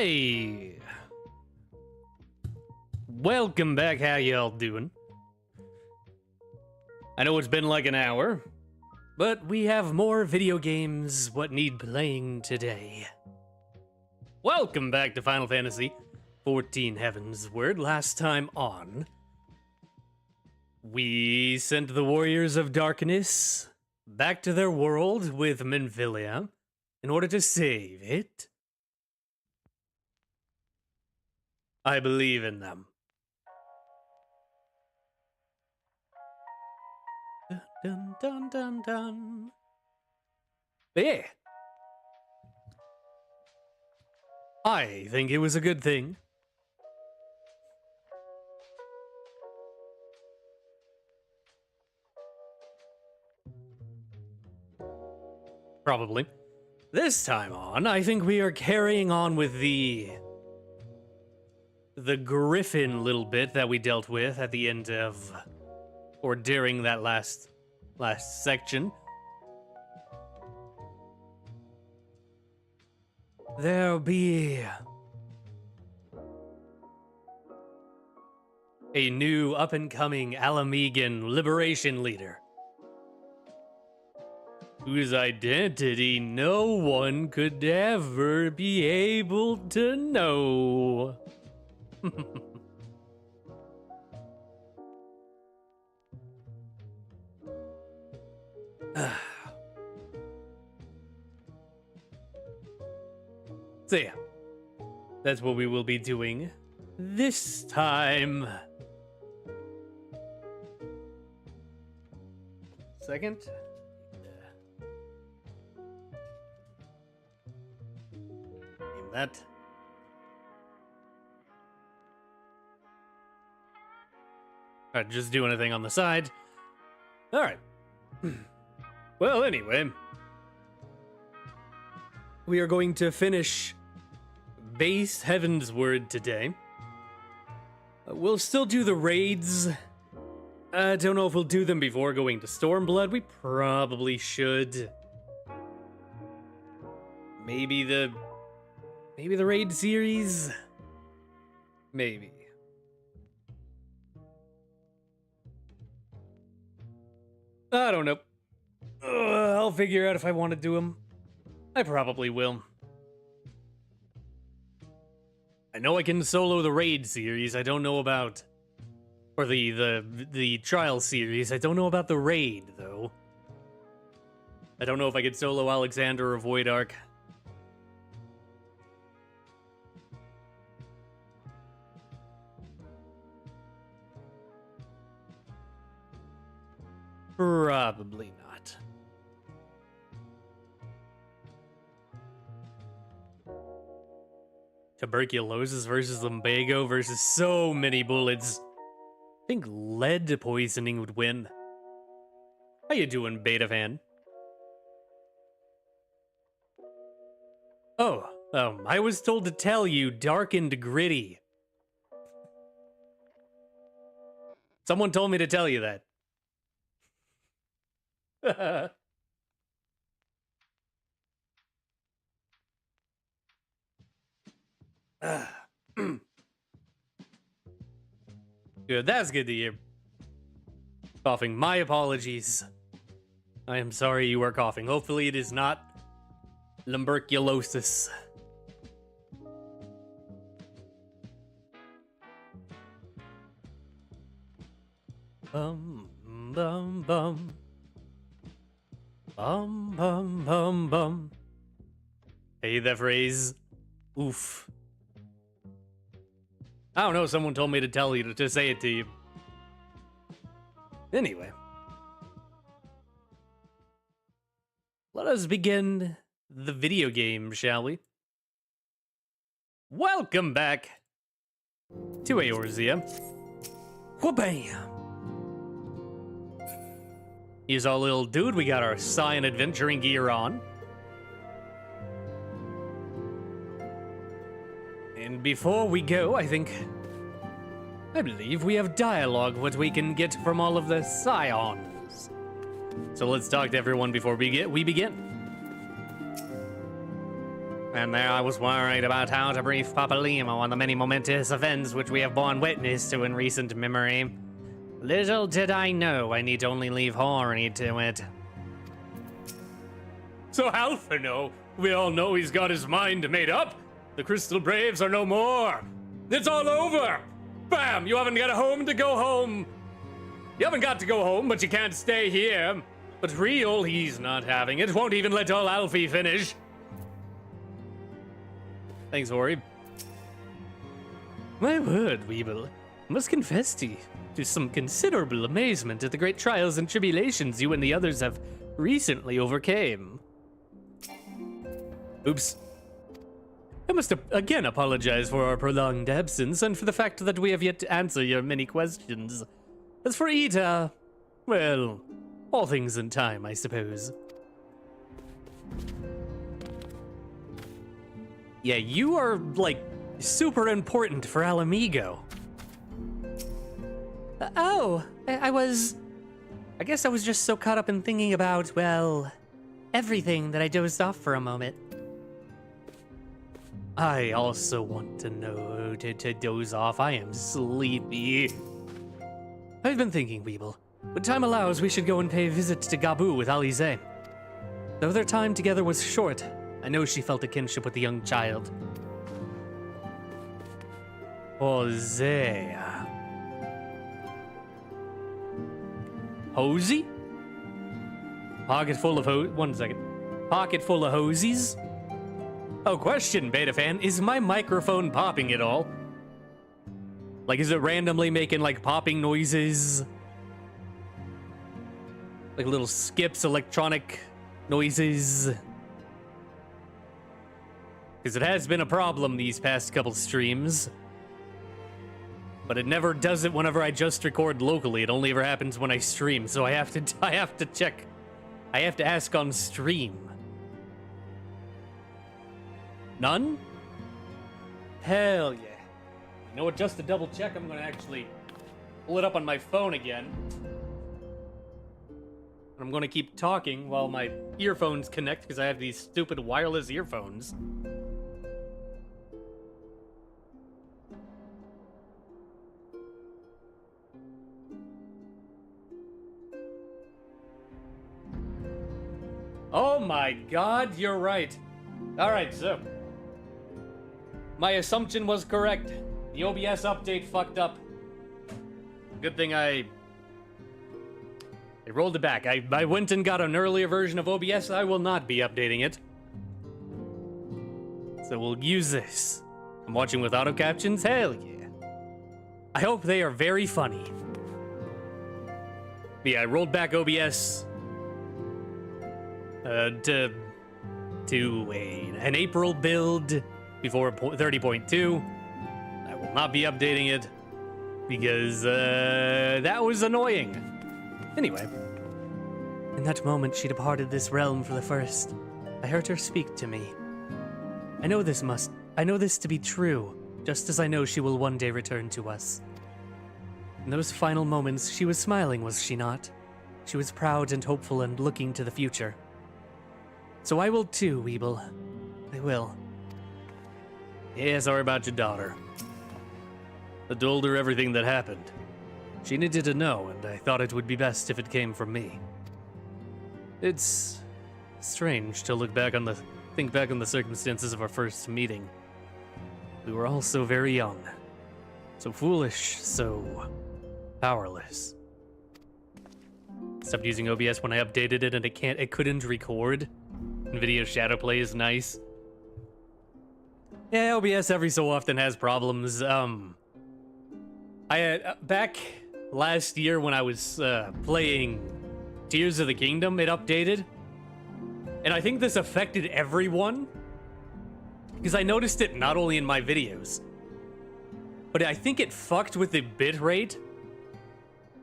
Hey! Welcome back, how y'all doing? I know it's been like an hour, but we have more video games what need playing today. Welcome back to Final Fantasy XIV Heavensward. Last time on, we sent the Warriors of Darkness back to their world with Minfilia in order to save it. I believe in them. Dun, dun, dun, dun. But yeah. I think it was a good thing. Probably. This time on, I think we are carrying on with the griffin little bit that we dealt with at the end of, or during that last section. There'll be a new up-and-coming Alamegan liberation leader, whose identity no one could ever be able to know. So yeah, that's what we will be doing this time. Second. Name that. Alright, just do anything on the side. Alright. Well, anyway, we are going to finish base Heavensward today. We'll still do the raids. I don't know if we'll do them before going to Stormblood. We probably should. Maybe the raid series? Maybe. I don't know. I'll figure out if I want to do them. I probably will. I know I can solo the raid series. I don't know about, or the trial series. I don't know about the raid though. I don't know if I could solo Alexander or Void Ark. Probably not. Tuberculosis versus lumbago versus so many bullets. I think lead poisoning would win. How you doing, Beta Fan? Oh, I was told to tell you, dark and gritty. Someone told me to tell you that. Good, that's good to hear. Coughing, my apologies. I am sorry you are coughing. Hopefully it is not lumberculosis. Bum bum bum. Bum bum bum bum. Hey, that phrase. Oof. I don't know, someone told me to tell you to say it to you. Anyway. Let us begin the video game, shall we? Welcome back to Eorzea. Wha-bam! Here's our little dude. We got our Scion adventuring gear on. And before we go, I believe we have dialogue what we can get from all of the Scions. So let's talk to everyone before we begin. And there I was worried about how to brief Papa Limo on the many momentous events which we have borne witness to in recent memory. Little did I know I need only leave Hori to it. So Alphino, we all know he's got his mind made up. The Crystal Braves are no more. It's all over. Bam, you haven't got a home to go home. You haven't got to go home, but you can't stay here. But Real, he's not having it. Won't even let old Alfie finish. Thanks, Hori. My word, Weeble. Must confess to some considerable amazement at the great trials and tribulations you and the others have recently overcame. Oops. I must again apologize for our prolonged absence and for the fact that we have yet to answer your many questions. As for Ida, well, all things in time, I suppose. Yeah, you are, like, super important for Alamigo. I guess I was just so caught up in thinking about, well, everything that I dozed off for a moment. I also want to know to doze off. I am sleepy. I've been thinking, Weeble. When time allows, we should go and pay a visit to Gabu with Alize. Though their time together was short, I know she felt a kinship with the young child. Hosea. Hosey? Pocket full of one second. Pocket full of hosies? Oh, question, Beta Fan. Is my microphone popping at all? Like, is it randomly making, like, popping noises? Like little skips, electronic noises? Because it has been a problem these past couple streams. But it never does it whenever I just record locally. It only ever happens when I stream, so I have to check. I have to ask on stream. None? Hell yeah. You know what, just to double check, I'm gonna actually pull it up on my phone again. And I'm gonna keep talking while my earphones connect, because I have these stupid wireless earphones. Oh my god, you're right. Alright, so my assumption was correct. The OBS update fucked up. Good thing I rolled it back. I went and got an earlier version of OBS. I will not be updating it. So we'll use this. I'm watching with auto captions. Hell yeah. I hope they are very funny. Yeah, I rolled back OBS to an April build before 30.2. I will not be updating it because that was annoying. Anyway, in that moment she departed this realm for the first. I heard her speak to me. I know this to be true, just as I know she will one day return to us. In those final moments, she was smiling, was she not? She was proud and hopeful and looking to the future. So I will too, Weeble. I will. Yeah, sorry about your daughter. I told her everything that happened. She needed to know, and I thought it would be best if it came from me. It's strange to think back on the circumstances of our first meeting. We were all so very young. So foolish, so powerless. Stopped using OBS when I updated it and it couldn't record. NVIDIA Shadowplay is nice. Yeah, OBS every so often has problems. Back last year when I was playing Tears of the Kingdom, it updated. And I think this affected everyone. Because I noticed it not only in my videos, but I think it fucked with the bitrate.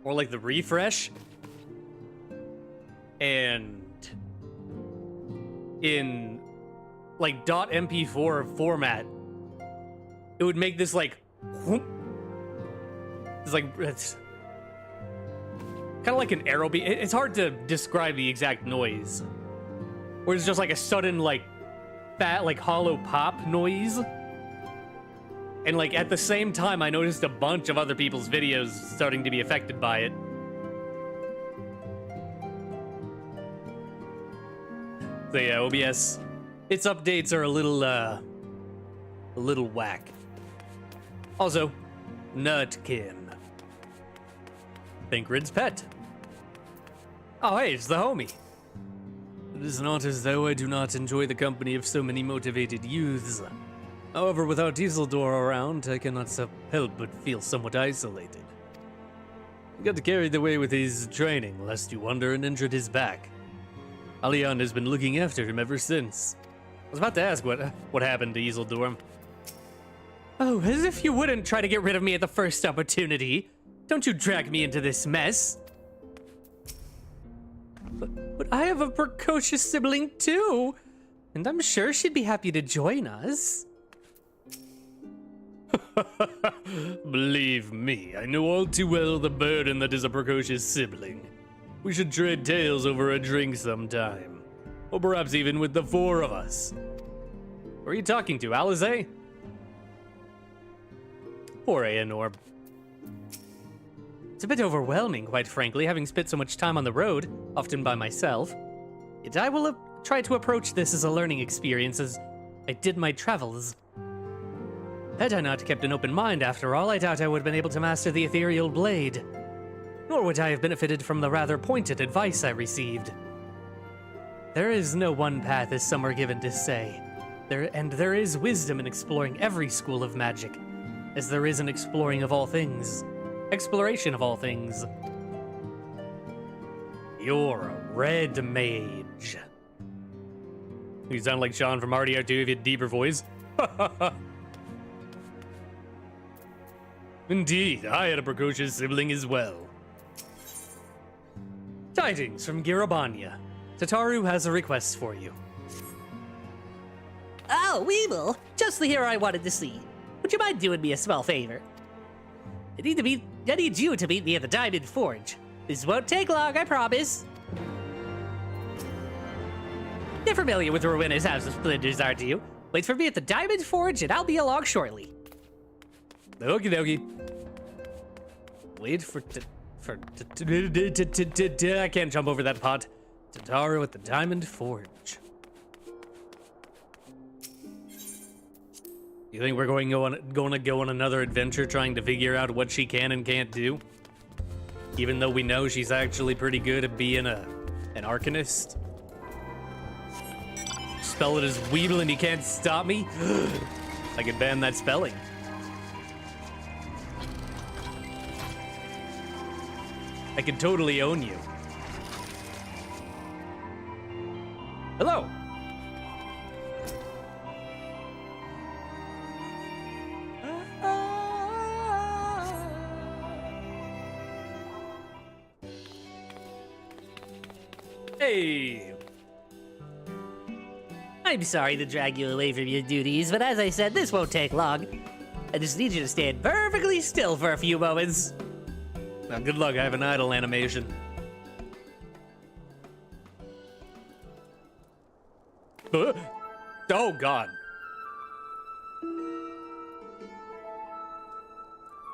Or like the refresh. And in like .mp4 format, it would make this like whoop. It's kind of like an arrow beat. It's hard to describe the exact noise. Where it's just like a sudden like fat, like, hollow pop noise. And, like, at the same time, I noticed a bunch of other people's videos starting to be affected by it. So yeah, OBS, its updates are a little whack. Also, Nutkin. Thinkrid's pet. Oh hey, it's the homie. It is not as though I do not enjoy the company of so many motivated youths. However, without Isildur around, I cannot help but feel somewhat isolated. He got carried away with his training, lest you wonder, and injured his back. Alian has been looking after him ever since. I was about to ask what happened to Isildur. Oh, as if you wouldn't try to get rid of me at the first opportunity. Don't you drag me into this mess. But I have a precocious sibling too, and I'm sure she'd be happy to join us. Believe me, I know all too well the burden that is a precocious sibling. We should trade tales over a drink sometime. Or perhaps even with the four of us. Who are you talking to, Alize? Poor Aenor. It's a bit overwhelming, quite frankly, having spent so much time on the road, often by myself. Yet I will try to approach this as a learning experience as I did my travels. Had I not kept an open mind, after all, I doubt I would have been able to master the ethereal blade. Nor would I have benefited from the rather pointed advice I received. There is no one path, as some are given to say. There is wisdom in exploring every school of magic, as there is in exploring of all things. Exploration of all things. You're a red mage. You sound like Sean from RDR2 if you had a deeper voice. Indeed, I had a precocious sibling as well. Tidings from Girabania. Tataru has a request for you. Oh, Weevil! Just the hero I wanted to see. Would you mind doing me a small favor? I need you to meet me at the Diamond Forge. This won't take long, I promise. You're familiar with Rowena's House of Splendors, aren't you? Wait for me at the Diamond Forge and I'll be along shortly. Okie dokie. Wait for I can't jump over that pot. Tataru at the Diamond Forge. You think we're going to go on another adventure trying to figure out what she can and can't do? Even though we know she's actually pretty good at being an arcanist? Spell it as Weevil and you can't stop me? I could ban that spelling. I could totally own you. Hello. Hey. I'm sorry to drag you away from your duties, but as I said, this won't take long. I just need you to stand perfectly still for a few moments. Now, good luck, I have an idle animation. Oh, God.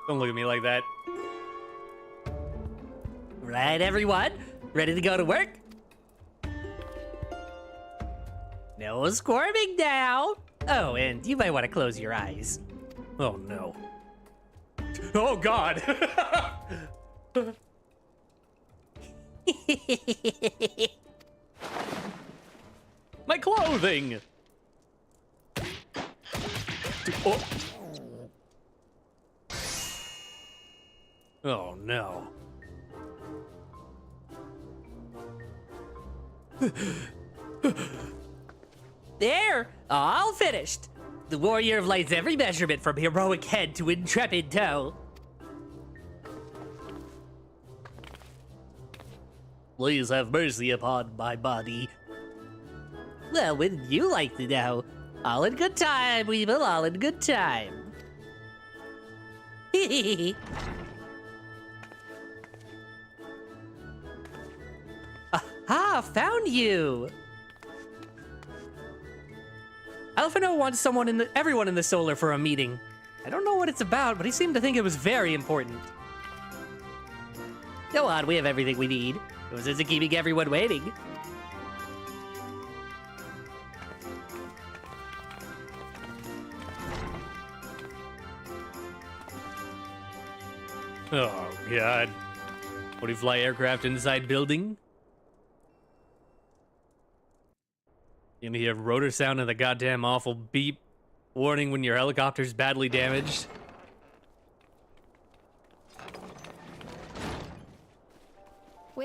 Don't look at me like that. Right, everyone? Ready to go to work? No squirming now. Oh, and you might want to close your eyes. Oh, no. Oh, God. My clothing! Oh. Oh, no. There! All finished! The warrior of light's every measurement from heroic head to intrepid toe. Please have mercy upon my body. Well, wouldn't you like to know? All in good time, Weevil, all in good time. Aha, found you! Alphino wants everyone in the Solar for a meeting. I don't know what it's about, but he seemed to think it was very important. Go on, we have everything we need. It was just keeping everyone waiting. Oh, God. What do you fly aircraft inside building? You gonna hear rotor sound and the goddamn awful beep warning when your helicopter's badly damaged?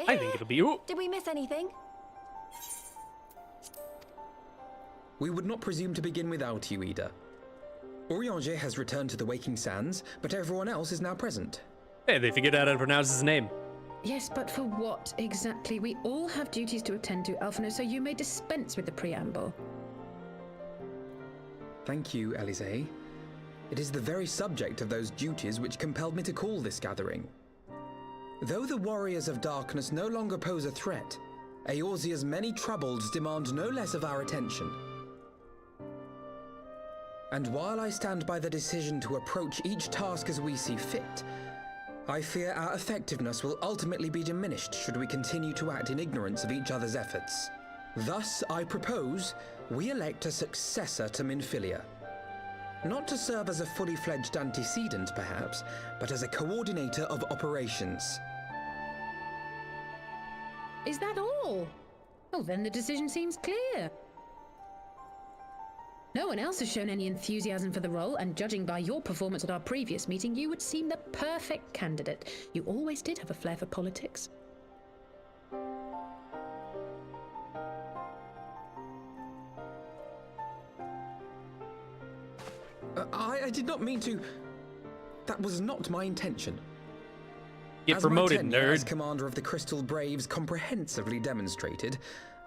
I think it'll be... Ooh. Did we miss anything? We would not presume to begin without you, Ul'dah. Urianger has returned to the Waking Sands, but everyone else is now present. Hey, they figured out how to pronounce his name. Yes, but for what exactly? We all have duties to attend to, Alphino, so you may dispense with the preamble. Thank you, Alizé. It is the very subject of those duties which compelled me to call this gathering. Though the warriors of darkness no longer pose a threat, Eorzea's many troubles demand no less of our attention. And while I stand by the decision to approach each task as we see fit, I fear our effectiveness will ultimately be diminished should we continue to act in ignorance of each other's efforts. Thus, I propose we elect a successor to Minfilia. Not to serve as a fully fledged antecedent, perhaps, but as a coordinator of operations. Is that all? Oh, then the decision seems clear. No one else has shown any enthusiasm for the role, and judging by your performance at our previous meeting, you would seem the perfect candidate. You always did have a flair for politics. I did not mean to... That was not my intention. Get promoted, as my tenure nerd. As commander of the Crystal Braves comprehensively demonstrated,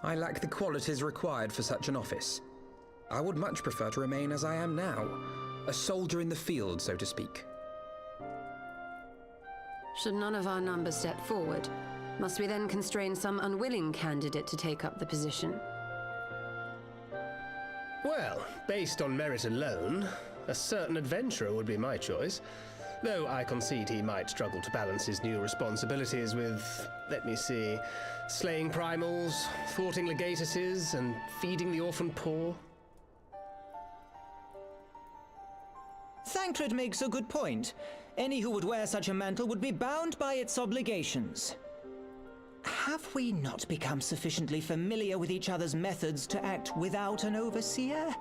I lack the qualities required for such an office. I would much prefer to remain as I am now, a soldier in the field, so to speak. Should none of our numbers step forward, must we then constrain some unwilling candidate to take up the position? Well, based on merit alone, a certain adventurer would be my choice. Though I concede he might struggle to balance his new responsibilities with, let me see, slaying primals, thwarting legatuses, and feeding the orphan poor. Thancred makes a good point. Any who would wear such a mantle would be bound by its obligations. Have we not become sufficiently familiar with each other's methods to act without an overseer?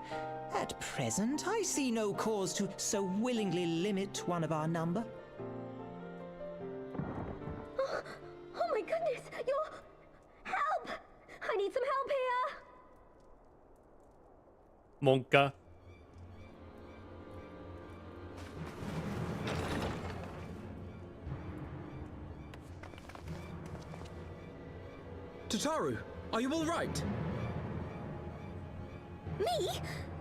At present, I see no cause to so willingly limit one of our number. Oh my goodness! Help! I need some help here! Monka. Tataru, are you all right? Me?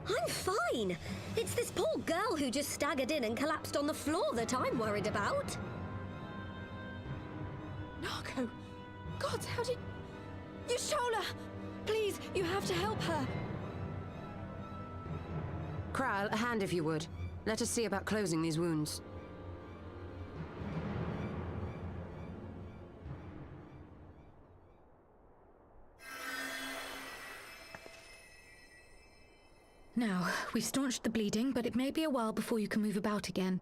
I'm fine. It's this poor girl who just staggered in and collapsed on the floor that I'm worried about. Narco! God, how did... Yashola! Please, you have to help her. Kral, a hand if you would. Let us see about closing these wounds. Now, we've staunched the bleeding, but it may be a while before you can move about again.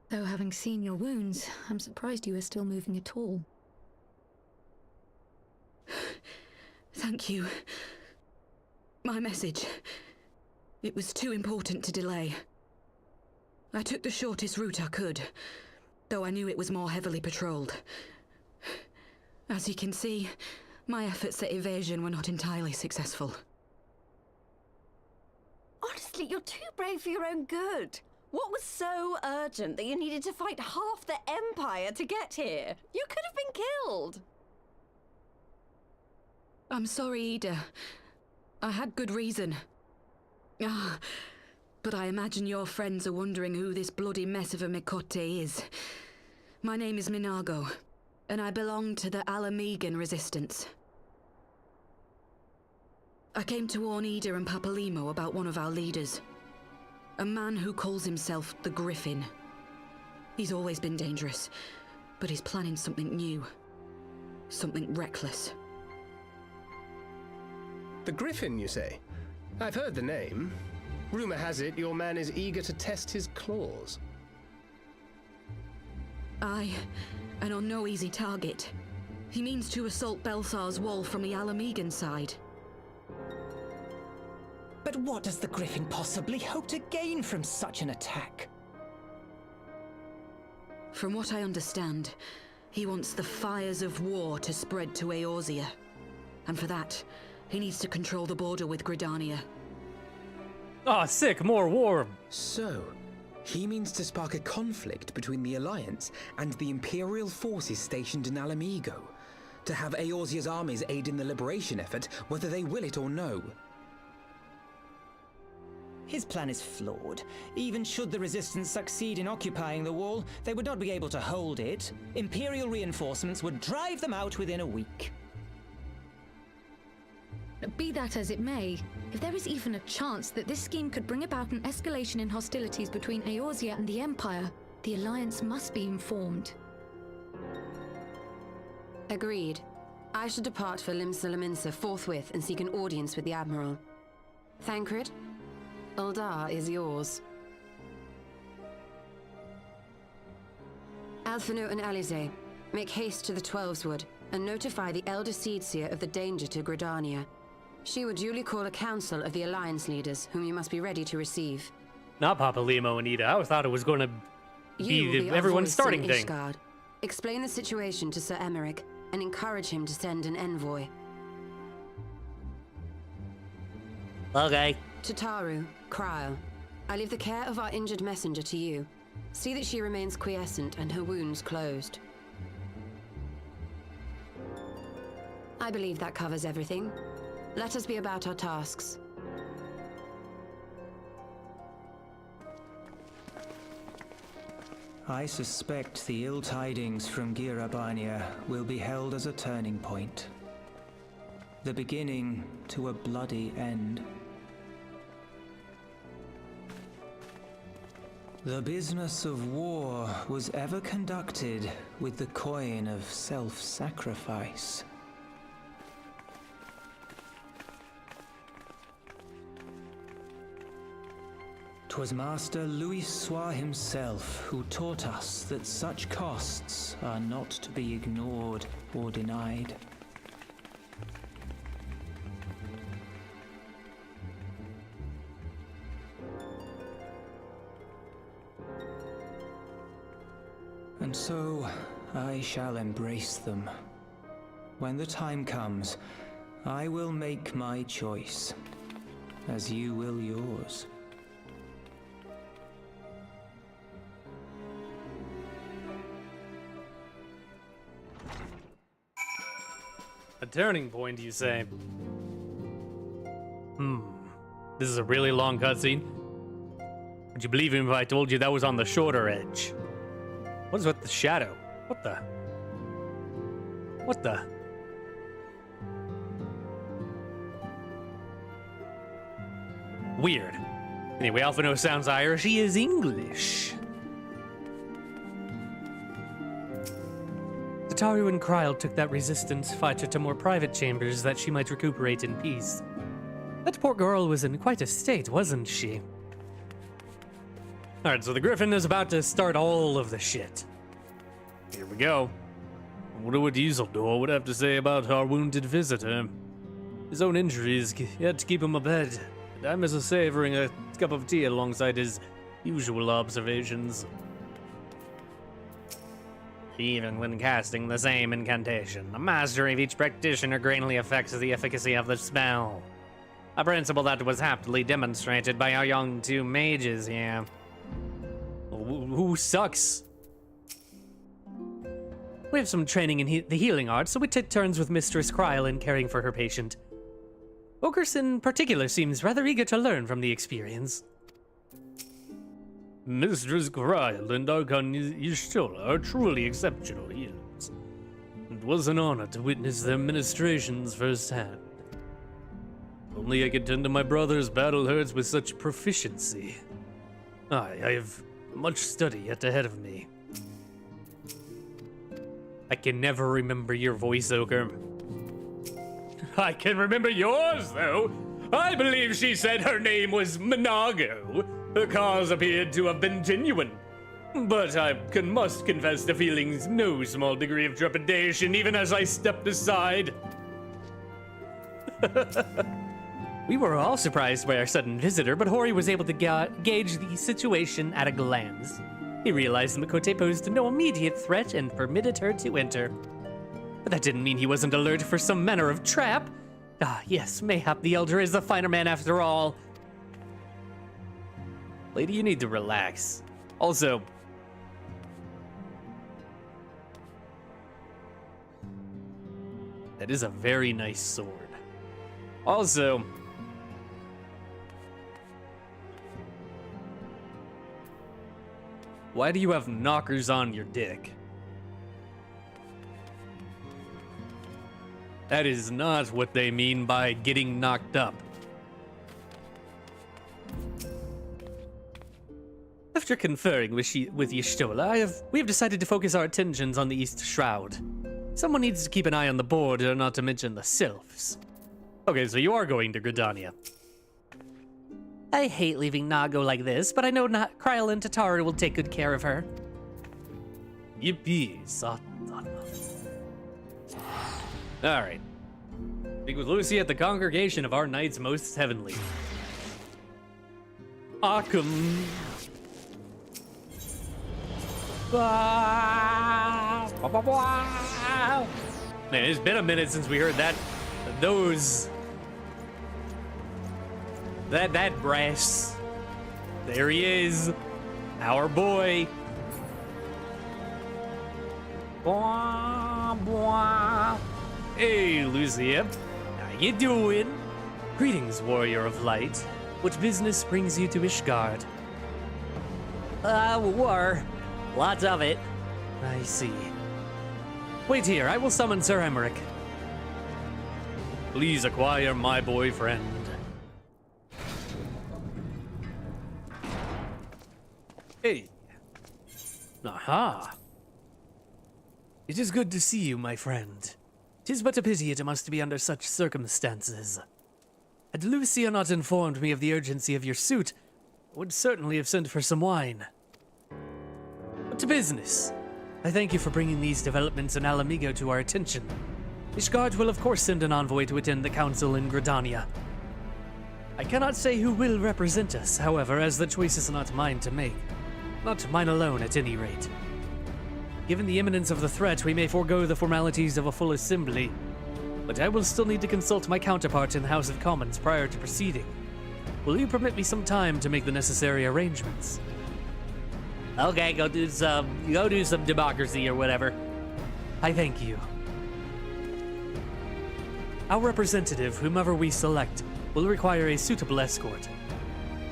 Though having seen your wounds, I'm surprised you are still moving at all. Thank you. My message. It was too important to delay. I took the shortest route I could, though I knew it was more heavily patrolled. As you can see, my efforts at evasion were not entirely successful. Honestly, you're too brave for your own good. What was so urgent that you needed to fight half the Empire to get here? You could have been killed. I'm sorry, Ul'dah. I had good reason. But I imagine your friends are wondering who this bloody mess of a Mikote is. My name is Minago, and I belong to the Alamegan Resistance. I came to warn Ul'dah and Papalimo about one of our leaders. A man who calls himself the Griffin. He's always been dangerous, but he's planning something new. Something reckless. The Griffin, you say? I've heard the name. Rumor has it your man is eager to test his claws. Aye, and on no easy target. He means to assault Belsar's wall from the Alamegan side. But what does the Griffin possibly hope to gain from such an attack? From what I understand, he wants the fires of war to spread to Eorzea. And for that, he needs to control the border with Gridania. Ah, sick, more war. So, he means to spark a conflict between the Alliance and the Imperial forces stationed in Alamigo, to have Eorzea's armies aid in the liberation effort, whether they will it or no. His plan is flawed. Even should the Resistance succeed in occupying the wall, they would not be able to hold it. Imperial reinforcements would drive them out within a week. Be that as it may, if there is even a chance that this scheme could bring about an escalation in hostilities between Eorzea and the Empire, the Alliance must be informed. Agreed. I should depart for Lim-Solaminsa forthwith and seek an audience with the Admiral. Thancred, Ul'dah is yours. Alphino and Alize, make haste to the Twelveswood and notify the Elder Seedseer of the danger to Gridania. She will duly call a council of the Alliance leaders, whom you must be ready to receive. Not Papalimo and Ul'dah. I thought it was going to be everyone's starting thing. Ishgard. Explain the situation to Sir Emeric and encourage him to send an envoy. Okay. To Taru, Kryl, I leave the care of our injured messenger to you. See that she remains quiescent and her wounds closed. I believe that covers everything. Let us be about our tasks. I suspect the ill tidings from Girabania will be held as a turning point. The beginning to a bloody end. The business of war was ever conducted with the coin of self-sacrifice. 'Twas Master Louis Soir himself who taught us that such costs are not to be ignored or denied. And so, I shall embrace them. When the time comes, I will make my choice, as you will yours. A turning point, you say? This is a really long cutscene. Would you believe him if I told you that was on the shorter edge? What is with the shadow? What the? What the? Weird. Anyway, Alphino sounds Irish. He is English. Taru and Kryl took that resistance fighter to more private chambers that she might recuperate in peace. That poor girl was in quite a state, wasn't she? Alright, so the Griffin is about to start all of the shit. Here we go. I wonder what Isildur would have to say about our wounded visitor. His own injuries had to keep him abed, and I'm as savoring a cup of tea alongside his usual observations. Even when casting the same incantation, the mastery of each practitioner greatly affects the efficacy of the spell. A principle that was aptly demonstrated by our young two mages here. Who sucks? We have some training in the healing arts, so we take turns with Mistress Kryl in caring for her patient. Ogerson in particular seems rather eager to learn from the experience. Mistress Kryl and Archon Y'shtola are truly exceptional healers. It was an honor to witness their ministrations firsthand. Only I could tend to my brother's battle herds with such proficiency. I have much study yet ahead of me. I can never remember your voice, Ochre. I can remember yours, though. I believe she said her name was Minago. The cause appeared to have been genuine. But I must confess to feeling no small degree of trepidation even as I stepped aside. We were all surprised by our sudden visitor, but Hori was able to gauge the situation at a glance. He realized Makote posed no immediate threat and permitted her to enter. But that didn't mean he wasn't alert for some manner of trap. Ah, yes, mayhap the Elder is the finer man after all. Lady, you need to relax. Also, that is a very nice sword. Also, why do you have knockers on your dick? That is not what they mean by getting knocked up. After conferring with Y'shtola, we have decided to focus our attentions on the East Shroud. Someone needs to keep an eye on the border, not to mention the sylphs. Okay, so you are going to Gridania. I hate leaving Nago like this, but I know Kryl and Tatara will take good care of her. Yippee, Satan. Alright. Speak with Lucy at the congregation of our knights most heavenly. Akum. Man, it's been a minute since we heard that. That brass. There he is. Our boy. Hey, Lucia. How you doing? Greetings, warrior of light. What business brings you to Ishgard? War. Lots of it. I see. Wait here, I will summon Sir Emmerich. Please acquire my boyfriend. Hey. Aha. It is good to see you, my friend. 'Tis but a pity it must be under such circumstances. Had Lucia not informed me of the urgency of your suit, I would certainly have sent for some wine. But to business. I thank you for bringing these developments in Alamigo to our attention. Ishgard will of course send an envoy to attend the council in Gridania. I cannot say who will represent us, however, as the choice is not mine to make. Not mine alone, at any rate. Given the imminence of the threat, we may forego the formalities of a full assembly, but I will still need to consult my counterpart in the House of Commons prior to proceeding. Will you permit me some time to make the necessary arrangements? Okay, go do some democracy or whatever. I thank you. Our representative, whomever we select, will require a suitable escort.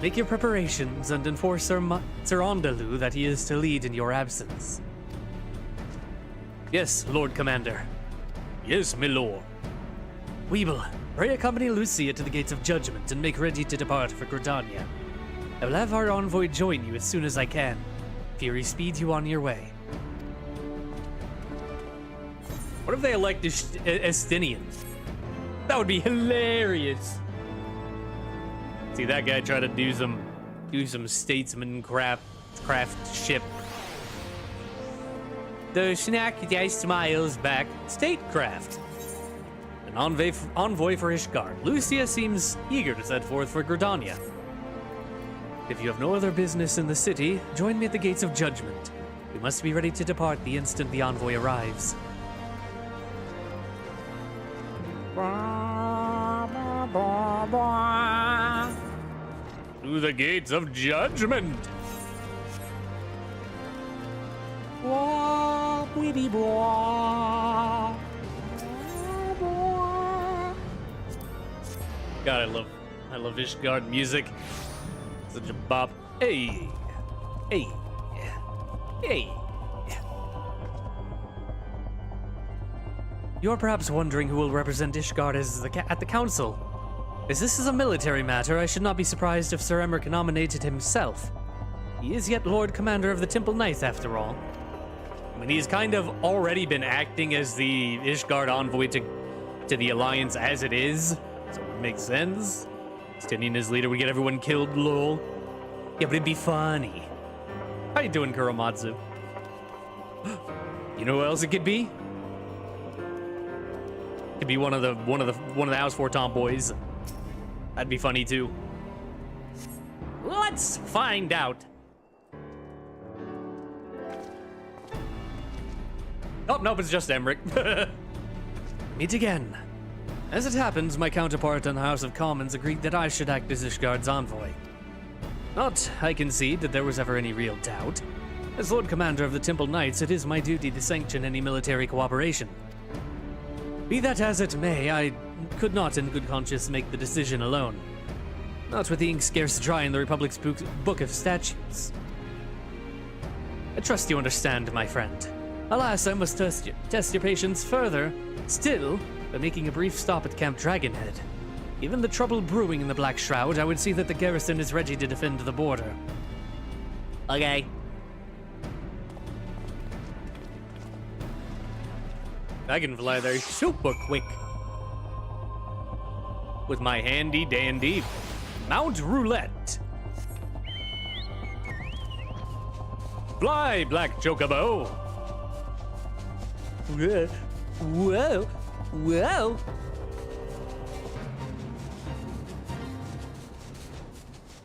Make your preparations and inform Sir Andalou that he is to lead in your absence. Yes, Lord Commander. Yes, my lord. Weeble, hurry accompany Lucia to the Gates of Judgment and make ready to depart for Gridania. I will have our envoy join you as soon as I can. Fury speed you on your way. What if they elect Estinians? That would be hilarious. See that guy try to do some statesman craft ship. The snack guy smiles back. Statecraft. An envoy for Ishgard. Lucia seems eager to set forth for Gridania. If you have no other business in the city, join me at the Gates of Judgment. We must be ready to depart the instant the envoy arrives. To the Gates of Judgment. God, I love Ishgard music. Such a bop. Hey. Hey. Hey. You're perhaps wondering who will represent Ishgard at the council. As this is a military matter, I should not be surprised if Sir Emmerich nominated himself. He is yet Lord Commander of the Temple Knights, after all. I mean, he's kind of already been acting as the Ishgard envoy to the Alliance as it is, so it makes sense. Standing as leader, we get everyone killed, lol. Yeah, but it'd be funny. How you doing, Kuromatsu? You know who else it could be? Could be one of the House 4 tomboys. That'd be funny too. Let's find out. Oh, nope, it's just Emmerich. Meet again. As it happens, my counterpart in the House of Commons agreed that I should act as Ishgard's envoy. Not, I concede, that there was ever any real doubt. As Lord Commander of the Temple Knights, it is my duty to sanction any military cooperation. Be that as it may, I could not in good conscience make the decision alone. Not with the ink scarce dry in the Republic's book of statutes. I trust you understand, my friend. Alas, I must test your patience further, still, by making a brief stop at Camp Dragonhead. Given the trouble brewing in the Black Shroud, I would see that the garrison is ready to defend the border. Okay. I can fly there super quick. With my handy dandy Mount Roulette. Fly, Black Chocobo. Whoa. Whoa.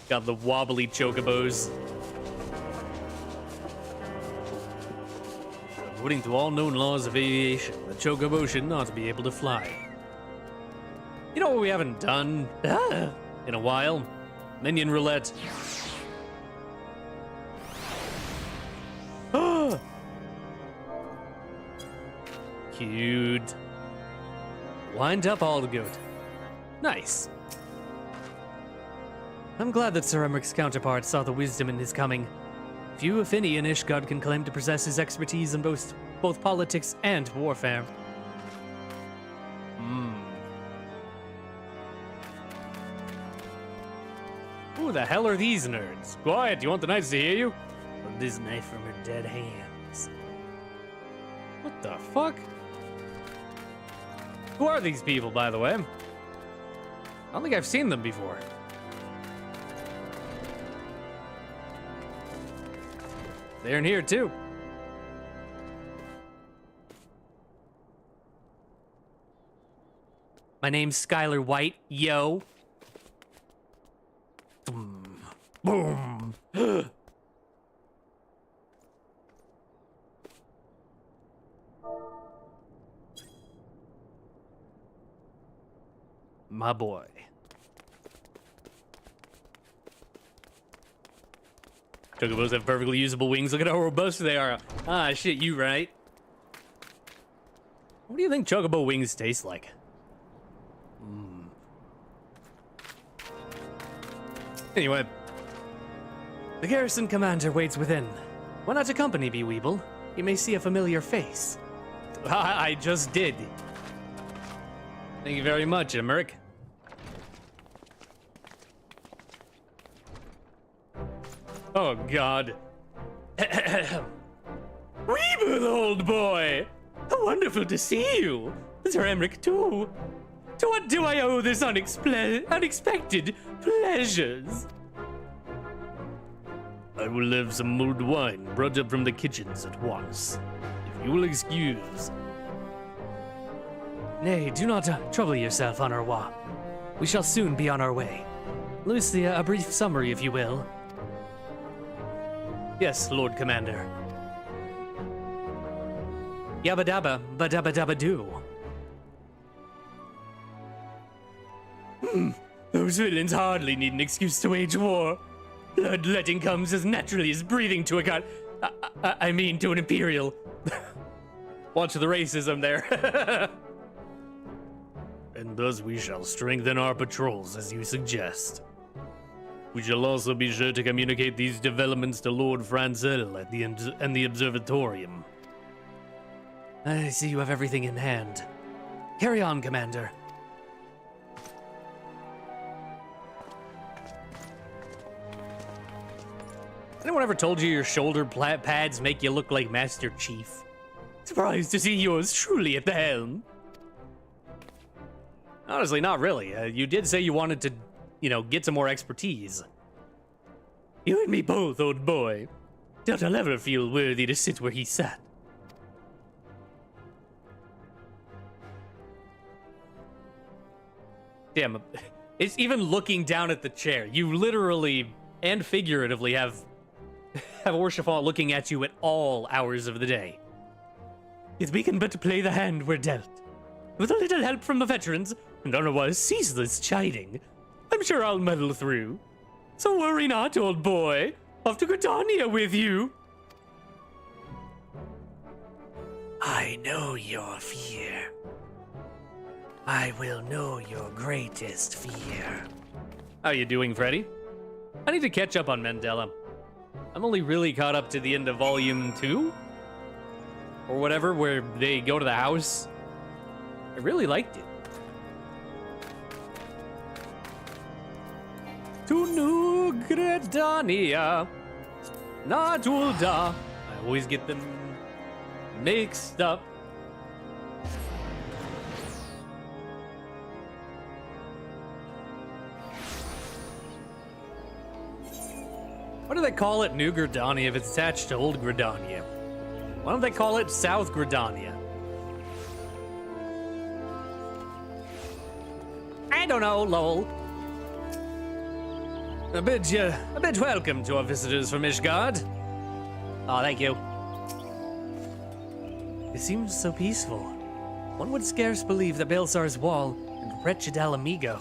Got the wobbly chocobos. According to all known laws of aviation, the chocobo should not be able to fly. You know what we haven't done in a while? Minion roulette. Cute. Wind up all good. Nice. I'm glad that Sir Emmerich's counterpart saw the wisdom in his coming. Few, if any, in Ishgard can claim to possess his expertise in both politics and warfare. Who the hell are these nerds? Quiet, you want the knights to hear you? Hold this knife from her dead hands. What the fuck? Who are these people, by the way? I don't think I've seen them before. They're in here too. My name's Skylar White, yo. Boom. My boy. Chocobos have perfectly usable wings. Look at how robust they are. Ah, shit, you right. What do you think chocobo wings taste like? Anyway. The garrison commander waits within. Why not accompany me, Weeble? You may see a familiar face. I just did. Thank you very much, Emmerich. Oh, God. Weeble, old boy! How wonderful to see you! Sir Emmerich, too. To what do I owe this unexpected pleasures? I will have some mulled wine brought up from the kitchens at once. If you will excuse. Nay, do not trouble yourself, Honorwa. We shall soon be on our way. Lucia, a brief summary, if you will. Yes, Lord Commander. Yabba dabba, ba dabba dabba doo. Those villains hardly need an excuse to wage war. Bloodletting comes as naturally as breathing to a god. I mean, to an imperial. Watch the racism there. And thus we shall strengthen our patrols, as you suggest. We shall also be sure to communicate these developments to Lord Franzel at the observatorium. I see you have everything in hand. Carry on, Commander. Anyone ever told you your shoulder pads make you look like Master Chief? Surprised to see yours truly at the helm. Honestly, not really. You did say you wanted to, get some more expertise. You and me both, old boy. Don't I'll ever feel worthy to sit where he sat. Damn, it's even looking down at the chair. You literally and figuratively have Haurchefant looking at you at all hours of the day. Yet we can but play the hand we're dealt. With a little help from the veterans, and otherwise ceaseless chiding, I'm sure I'll muddle through. So worry not, old boy. Off to Gridania with you. I know your fear. I will know your greatest fear. How you doing, Freddy? I need to catch up on Mandela. I'm only really caught up to the end of Volume 2? Or whatever, where they go to the house. I really liked it. To New Gridania, not Ul'dah. I always get them mixed up. What do they call it, New Gridania, if it's attached to Old Gridania? Why don't they call it South Gridania? I don't know, lol. I bid welcome to our visitors from Ishgard. Oh, thank you. It seems so peaceful. One would scarce believe that Baelsar's wall and wretched Alamigo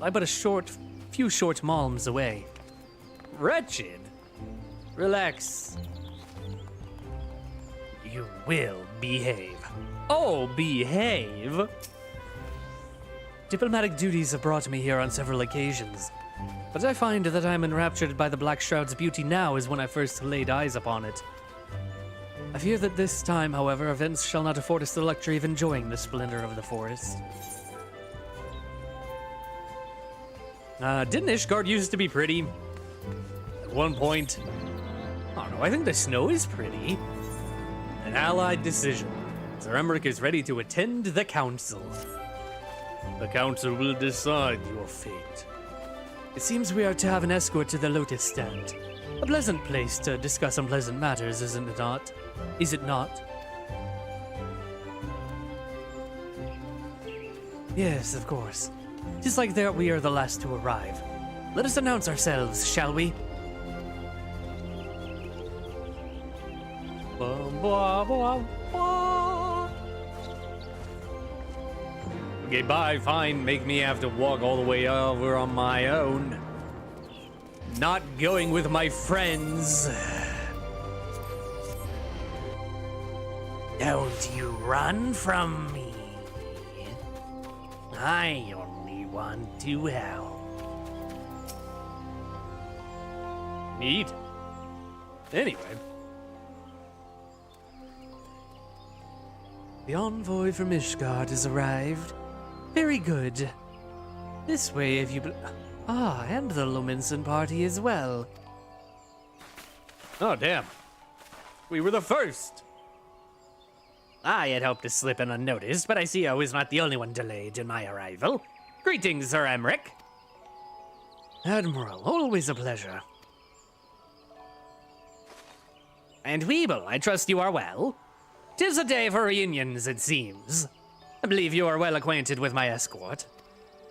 lie but a few short malms away. Wretched? Relax. You will behave. Oh, behave? Diplomatic duties have brought me here on several occasions, but I find that I am enraptured by the Black Shroud's beauty now as when I first laid eyes upon it. I fear that this time, however, events shall not afford us the luxury of enjoying the splendor of the forest. Didn't Ishgard used to be pretty? At one point. I don't know, I think the snow is pretty. An allied decision. Sir Emmerich is ready to attend the council. The council will decide your fate. It seems we are to have an escort to the Lotus Stand. A pleasant place to discuss unpleasant matters, isn't it not? Is it not? Yes, of course. Just like that we are the last to arrive. Let us announce ourselves, shall we? Okay, bye, fine. Make me have to walk all the way over on my own. Not going with my friends. Don't you run from me. I only want to help. Neat. Anyway. The envoy from Ishgard has arrived. Very good. This way, if you... and the Lominson party as well. Oh, damn. We were the first. I had hoped to slip in unnoticed, but I see I was not the only one delayed in my arrival. Greetings, Sir Emmerich. Admiral, always a pleasure. And Weeble, I trust you are well. 'Tis a day for reunions, it seems. I believe you are well acquainted with my escort.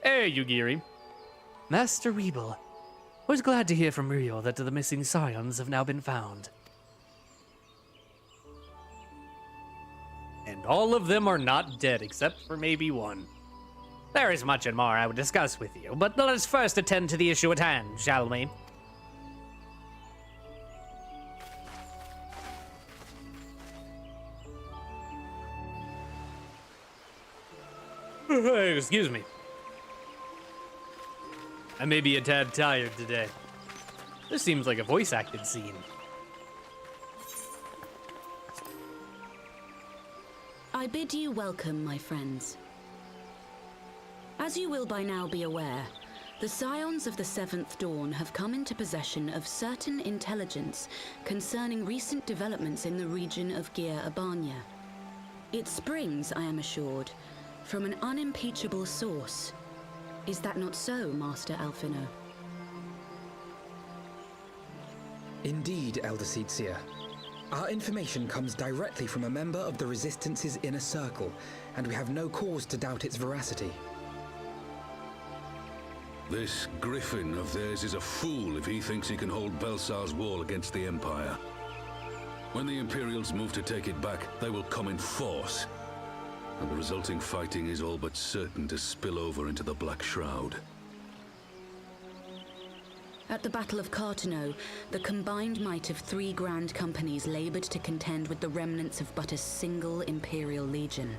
Hey, Yugiri. Master Weeble, I was glad to hear from Rio that the missing Scions have now been found. And all of them are not dead, except for maybe one. There is much and more I would discuss with you, but let us first attend to the issue at hand, shall we? Excuse me. I may be a tad tired today. This seems like a voice-acted scene. I bid you welcome, my friends. As you will by now be aware, The Scions of the Seventh Dawn have come into possession of certain intelligence concerning recent developments in the region of Gyr Abania. It springs, I am assured, from an unimpeachable source. Is that not so, Master Alphino? Indeed, Elder Seedseer. Our information comes directly from a member of the Resistance's inner circle, and we have no cause to doubt its veracity. This griffin of theirs is a fool if he thinks he can hold Belsar's wall against the Empire. When the Imperials move to take it back, they will come in force. And the resulting fighting is all but certain to spill over into the Black Shroud. At the Battle of Cartano, the combined might of 3 grand companies labored to contend with the remnants of but a single Imperial legion.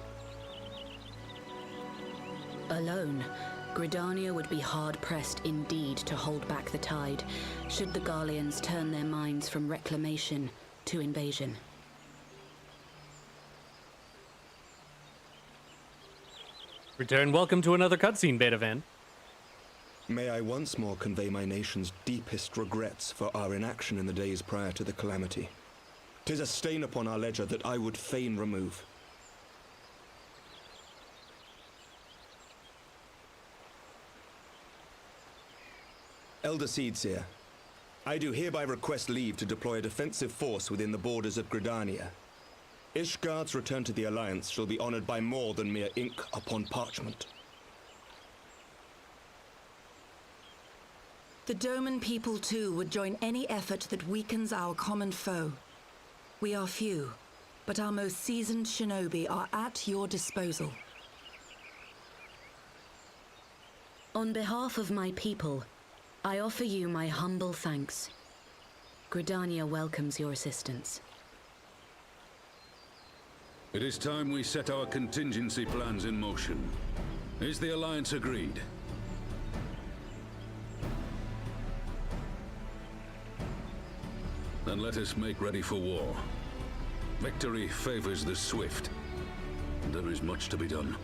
Alone, Gridania would be hard-pressed indeed to hold back the tide, should the Garleans turn their minds from reclamation to invasion. Return welcome to another cutscene, Beta Van. May I once more convey my nation's deepest regrets for our inaction in the days prior to the calamity. 'Tis a stain upon our ledger that I would fain remove. Elder Seedseer, I do hereby request leave to deploy a defensive force within the borders of Gridania. Ishgard's return to the Alliance shall be honored by more than mere ink upon parchment. The Doman people, too, would join any effort that weakens our common foe. We are few, but our most seasoned shinobi are at your disposal. On behalf of my people, I offer you my humble thanks. Gridania welcomes your assistance. It is time we set our contingency plans in motion. Is the Alliance agreed? Then let us make ready for war. Victory favors the swift, and there is much to be done.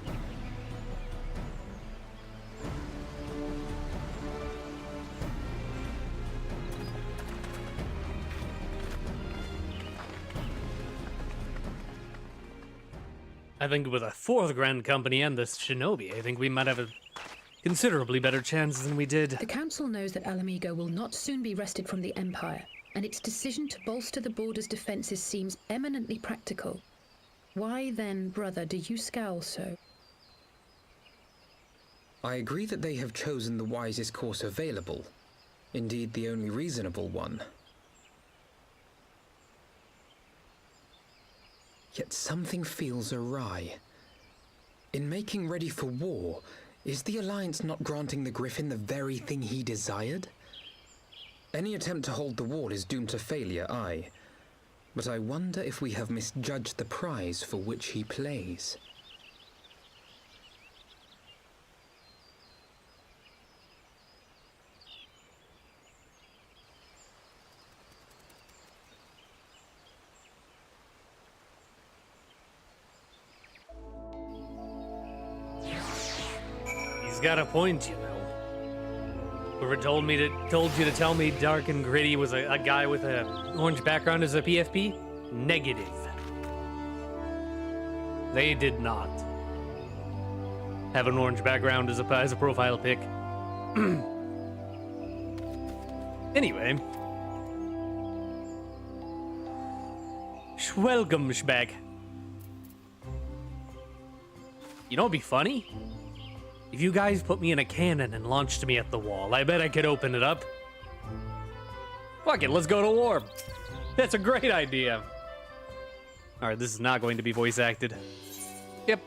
I think with a 4th Grand Company and the Shinobi, I think we might have a considerably better chance than we did. The Council knows that Alamigo will not soon be wrested from the Empire, and its decision to bolster the border's defences seems eminently practical. Why then, brother, do you scowl so? I agree that they have chosen the wisest course available. Indeed, the only reasonable one. Yet something feels awry. In making ready for war, is the Alliance not granting the Griffin the very thing he desired? Any attempt to hold the wall is doomed to failure, aye. But I wonder if we have misjudged the prize for which he plays. He's got a point, you know. Whoever told you to tell me Dark and Gritty was a guy with an orange background as a PFP? Negative. They did not have an orange background as a profile pic. Anyway. Welcome, Shbag. You know what'd be funny? If you guys put me in a cannon and launched me at the wall, I bet I could open it up. Fuck it, let's go to war. That's a great idea. Alright, this is not going to be voice acted. Yep.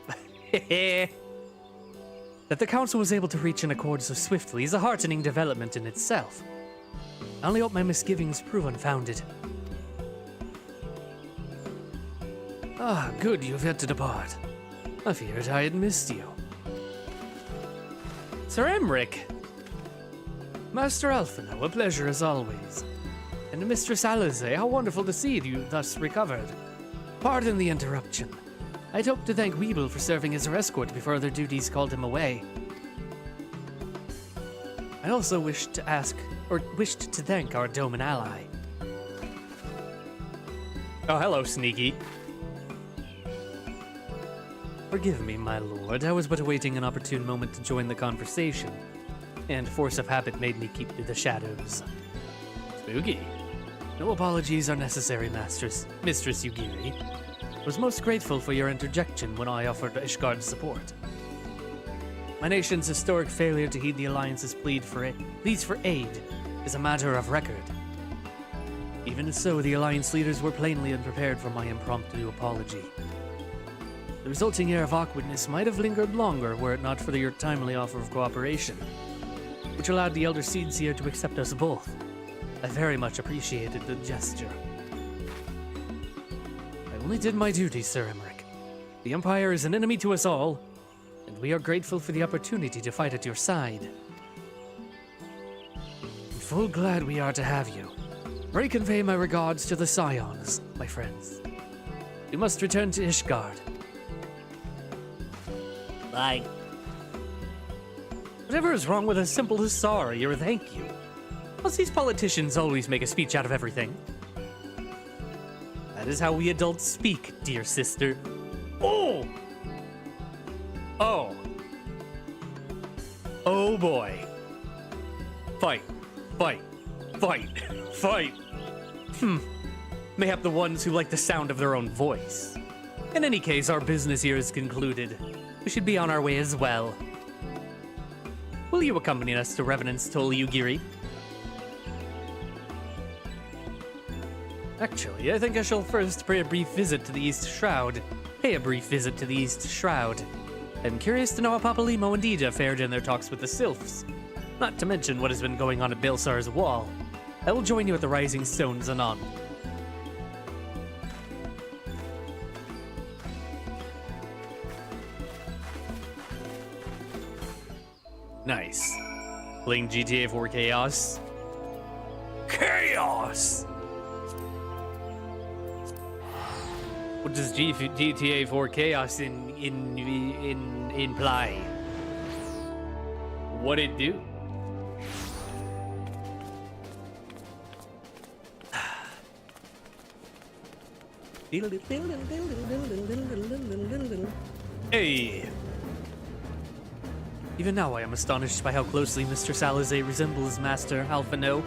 That the Council was able to reach an accord so swiftly is a heartening development in itself. I only hope my misgivings prove unfounded. Ah, good, you've had to depart. I feared I had missed you. Sir Emric! Master Alphino, a pleasure as always. And Mistress Alize, how wonderful to see you thus recovered. Pardon the interruption. I'd hoped to thank Weeble for serving as her escort before other duties called him away. I also wished to thank our Doman ally. Oh, hello, Sneaky. Forgive me, my lord. I was but awaiting an opportune moment to join the conversation, and force of habit made me keep to the shadows. Spooky. No apologies are necessary, Mistress Yugiri. I was most grateful for your interjection when I offered Ishgard's support. My nation's historic failure to heed the Alliance's pleas for aid is a matter of record. Even so, the Alliance leaders were plainly unprepared for my impromptu apology. The resulting air of awkwardness might have lingered longer were it not for your timely offer of cooperation, which allowed the Elder Seedseer to accept us both. I very much appreciated the gesture. I only did my duty, Sir Emmerich. The Empire is an enemy to us all, and we are grateful for the opportunity to fight at your side. I'm full glad we are to have you. Pray convey my regards to the Scions, my friends. We must return to Ishgard. Bye. Whatever is wrong with a simple sorry or thank you? Must these politicians always make a speech out of everything? That is how we adults speak, dear sister. Oh! Oh. Oh boy. Fight. Fight. Fight. Fight. Mayhap the ones who like the sound of their own voice. In any case, our business here is concluded. We should be on our way as well. Will you accompany us to Revenant's Toll, Yugiri? Actually, I think I shall first pay a brief visit to the East Shroud. I'm curious to know how Papa Limo and Ida fared in their talks with the Sylphs. Not to mention what has been going on at Belsar's Wall. I will join you at the Rising Stones anon. Nice. Playing GTA 4 Chaos. Chaos! What does GTA 4 Chaos imply? What it do? Hey! Even now I am astonished by how closely Mr. Salazar resembles Master Alphino.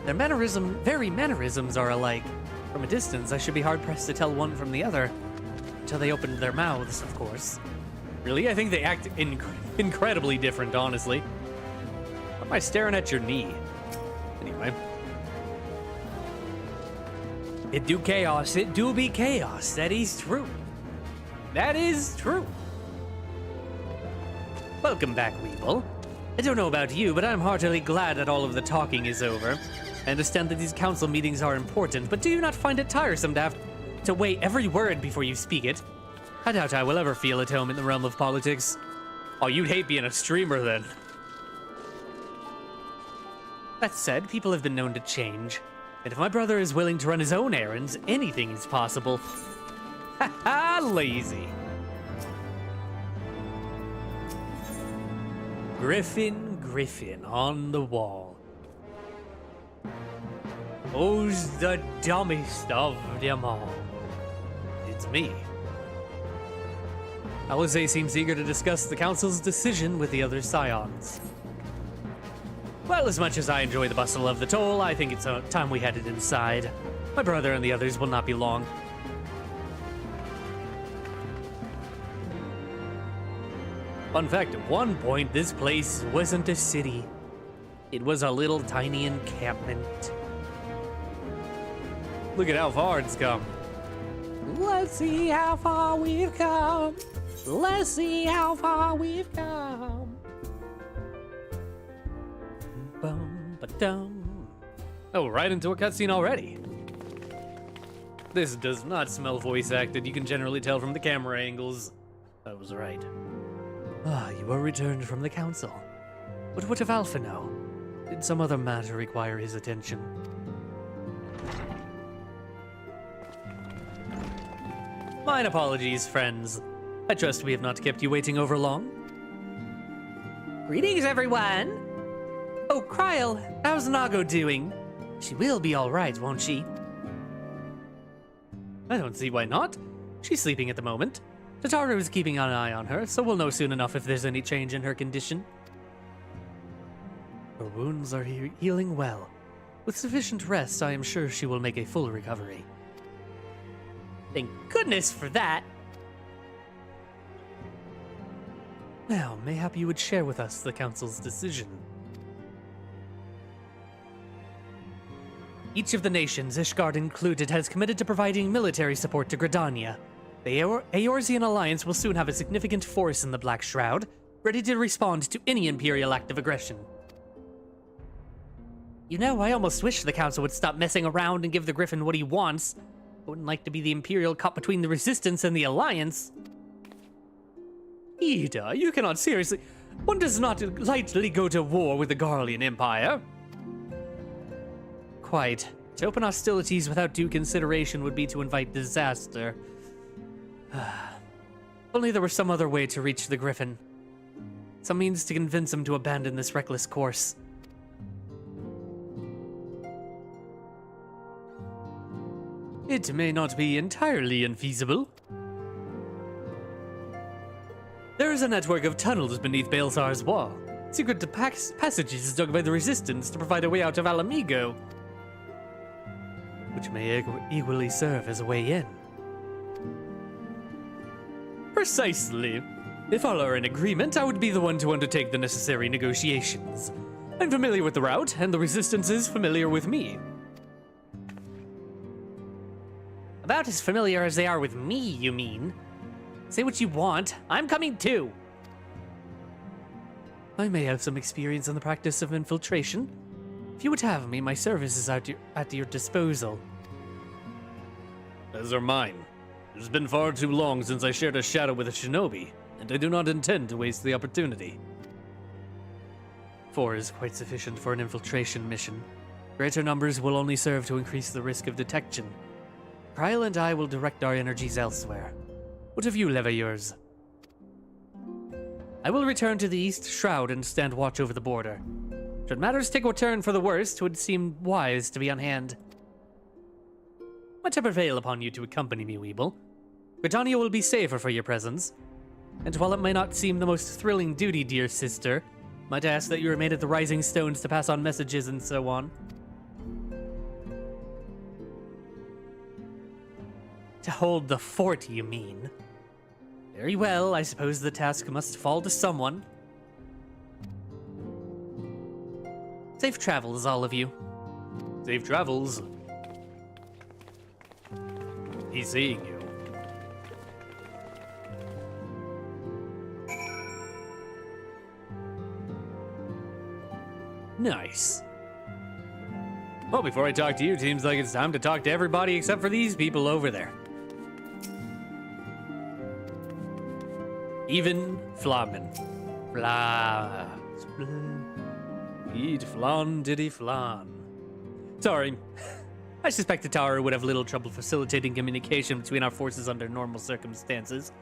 Their mannerisms are alike. From a distance, I should be hard-pressed to tell one from the other. Until they opened their mouths, of course. Really? I think they act incredibly different, honestly. Why am I staring at your knee? Anyway. It do chaos. It do be chaos. That is true. That is true. Welcome back, Weevil. I don't know about you, but I'm heartily glad that all of the talking is over. I understand that these council meetings are important, but do you not find it tiresome to have to weigh every word before you speak it? I doubt I will ever feel at home in the realm of politics. Oh, you'd hate being a streamer then. That said, people have been known to change. And if my brother is willing to run his own errands, anything is possible. Ha ha, lazy. Griffin on the wall. Who's the dumbest of them all? It's me. Alize seems eager to discuss the council's decision with the other Scions. Well, as much as I enjoy the bustle of the toll, I think it's time we headed inside. My brother and the others will not be long. Fun fact, at one point, this place wasn't a city. It was a little tiny encampment. Look at how far it's come. Let's see how far we've come. Let's see how far we've come. Bum, ba-dum. Oh, right into a cutscene already. This does not smell voice acted. You can generally tell from the camera angles. I was right. Ah, you are returned from the council. But what of Alphino? Did some other matter require his attention? Mine apologies, friends. I trust we have not kept you waiting over long. Greetings, everyone. Oh, Kryl, how's Nago doing? She will be alright, won't she? I don't see why not. She's sleeping at the moment. Tataru is keeping an eye on her, so we'll know soon enough if there's any change in her condition. Her wounds are healing well. With sufficient rest, I am sure she will make a full recovery. Thank goodness for that! Now, mayhap you would share with us the Council's decision. Each of the nations, Ishgard included, has committed to providing military support to Gridania. The Eorzean Alliance will soon have a significant force in the Black Shroud, ready to respond to any Imperial act of aggression. You know, I almost wish the Council would stop messing around and give the Griffin what he wants. I wouldn't like to be the Imperial caught between the Resistance and the Alliance. Ida, you cannot seriously... One does not lightly go to war with the Garlean Empire. Quite. To open hostilities without due consideration would be to invite disaster. Only there was some other way to reach the Griffin. Some means to convince him to abandon this reckless course. It may not be entirely infeasible. There is a network of tunnels beneath Baelsar's wall. Secret passages dug by the Resistance to provide a way out of Alamigo, which may equally serve as a way in. Precisely. If all are in agreement, I would be the one to undertake the necessary negotiations. I'm familiar with the route, and the Resistance is familiar with me. About as familiar as they are with me, you mean? Say what you want. I'm coming too. I may have some experience in the practice of infiltration. If you would have me, my service is at your disposal. As are mine. It has been far too long since I shared a shadow with a shinobi, and I do not intend to waste the opportunity. 4 is quite sufficient for an infiltration mission. Greater numbers will only serve to increase the risk of detection. Kryl and I will direct our energies elsewhere. What of you, Levailleurs? I will return to the East Shroud and stand watch over the border. Should matters take a turn for the worst, it would seem wise to be on hand. Might I prevail upon you to accompany me, Weeble? Gridania will be safer for your presence. And while it may not seem the most thrilling duty, dear sister, might I ask that you remain at the Rising Stones to pass on messages and so on? To hold the fort, you mean? Very well, I suppose the task must fall to someone. Safe travels, all of you. Safe travels. He's seeing you. Nice. Well, before I talk to you, it seems like it's time to talk to everybody except for these people over there. Even Flamen. Eat flan diddy flan. Sorry. I suspect Tataru would have little trouble facilitating communication between our forces under normal circumstances.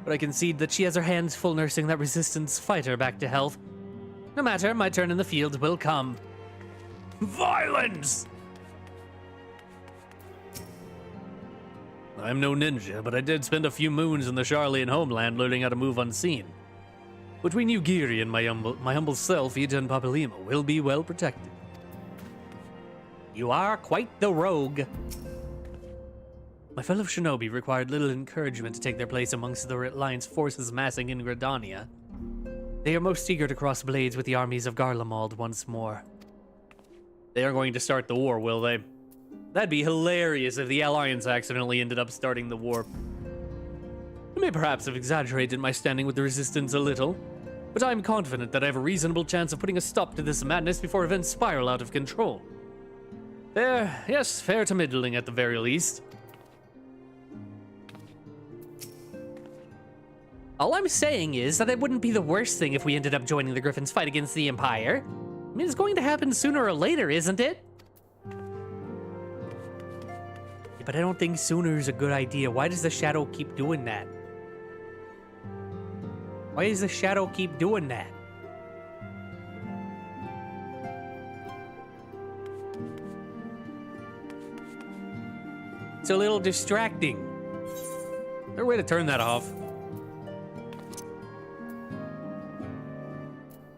But I concede that she has her hands full nursing that Resistance fighter back to health. No matter, my turn in the field will come. Violence! I'm no ninja, but I did spend a few moons in the Sharlayan homeland learning how to move unseen. Between you, Giri, and my humble self, Ida and Papalima, will be well protected. You are quite the rogue. My fellow shinobi required little encouragement to take their place amongst the Alliance forces massing in Gridania. They are most eager to cross blades with the armies of Garlemald once more. They are going to start the war, will they? That'd be hilarious if the Alliance accidentally ended up starting the war. I may perhaps have exaggerated my standing with the Resistance a little, but I'm confident that I have a reasonable chance of putting a stop to this madness before events spiral out of control. Fair, yes, fair to middling at the very least. All I'm saying is that it wouldn't be the worst thing if we ended up joining the Griffin's fight against the Empire. I mean, it's going to happen sooner or later, isn't it? Yeah, but I don't think sooner is a good idea. Why does the Shadow keep doing that? Why does the Shadow keep doing that? It's a little distracting. Is there a way to turn that off?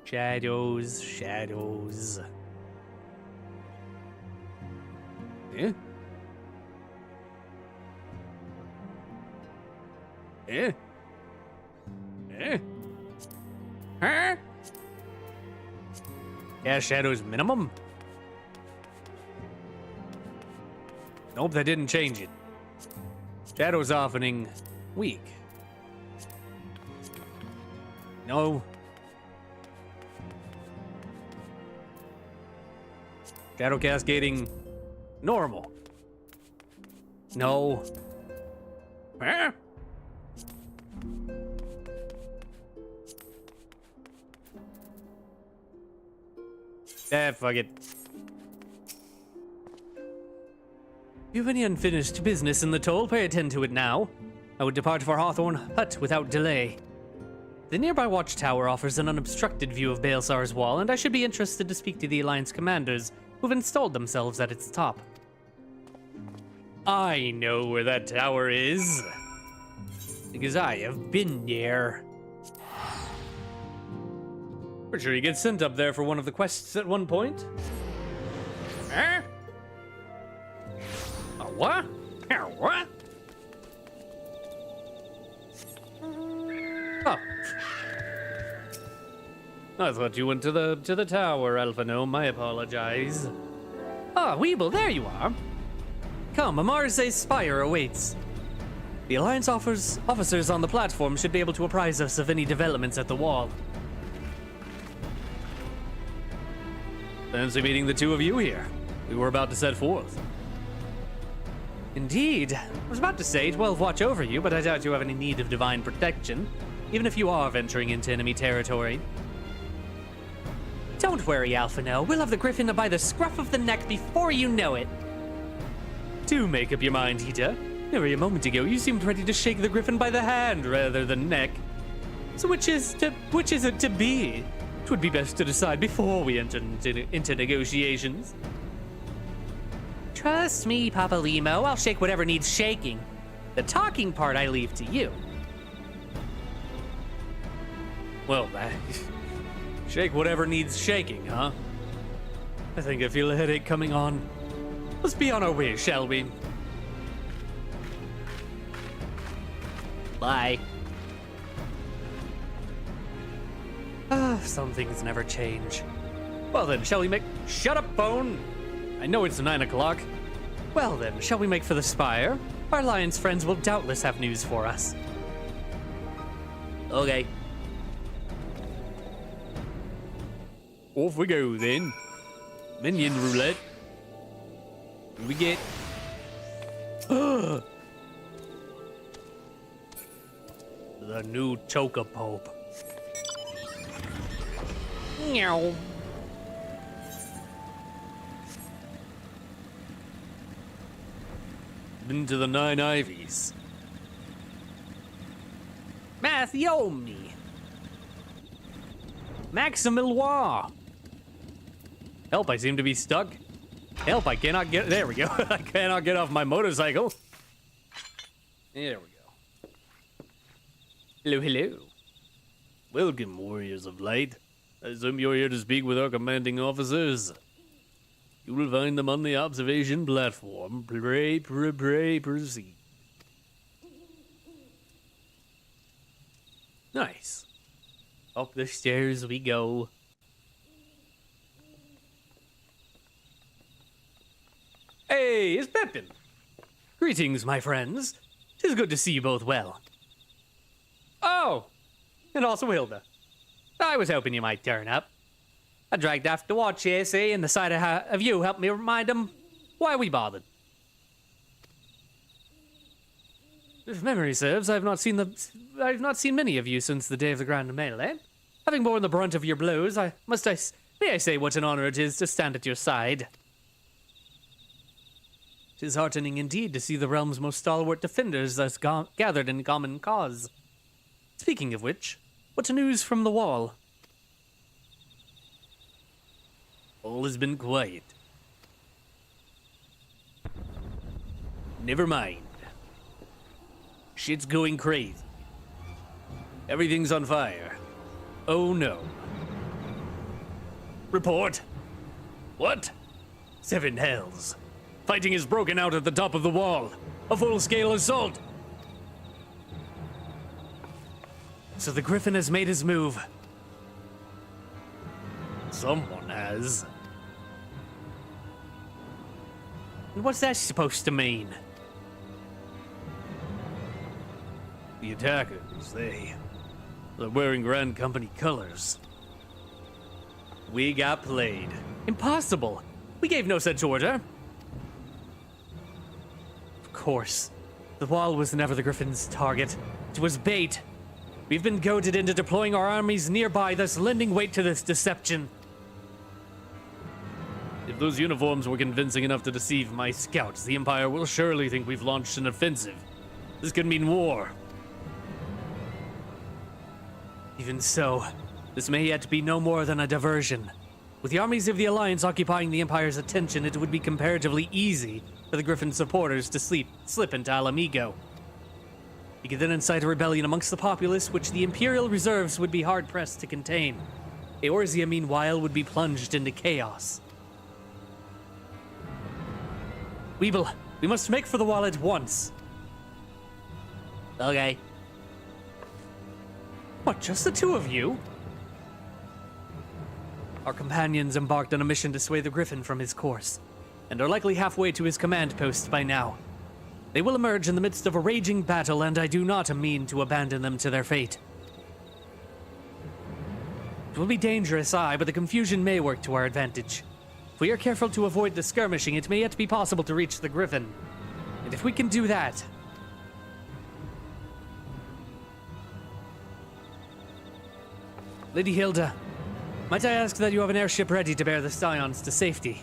Shadows, shadows. Yeah? Yeah? Yeah? Huh? Yeah, shadows minimum? Nope, that didn't change it. Shadows softening weak. No. Shadow cascading normal. No. Huh? Fuck it. If you have any unfinished business in the toll, pray attend to it now. I would depart for Hawthorne Hut without delay. The nearby watchtower offers an unobstructed view of Baelsar's wall, and I should be interested to speak to the Alliance commanders who've installed themselves at its top. I know where that tower is, because I have been there. Pretty sure you get sent up there for one of the quests at one point. Huh? A what? A what? Oh. I thought you went to the tower, Alpha Gnome. I apologize. Ah, Weeble, there you are. Come, Amarze's spire awaits. The Alliance officers on the platform should be able to apprise us of any developments at the wall. Fancy meeting the two of you here. We were about to set forth. Indeed. I was about to say 12 watch over you, but I doubt you have any need of divine protection, even if you are venturing into enemy territory. Don't worry, Alphino. We'll have the Griffin by the scruff of the neck before you know it. Do make up your mind, Hita. Nearly a moment ago, you seemed ready to shake the Griffin by the hand rather than neck. So which is it to be? It would be best to decide before we enter into negotiations. Trust me, Papa Limo. I'll shake whatever needs shaking. The talking part I leave to you. Well, shake whatever needs shaking, huh? I think I feel a headache coming on. Let's be on our way, shall we? Bye. Some things never change. Well then, shall we make... Shut up, phone! I know it's 9 o'clock. Well then, shall we make for the spire? Our Alliance friends will doubtless have news for us. Okay. Off we go then. Minion roulette. We get... the new Chocopope. Meow. Into the 9 Ivies. Mathiomi. Maximilwa. Help, I seem to be stuck. Help, I cannot get... There we go. I cannot get off my motorcycle. There we go. Hello, hello. Welcome, warriors of light. I assume you're here to speak with our commanding officers. You will find them on the observation platform. Pray, proceed. Nice. Up the stairs we go. Hey, it's Pepin. Greetings, my friends. 'Tis good to see you both well. Oh, and also Hilda. I was hoping you might turn up. I dragged off to watch you, see, and the sight of you helped me remind them why we bothered. If memory serves, I've not seen many of you since the day of the Grand Melee. Having borne the brunt of your blows, may I say what an honor it is to stand at your side. 'Tis heartening indeed to see the realm's most stalwart defenders thus gathered in common cause. Speaking of which, what news from the wall? All has been quiet. Never mind. Shit's going crazy. Everything's on fire. Oh no. Report. What? 7 hells. Fighting is broken out at the top of the wall. A full-scale assault. So the Griffin has made his move. Someone has. And what's that supposed to mean? The attackers, they're wearing Grand Company colors. We got played. Impossible! We gave no such order. Of course. The wall was never the Griffin's target. It was bait. We've been goaded into deploying our armies nearby, thus lending weight to this deception. If those uniforms were convincing enough to deceive my scouts, the Empire will surely think we've launched an offensive. This could mean war. Even so, this may yet be no more than a diversion. With the armies of the Alliance occupying the Empire's attention, it would be comparatively easy for the Griffin supporters to slip into Aliulo. You could then incite a rebellion amongst the populace, which the Imperial reserves would be hard-pressed to contain. Eorzea, meanwhile, would be plunged into chaos. Weeble, we must make for the wall at once. Okay. What, just the two of you? Our companions embarked on a mission to sway the Griffin from his course, and are likely halfway to his command post by now. They will emerge in the midst of a raging battle, and I do not mean to abandon them to their fate. It will be dangerous, aye, but the confusion may work to our advantage. If we are careful to avoid the skirmishing, it may yet be possible to reach the Griffin. And if we can do that... Lady Hilda, might I ask that you have an airship ready to bear the Scions to safety?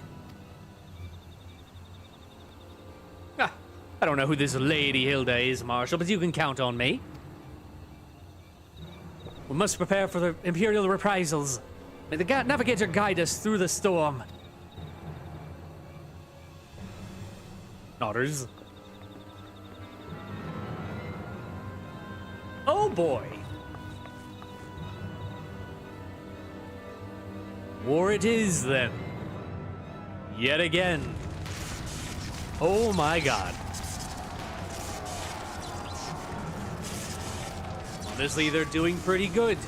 I don't know who this Lady Hilda is, Marshal, but you can count on me. We must prepare for the Imperial reprisals. May the Navigator guide us through the storm. Otters. Oh boy. War it is, then. Yet again. Oh my god. Honestly, they're doing pretty good.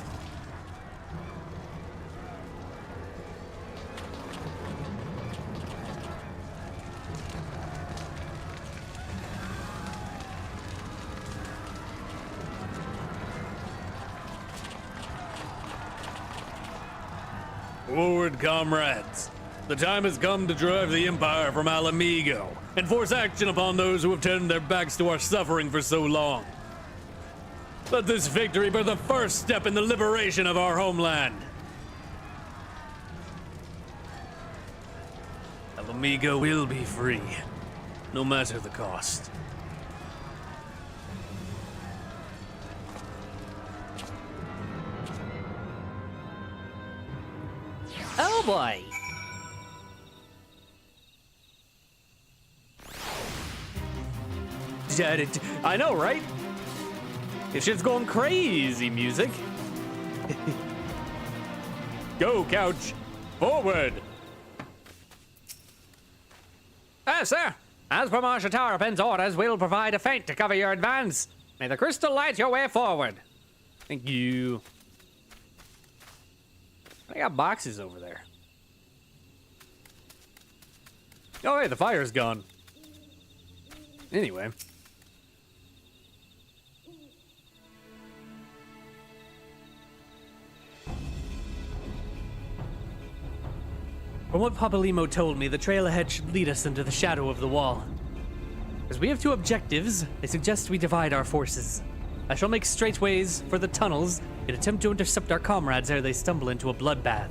Forward, comrades. The time has come to drive the Empire from Aliulo and force action upon those who have turned their backs to our suffering for so long. Let this victory be the first step in the liberation of our homeland. Aliulo will be free, no matter the cost. Oh boy! I know, right? This shit's going crazy, music. Go, Couch. Forward. Sir. As per Marshal Haurchefant's orders, we'll provide a feint to cover your advance. May the crystal light your way forward. Thank you. I got boxes over there. Oh, hey, the fire's gone. Anyway. From what Papalimo told me, the trail ahead should lead us into the shadow of the wall. As we have two objectives, I suggest we divide our forces. I shall make straightways for the tunnels and attempt to intercept our comrades ere they stumble into a bloodbath.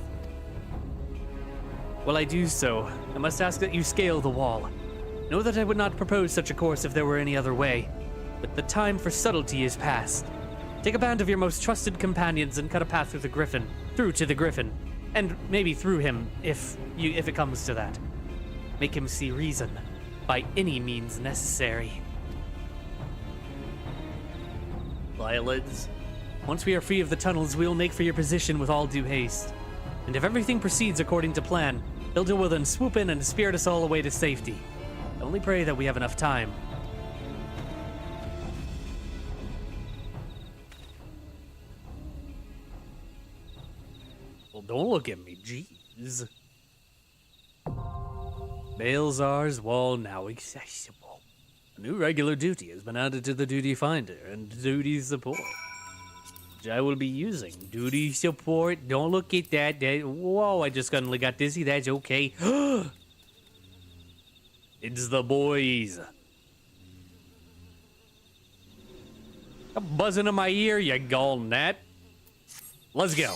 While I do so, I must ask that you scale the wall. Know that I would not propose such a course if there were any other way, but the time for subtlety is past. Take a band of your most trusted companions and cut a path through to the Griffin, and maybe through him, if it comes to that. Make him see reason. by any means necessary. Violets. Once we are free of the tunnels, we will make for your position with all due haste. And if everything proceeds according to plan, Ul'dah will then swoop in and spirit us all away to safety. I only pray that we have enough time. Well, don't look at me, jeez. Balzar's Wall now accessible. A new regular duty has been added to the duty finder and duty support, which I will be using. Duty support, don't look at that. Whoa, I just suddenly got dizzy. That's okay. It's the boys. Stop buzzing in my ear, you gall gnat. Let's go.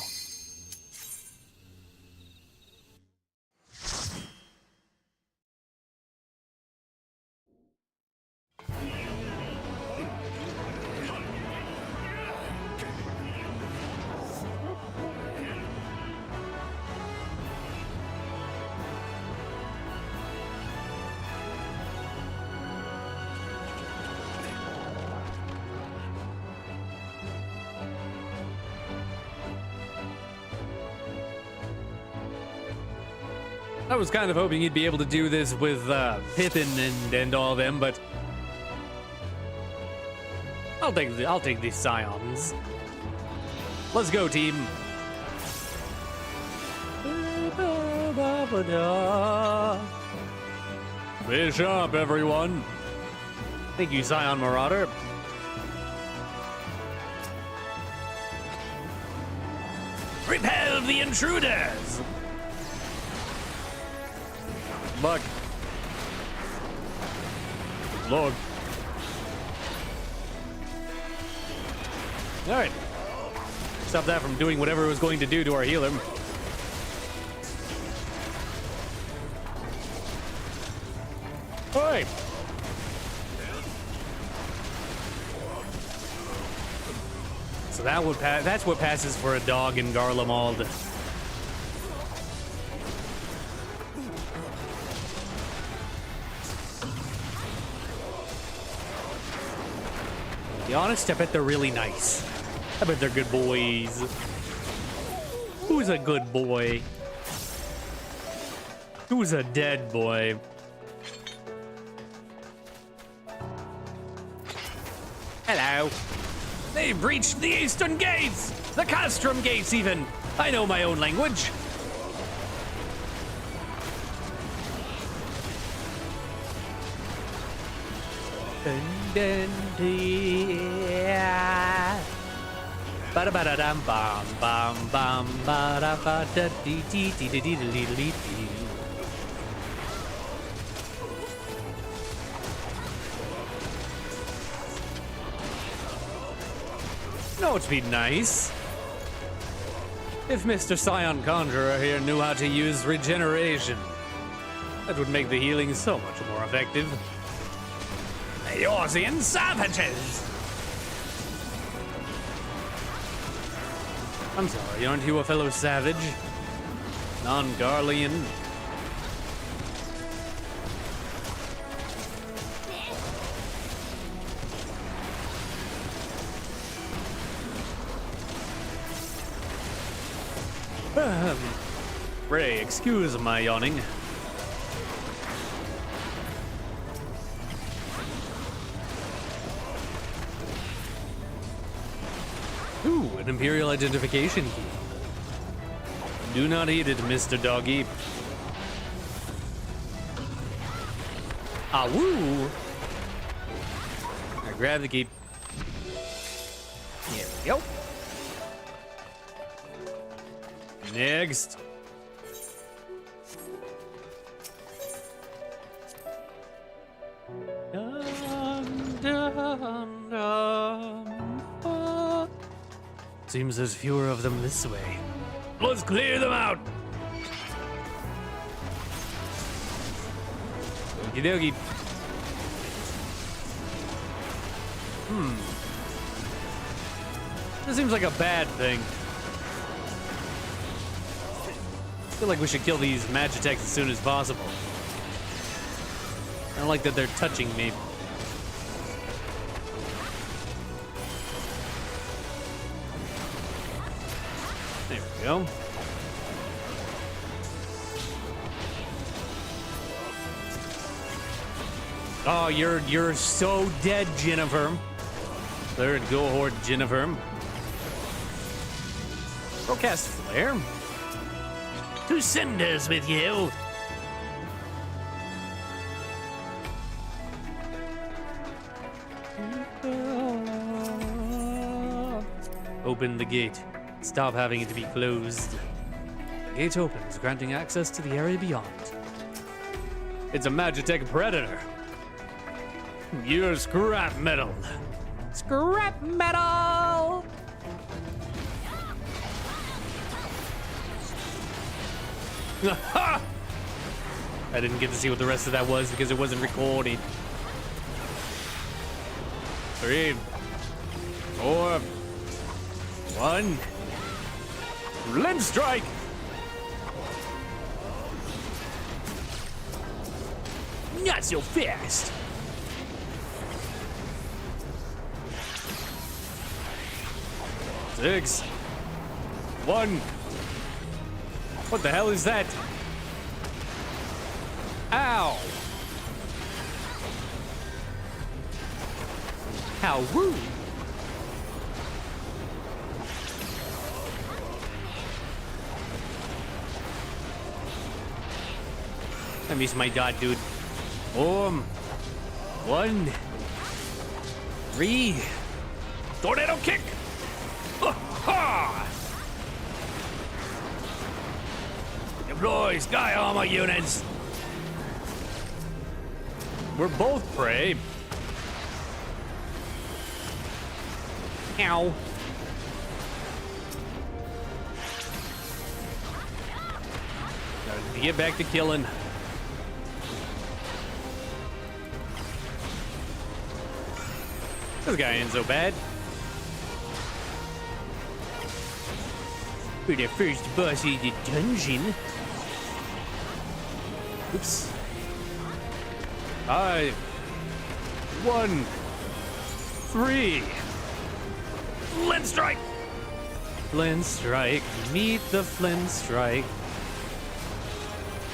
I was kind of hoping you'd be able to do this with Pippin and all them, but I'll take these Scions. Let's go, team. Fish up, everyone. Thank you, Scion Marauder. Repel the intruders! Buck. Lord. Alright. Stop that from doing whatever it was going to do to our healer. Alright. So that's what passes for a dog in Garlemald. To be honest, I bet they're really nice. I bet they're good boys. Who's a good boy? Who's a dead boy? Hello. They've breached the eastern gates! The Castrum gates, even! I know my own language. Ba-da-ba-da-dum bum bum bum ba-da-ba-da-dee-dee-dee-dee-dee-dee-dee-dee. No, it'd be nice if Mr. Scion Conjurer here knew how to use regeneration. That would make the healing so much more effective. Eorzean savages! I'm sorry, aren't you a fellow savage? Non-Garlean? Ray, excuse my yawning. Ooh, an Imperial identification key. Do not eat it, Mr. Doggy. Ah, woo! I grab the key. Here we go. Next. Seems there's fewer of them this way. Let's clear them out! Okie dokie. This seems like a bad thing. I feel like we should kill these Magitechs as soon as possible. I don't like that they're touching me. There we go. Oh, you're so dead, Jennifer. Third cohort, Jennifer. Go cast Flare. To cinders with you. Open the gate. Stop having it to be closed. The gate opens, granting access to the area beyond. It's a Magitech Predator. You're scrap metal. Scrap metal! I didn't get to see what the rest of that was because it wasn't recorded. 3, 4, 1. Lens strike! Not so fast! Six. 1. What the hell is that? Ow! How rude! I miss my dot, dude. 1. 3. Tornado kick! Ha! Deploy sky armor units! We're both prey. Ow. Gotta get back to killing. This guy ain't so bad. For the first boss in the dungeon. Oops. 5, 1, 3. Flint strike. Flint strike. Meet the flint strike.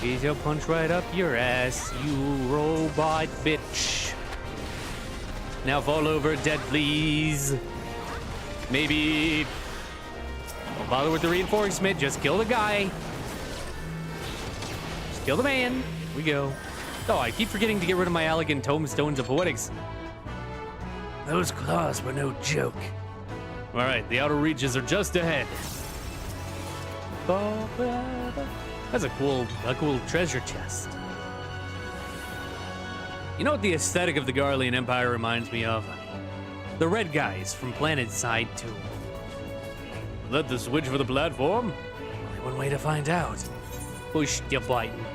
He'll punch right up your ass, you robot bitch. Now fall over dead, please. Maybe. Don't bother with the reinforcement. Just kill the guy. Just kill the man. Here we go. Oh, I keep forgetting to get rid of my elegant tomestones of poetics. Those claws were no joke. All right, the outer reaches are just ahead. That's a cool treasure chest. You know what the aesthetic of the Garlean Empire reminds me of? The red guys from Planet Side 2. Let the switch for the platform? Only one way to find out. Push the button.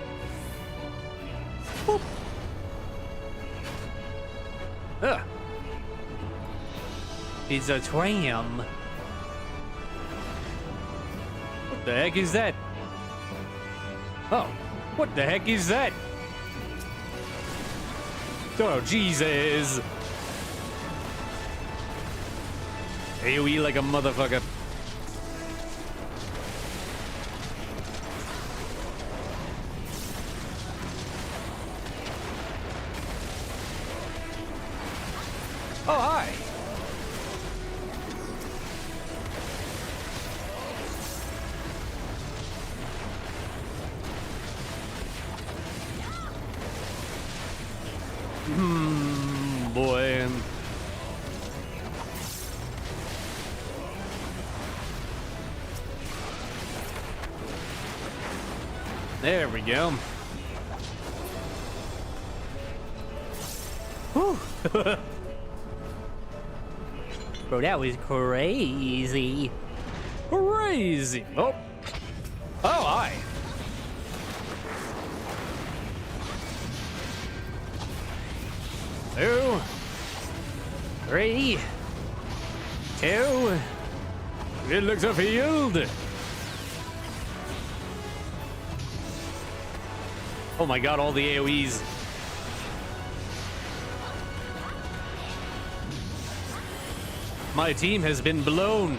Boop. Ah. It's a tram. What the heck is that? Oh, what the heck is that? Oh, Jesus. AoE like a motherfucker. Oh, hi. Boy. There we go. Whew. Bro, that was crazy. Crazy. Oh. Oh, hi. Two, 3, 2. It looks a field. Oh my god, all the AoEs. My team has been blown.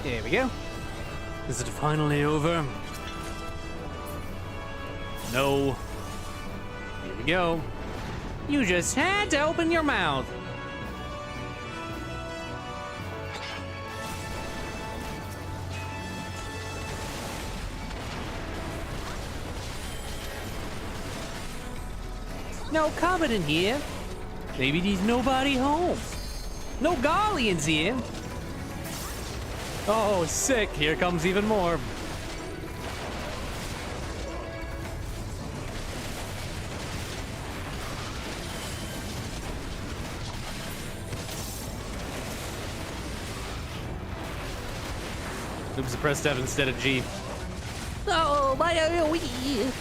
There we go. Is it finally over? No. Here we go. You just had to open your mouth. No cupboard in here. Maybe there's nobody home. No Garleans here. Oh, sick. Here comes even more. Oops, I pressed F instead of G. Oh, my AoE.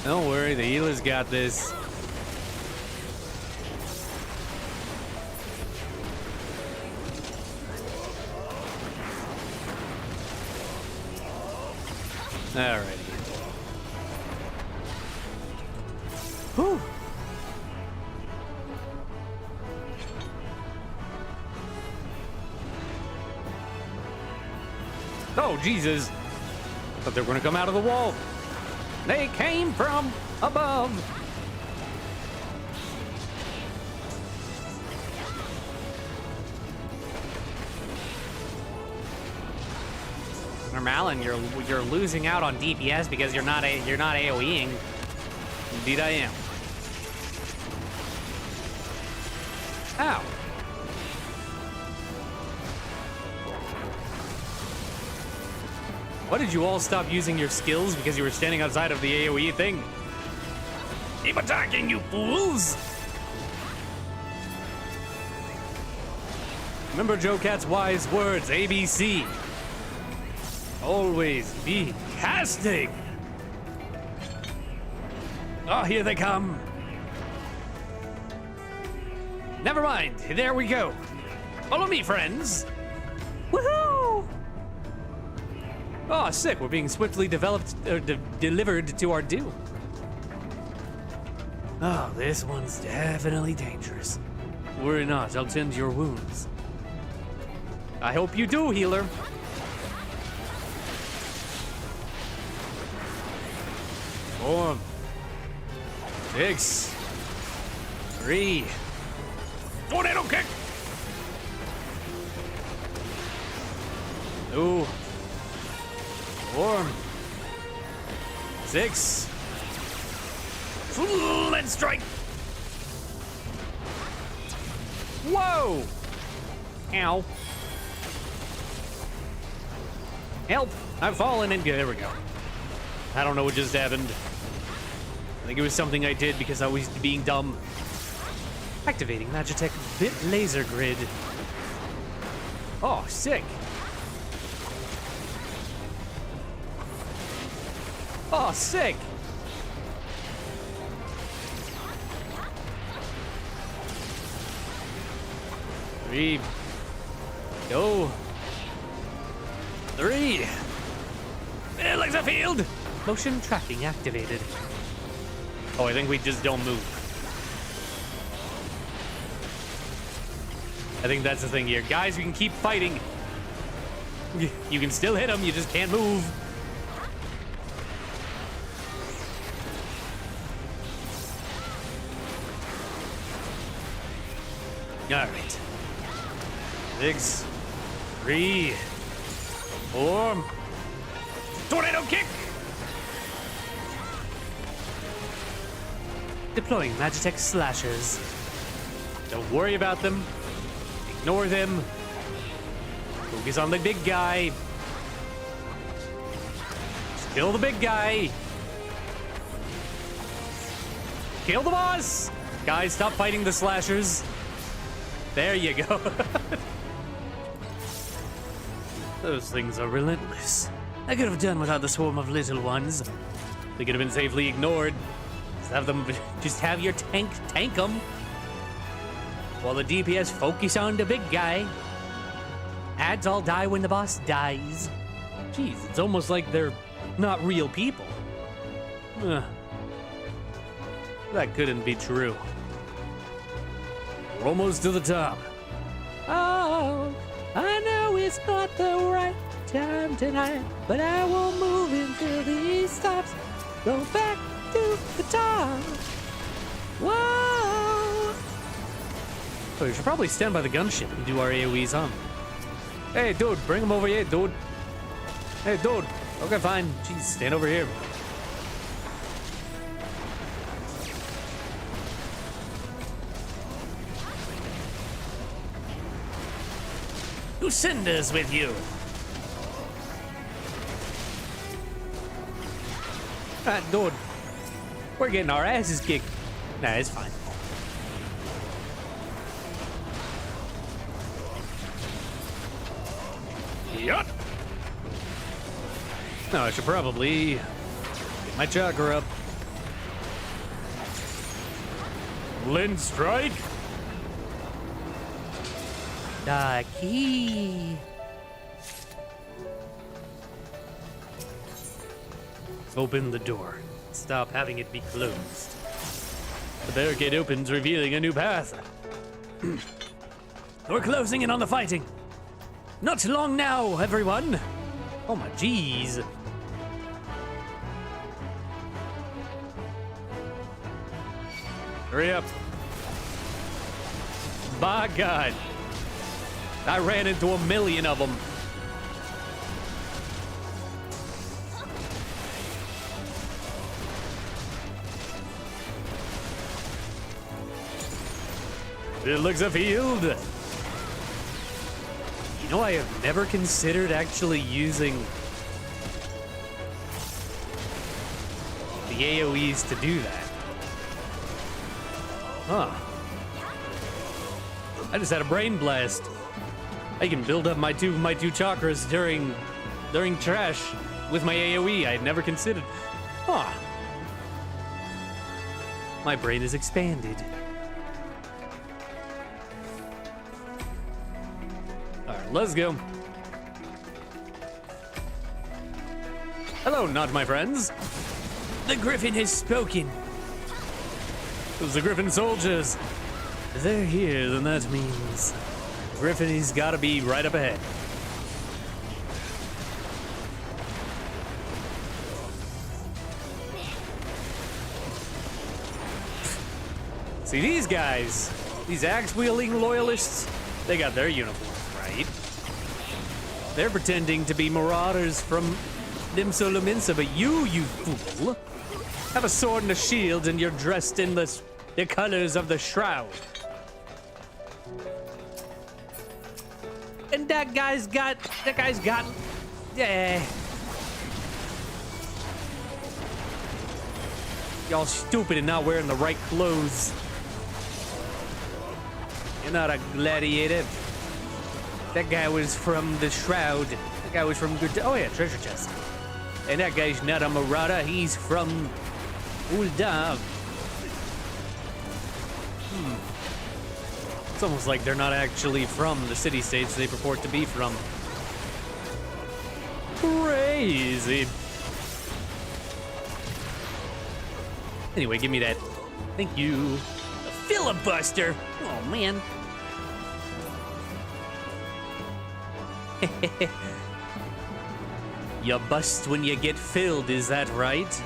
Don't worry, the healer's got this. Alrighty. Whew. Oh, Jesus. Thought they were gonna come out of the wall. They came from above. Normalin, you're losing out on DPS because you're not AoEing. Indeed I am. Ow. Why did you all stop using your skills because you were standing outside of the AoE thing? Keep attacking, you fools! Remember Joe Cat's wise words, ABC. Always be casting. Oh, here they come. Never mind, there we go. Follow me, friends. Woohoo! Oh, sick, we're being swiftly delivered to our doom. Oh, this one's definitely dangerous. Worry not, I'll tend your wounds. I hope you do, healer. 4, 6, 3. Tornado kick! 2, 4, 6. Let's strike! Whoa! Ow. Help! I've fallen in. There we go. I don't know what just happened. I think it was something I did because I was being dumb. Activating Magitech Bit Laser Grid. Oh, sick. Oh, sick. Three. Go. 3. It likes a field. Motion tracking activated. Oh, I think we just don't move. I think that's the thing here. Guys, we can keep fighting. You can still hit them, you just can't move. All right. 6, 3, 4. Tornado kick! Deploying Magitech Slashers. Don't worry about them. Ignore them. Focus on the big guy. Just kill the big guy. Kill the boss! Guys, stop fighting the slashers. There you go. Those things are relentless. I could have done without the swarm of little ones. They could have been safely ignored. Just have your tank them. While the DPS focus on the big guy. Ads all die when the boss dies. Jeez, it's almost like they're not real people. That couldn't be true. We're almost to the top. Oh, I know it's not the right time tonight, but I won't move until the heat stops. Go back to the top. Whoa! Oh, we should probably stand by the gunship and do our AoEs on. Hey, dude, bring him over here, dude. Hey, dude. Okay, fine. Jeez, stand over here. Lucinda's with you. Dude, we're getting our asses kicked. Nah, it's fine. Yup. No, I should probably get my chakra up. Lynn strike. The key. Open the door. Stop having it be closed. The barricade opens, revealing a new path. We're closing in on the fighting. Not long now, everyone. Oh my jeez. Hurry up. By God. I ran into 1,000,000 of them. It looks a field. You know, I have never considered actually using the AoEs to do that. Huh. I just had a brain blast. I can build up my two chakras during trash with my AoE. I had never considered. Huh. My brain is expanded. Alright, let's go. Hello, not my friends. The Griffin has spoken. Those are Griffin soldiers. If they're here, then that means Griffin-y's gotta be right up ahead. See, these guys, these axe-wielding loyalists, they got their uniforms right. They're pretending to be marauders from Nimso Luminsa, but you fool, have a sword and a shield, and you're dressed in the colors of the Shroud. And that guy's got, yeah. Y'all stupid and not wearing the right clothes. You're not a gladiator. That guy was from the Shroud. That guy was from oh yeah, treasure chest. And that guy's not a marauder, he's from Ul'dah. It's almost like they're not actually from the city-states they purport to be from. Crazy. Anyway, give me that. Thank you. A filibuster. Oh, man. You bust when you get filled, is that right?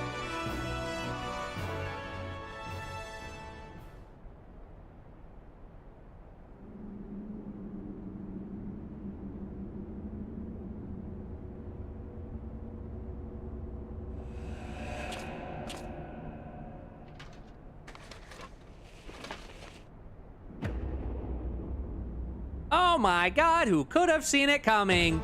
Oh my God, who could have seen it coming?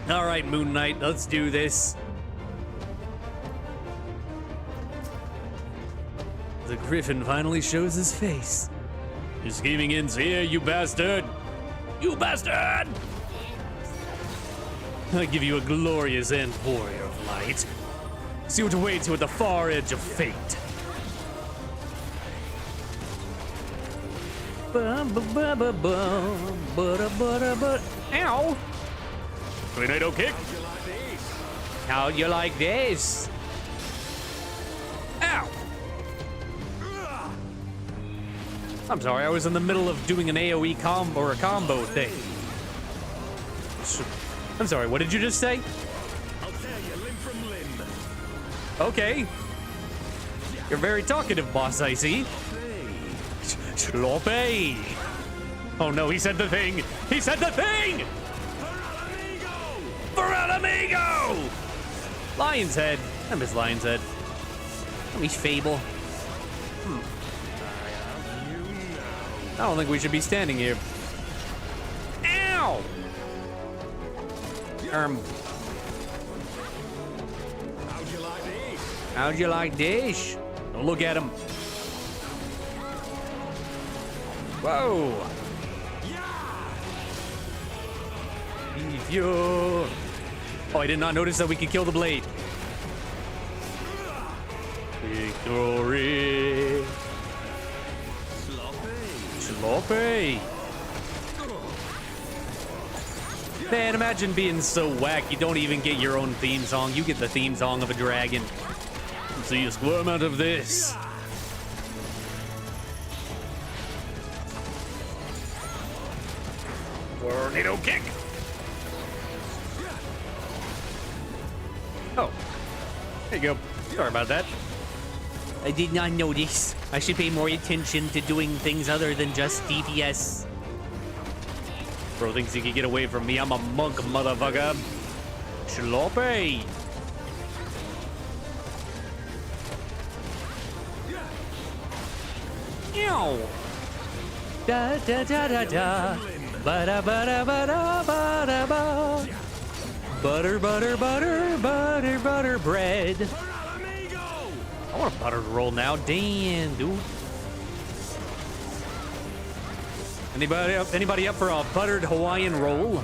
All right, Moon Knight, let's do this. The Griffin finally shows his face. Your scheming ends here, you bastard! You bastard! I give you a glorious end, warrior of light. See what awaits you at the far edge of fate. Ow! Tornado kick. How'd you like this? Ow! I'm sorry, I was in the middle of doing an AoE combo or a combo thing. I'm sorry, what did you just say? I'll tear you limb from limb. Okay. You're very talkative, boss, I see. Sloppy. Oh no, he said the thing. He said the thing! For Alamigo! Lion's Head. I miss Lion's Head. Let me fable. I don't think we should be standing here. Ow! How'd you like this? How'd you like this? Don't look at him. Whoa! Yo! Oh, I did not notice that we could kill the blade. Victory! Sloppy! Man, imagine being so whack you don't even get your own theme song. You get the theme song of a dragon. So you squirm out of this. Tornado kick! Oh. There you go. Sorry about that. I did not notice. I should pay more attention to doing things other than just DPS. Bro thinks he can get away from me. I'm a monk, motherfucker. Sloppy. Ew. Da da da da da. Ba da ba da ba da ba da ba. Butter, butter, butter, butter, butter bread. I want a buttered roll now. Damn, dude. Anybody up for a buttered Hawaiian roll?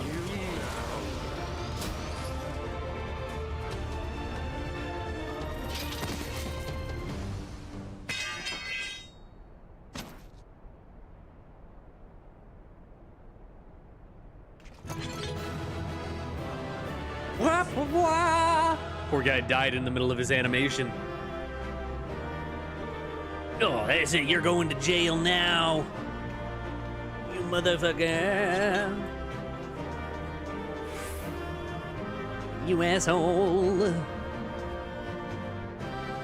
Poor guy died in the middle of his animation. Oh, that's it. You're going to jail now. You motherfucker. You asshole.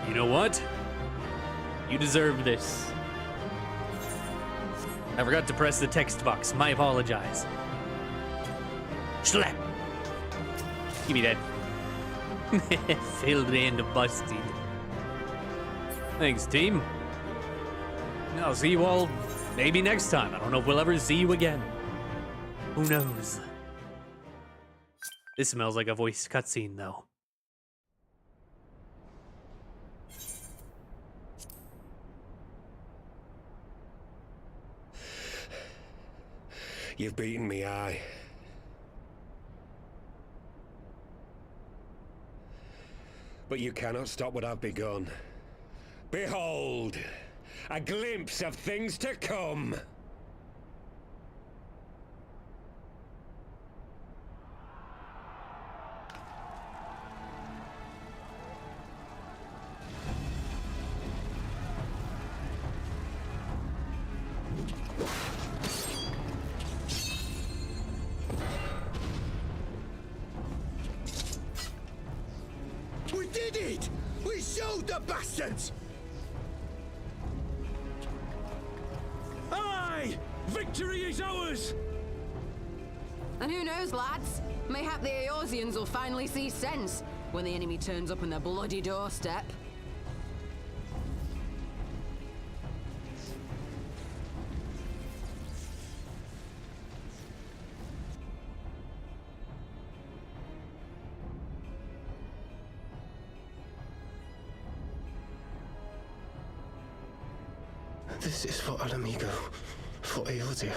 You know what? You deserve this. I forgot to press the text box. My apologize. Slap. Give me that. Filled and busted. Thanks, team. I'll see you all maybe next time. I don't know if we'll ever see you again. Who knows? This smells like a voice cutscene, though. You've beaten me, aye. But you cannot stop what I've begun. Behold, a glimpse of things to come. We did it! We showed the bastards! Aye! Victory is ours! And who knows, lads? Mayhap the Eorzeans will finally see sense when the enemy turns up on their bloody doorstep. This is for Alamigo, for Eorzea.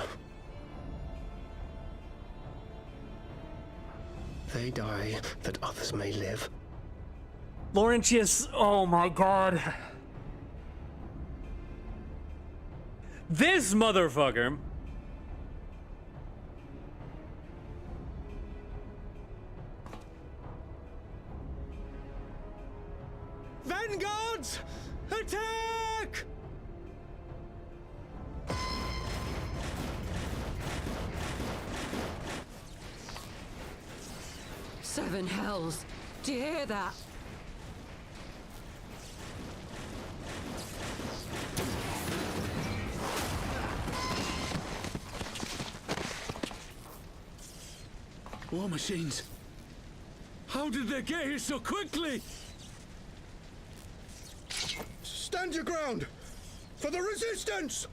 they die, that others may live. Laurentius, oh my god. This motherfucker. Vanguards! Attack! Seven hells! Do you hear that? War machines! How did they get here so quickly? Stand your ground! For the resistance!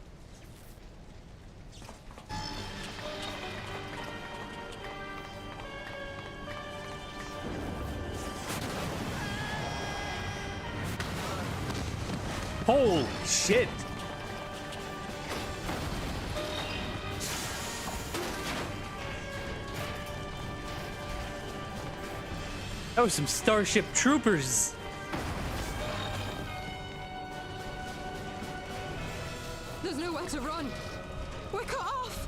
Holy shit. That was some Starship Troopers. There's nowhere to run. We're cut off.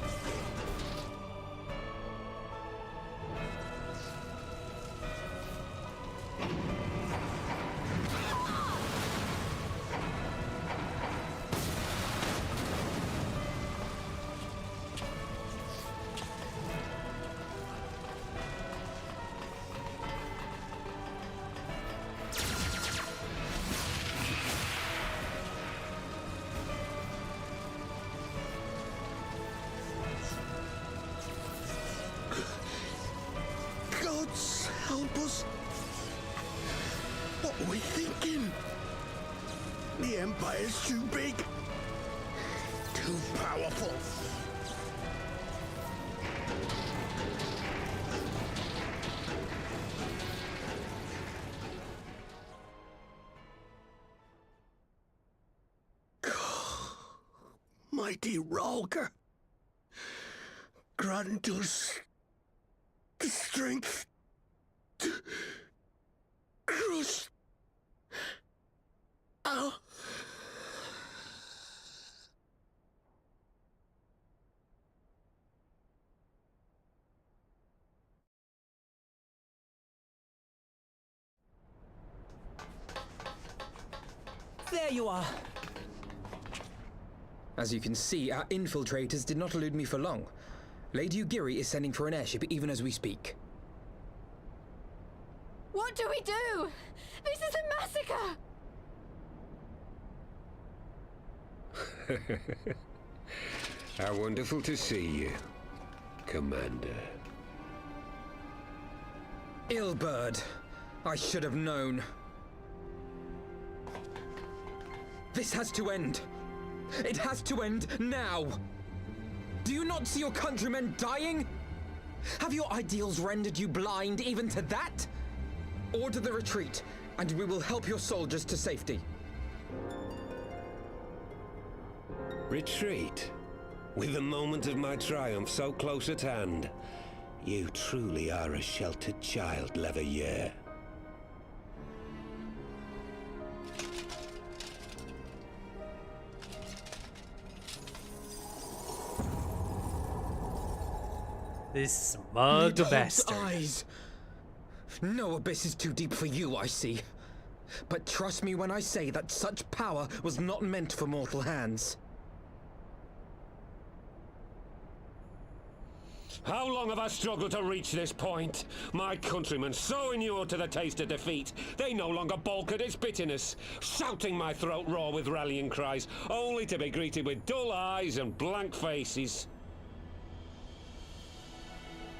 Gods help us! What are we thinking? The Empire's too big, too powerful. Mighty Rhalgr, grant us the strength to crush our... There you are. As you can see, our infiltrators did not elude me for long. Lady Ugiri is sending for an airship even as we speak. What do we do? This is a massacre! How wonderful to see you, Commander. Ilbird, I should have known. This has to end. It has to end now. Do you not see your countrymen dying? Have your ideals rendered you blind even to that? Order the retreat, and we will help your soldiers to safety. Retreat? With the moment of my triumph so close at hand? You truly are a sheltered child, Leveilleur. This smug Mid-Hog's bastard. eyes. No abyss is too deep for you, I see. But trust me when I say that such power was not meant for mortal hands. How long have I struggled to reach this point? My countrymen, so inured to the taste of defeat, they no longer balk at its bitterness, shouting my throat raw with rallying cries, only to be greeted with dull eyes and blank faces.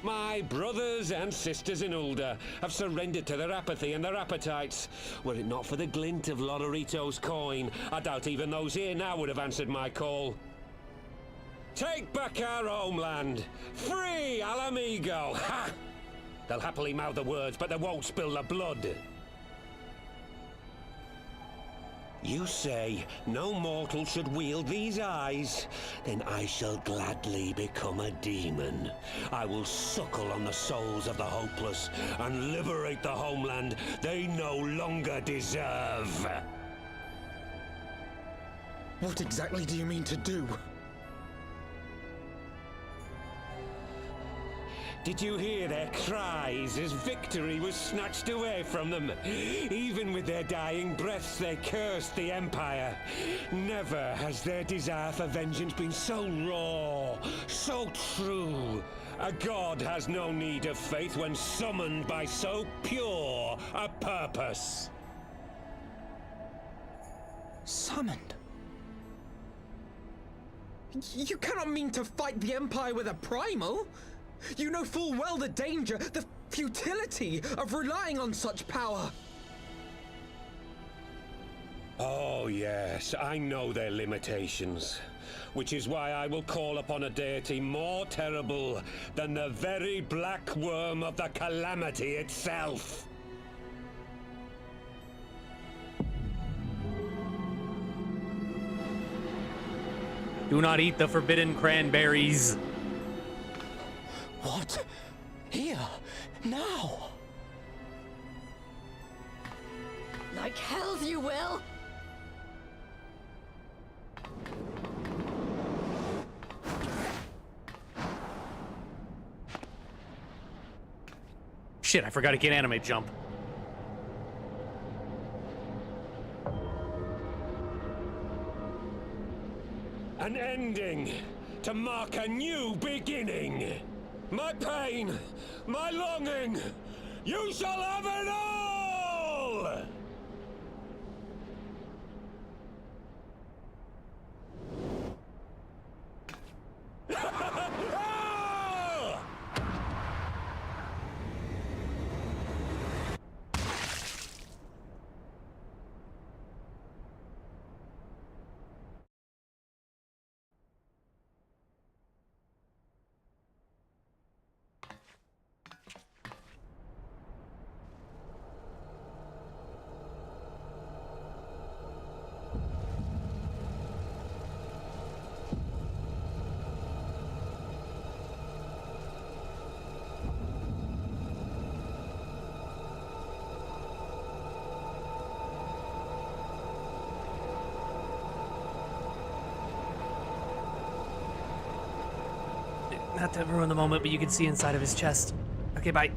My brothers and sisters in Ul'dah have surrendered to their apathy and their appetites. Were it not for the glint of Lodorito's coin, I doubt even those here now would have answered my call. Take back our homeland! Free Alamigo! Ha! They'll happily mouth the words, but they won't spill the blood. You say no mortal should wield these eyes? Then I shall gladly become a demon. I will suckle on the souls of the hopeless and liberate the homeland they no longer deserve. What exactly do you mean to do? Did you hear their cries as victory was snatched away from them? Even with their dying breaths, they cursed the Empire. Never has their desire for vengeance been so raw, so true. A god has no need of faith when summoned by so pure a purpose. Summoned? You cannot mean to fight the Empire with a primal! You know full well the danger, the futility of relying on such power! Oh yes, I know their limitations. Which is why I will call upon a deity more terrible than the very black worm of the calamity itself. Do not eat the forbidden cranberries. What? Here? Now? Like hells you will! Shit, I forgot I can't animate jump. An ending to mark a new beginning. My pain, my longing, you shall have it all! Not to ruin the moment, but you can see inside of his chest. Okay, bye.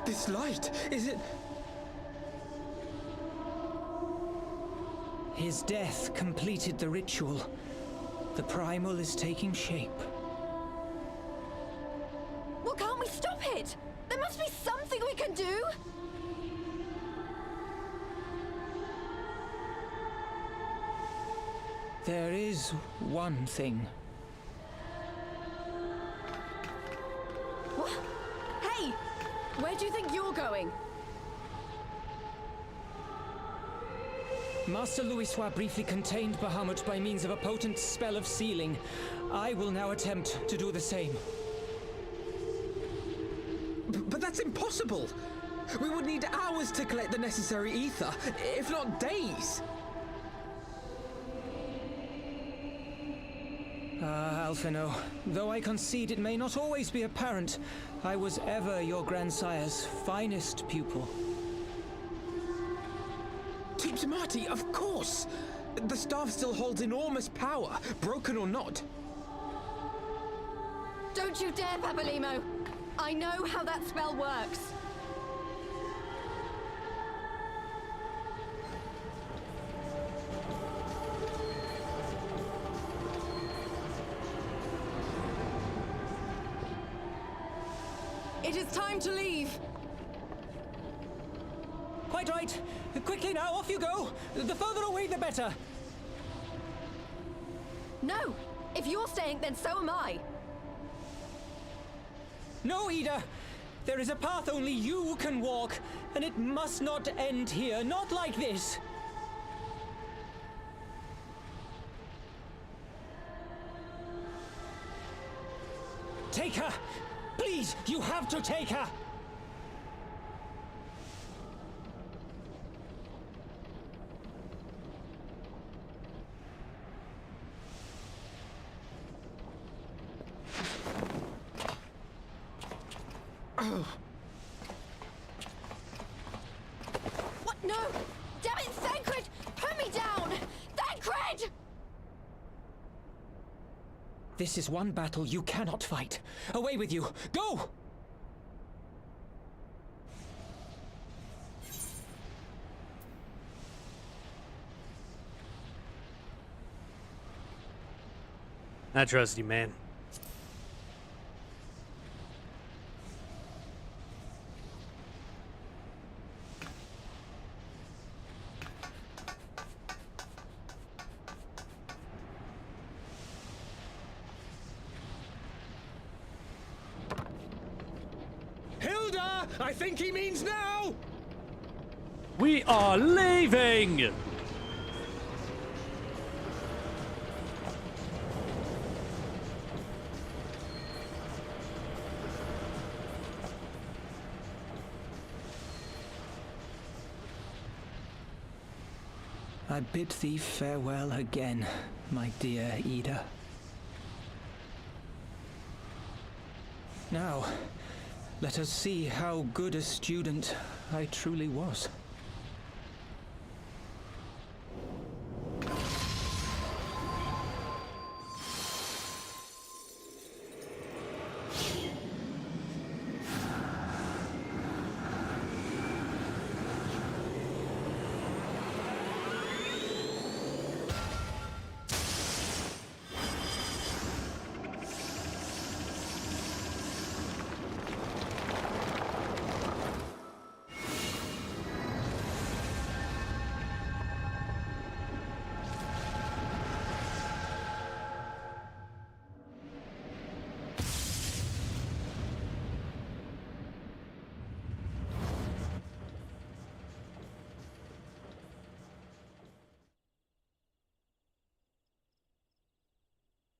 This light, is it... His death completed the ritual. The primal is taking shape. Well, can't we stop it? There must be something we can do! There is one thing. What? Hey! Where do you think you're going? Master Louisoix briefly contained Bahamut by means of a potent spell of sealing. I will now attempt to do the same. But that's impossible! We would need hours to collect the necessary ether, if not days! Ah, Alphino, though I concede it may not always be apparent, I was ever your grandsire's finest pupil. Tiptimati, of course! The staff still holds enormous power, broken or not. Don't you dare, Papalymo! I know how that spell works! It is time to leave! Quite Right. Quickly now, off you go. The further away, the better. No! If you're staying, then so am I. No, Ida. There is a path only you can walk, and it must not end here. Not like this. Take her! Please, you have to take her! What? No! Damn it, Thancred! Put me down! Thancred! This is one battle you cannot fight. Away with you! Go! I trust you, man. Hilda! I think he means now! We are leaving! I bid thee farewell again, my dear Ida. Now, let us see how good a student I truly was.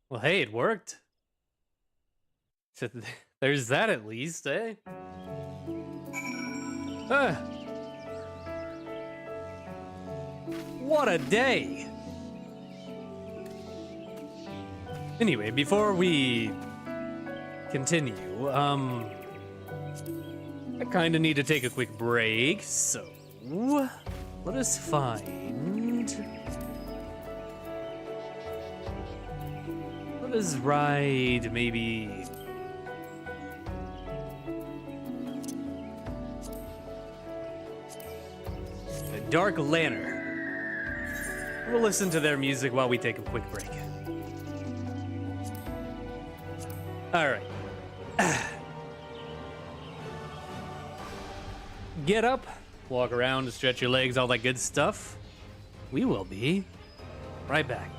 Well, hey, it worked. So there's that at least, eh? What a day! Anyway, before we continue, I kinda need to take a quick break, so let us find... Let us ride, maybe... The Dark Lantern. We'll listen to their music while we take a quick break. Alright. Get up, walk around, stretch your legs, all that good stuff. We will be right back.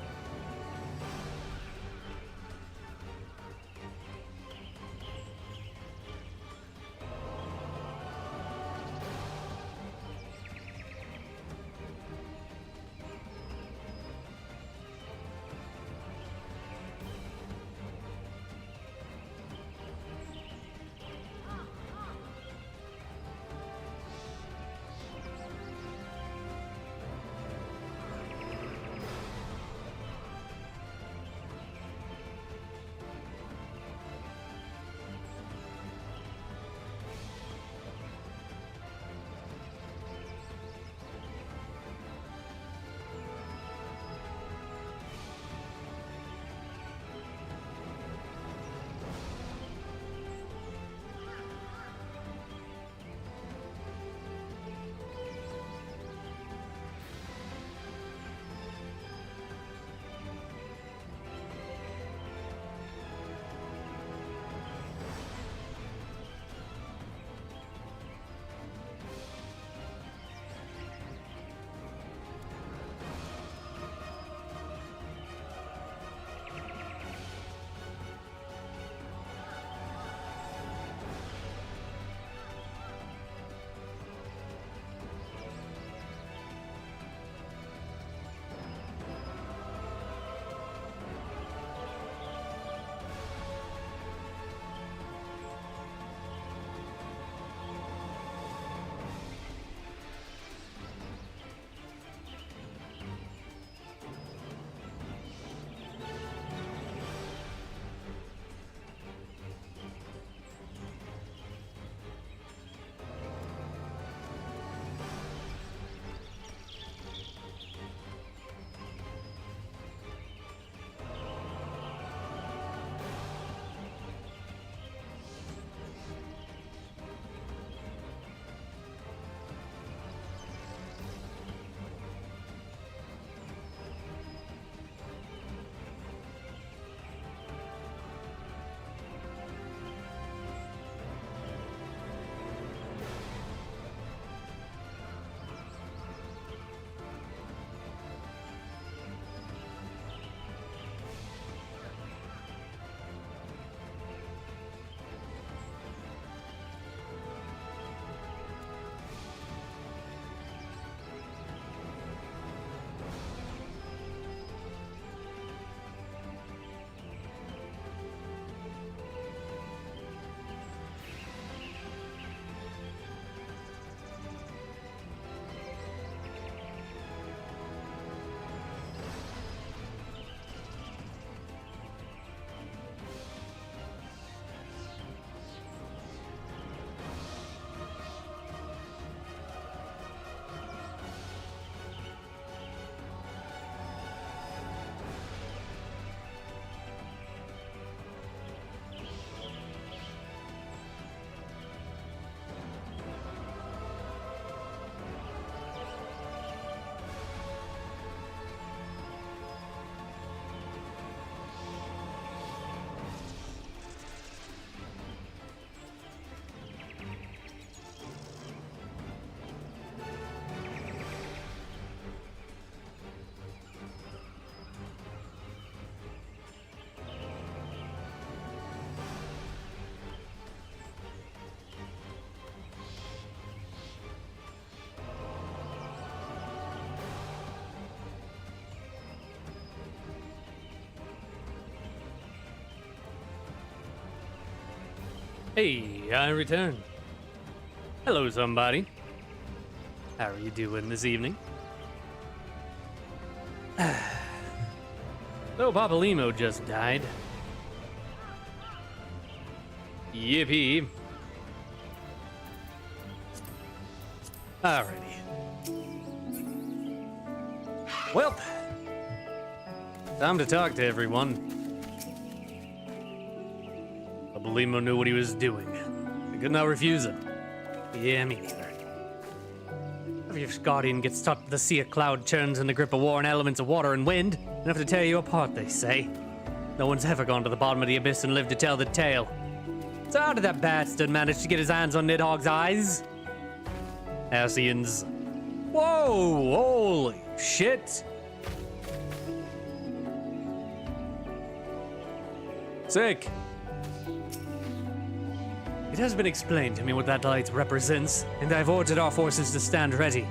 Hey, I returned. Hello, somebody. How are you doing this evening? So, Papalimo just died. Yippee. Alrighty. Well, time to talk to everyone. Papalimo knew what he was doing. I could not refuse him. Yeah, me neither. If Ishgardian gets taught the sea of cloud churns in the grip of war and elements of water and wind, enough to tear you apart, they say. No one's ever gone to the bottom of the abyss and lived to tell the tale. So how did that bastard manage to get his hands on Nidhogg's eyes? Scions. Whoa, holy shit. Sick. It has been explained to me what that light represents, and I've ordered our forces to stand ready.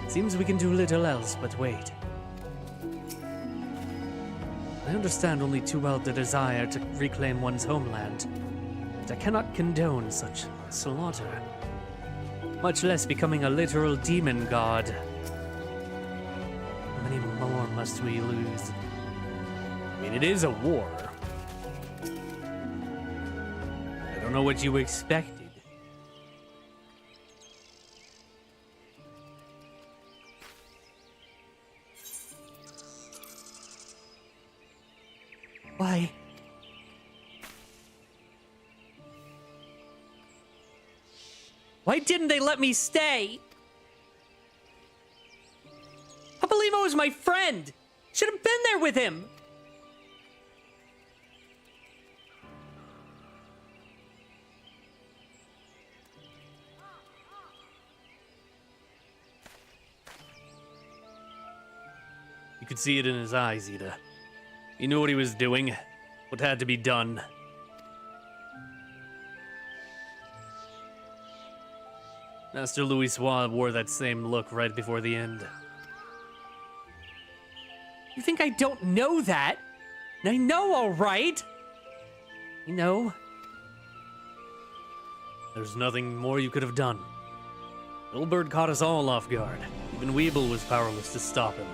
Seems we can do little else but wait. I understand only too well the desire to reclaim one's homeland, but I cannot condone such slaughter, much less becoming a literal demon god. How many more must we lose? I mean, it is a war. I don't know what you expected. Why? Why didn't they let me stay? Papalimo was my friend. Should have been there with him. You could see it in his eyes, Ul'dah. He knew what he was doing, what had to be done. Master Louisoix wore that same look right before the end. You think I don't know that? I know, all right. You know, there's nothing more you could have done. Little bird caught us all off guard. Even Weeble was powerless to stop him.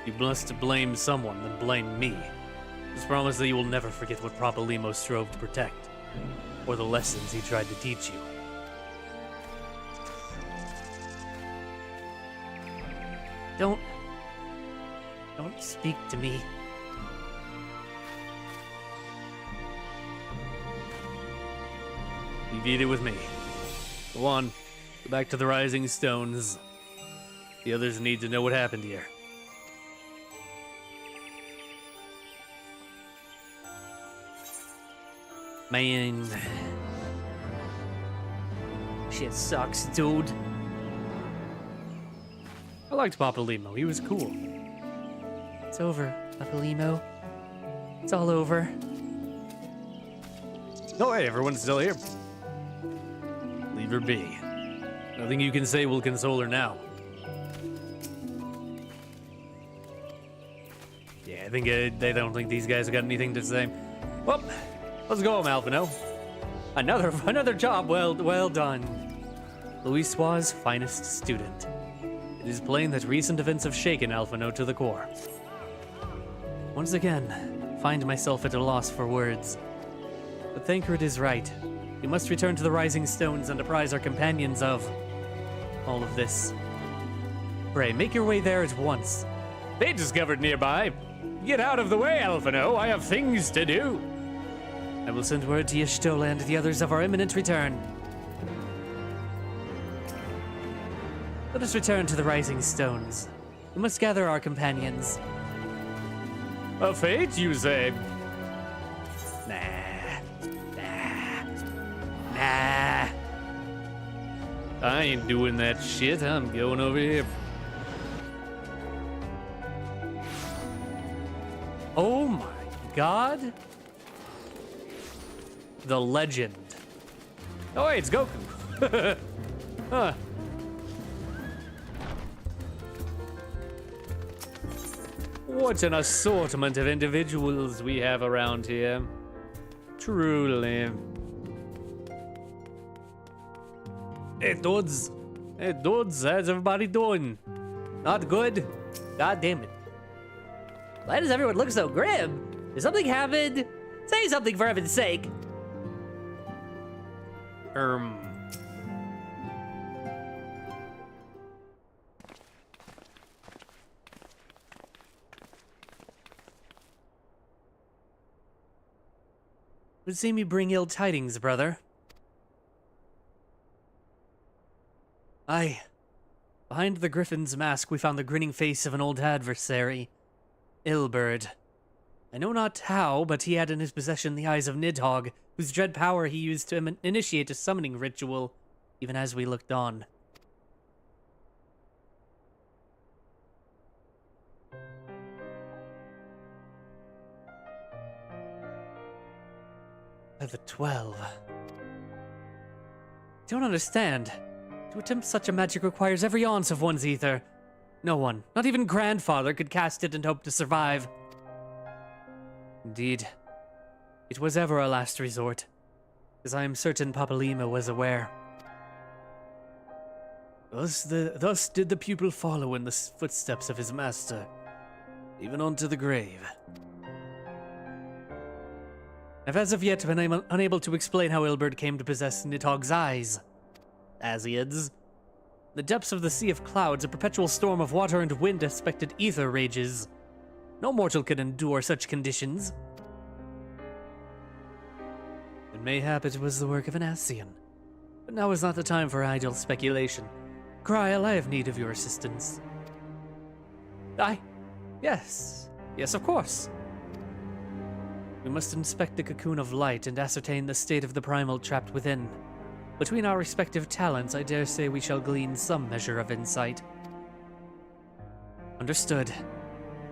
You must blame someone, then blame me. Just promise that you will never forget what Papalimo strove to protect, or the lessons he tried to teach you. Don't speak to me. Leave it with me. Go on, go back to the Rising Stones. The others need to know what happened here. Man. Shit sucks, dude. I liked Papalimo. He was cool. It's over, Papalimo. It's all over. No way, everyone's still here. Leave her be. Nothing you can say will console her now. Yeah, I think they don't think these guys have got anything to say. Well, let's go, Alphino. Another job well done. Louisoix's finest student. It is plain that recent events have shaken Alphino to the core. Once again, find myself at a loss for words. But Thancred is right. We must return to the Rising Stones and apprise our companions of all of this. Pray, make your way there at once. They discovered nearby. Get out of the way, Alphino. I have things to do. I will send word to Y'shtola and the others of our imminent return. Let us return to the Rising Stones. We must gather our companions. A fate, you say? Nah. I ain't doing that shit. I'm going over here. Oh my god. The legend. Oh wait, it's Goku. Huh. What an assortment of individuals we have around here. Truly. Hey, dudes. Hey, dudes, how's everybody doing? Not good? God damn it. Why does everyone look so grim? Did something happen? Say something for heaven's sake. Would seem you bring ill tidings, brother. Aye. Behind the griffin's mask, we found the grinning face of an old adversary, Ilberd. I know not how, but he had in his possession the eyes of Nidhogg, whose dread power he used to initiate a summoning ritual, even as we looked on. By the 12. Don't understand. To attempt such a magic requires every ounce of one's ether. No one, not even grandfather, could cast it and hope to survive. Indeed, it was ever a last resort, as I am certain Papalima was aware. Thus did the pupil follow in the footsteps of his master, even unto the grave. I've as of yet been unable to explain how Ilberd came to possess Nidhogg's eyes. Asiads. The depths of the Sea of Clouds, a perpetual storm of water and wind aspected ether rages. No mortal could endure such conditions. And mayhap it was the work of an Ascian. But now is not the time for idle speculation. Kryl, I have need of your assistance. Yes, of course. We must inspect the cocoon of light and ascertain the state of the primal trapped within. Between our respective talents, I dare say we shall glean some measure of insight. Understood.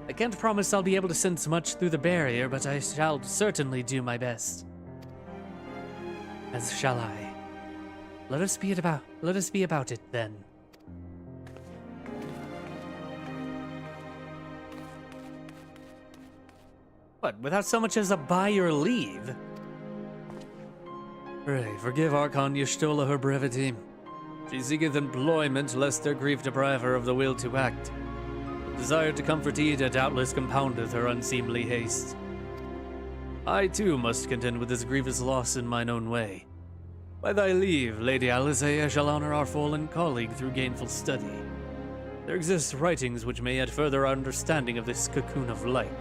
I can't promise I'll be able to sense much through the barrier, but I shall certainly do my best. As shall I. Let us be about it then. What, without so much as a by your leave? Pray, forgive Archon Y'shtola her brevity. She seeketh employment, lest their grief deprive her of the will to act. The desire to comfort Ida doubtless compoundeth her unseemly haste. I too must contend with this grievous loss in mine own way. By thy leave, Lady Alizé, shall honor our fallen colleague through gainful study. There exist writings which may add further understanding of this cocoon of light.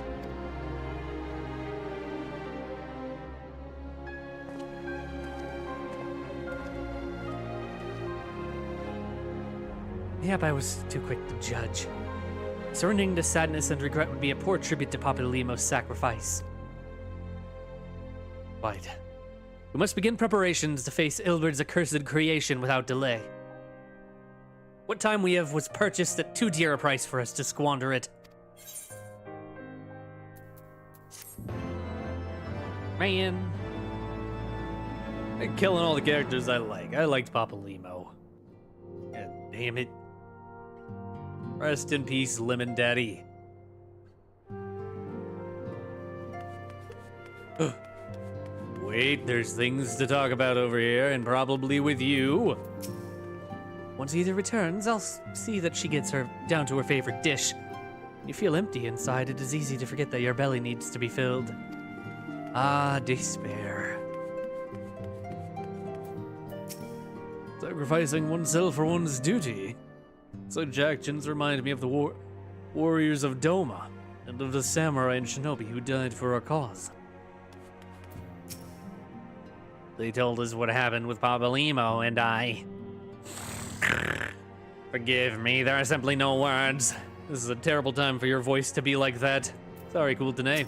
Yep, I was too quick to judge. Surrendering to sadness and regret would be a poor tribute to Papalimo's sacrifice. Right. We must begin preparations to face Ilberd's accursed creation without delay. What time we have was purchased at too dear a price for us to squander it. Man. I'm killing all the characters I like. I liked Papalimo. God damn it. Rest in peace, Lemon Daddy. Wait, there's things to talk about over here, and probably with you. Once Ida returns, I'll see that she gets her down to her favorite dish. When you feel empty inside, it is easy to forget that your belly needs to be filled. Ah, despair. Sacrificing oneself for one's duty. Such actions remind me of the warriors of Doma, and of the samurai and shinobi who died for our cause. They told us what happened with Papalimo and I. Forgive me, there are simply no words. This is a terrible time for your voice to be like that. Sorry, Ul'dah.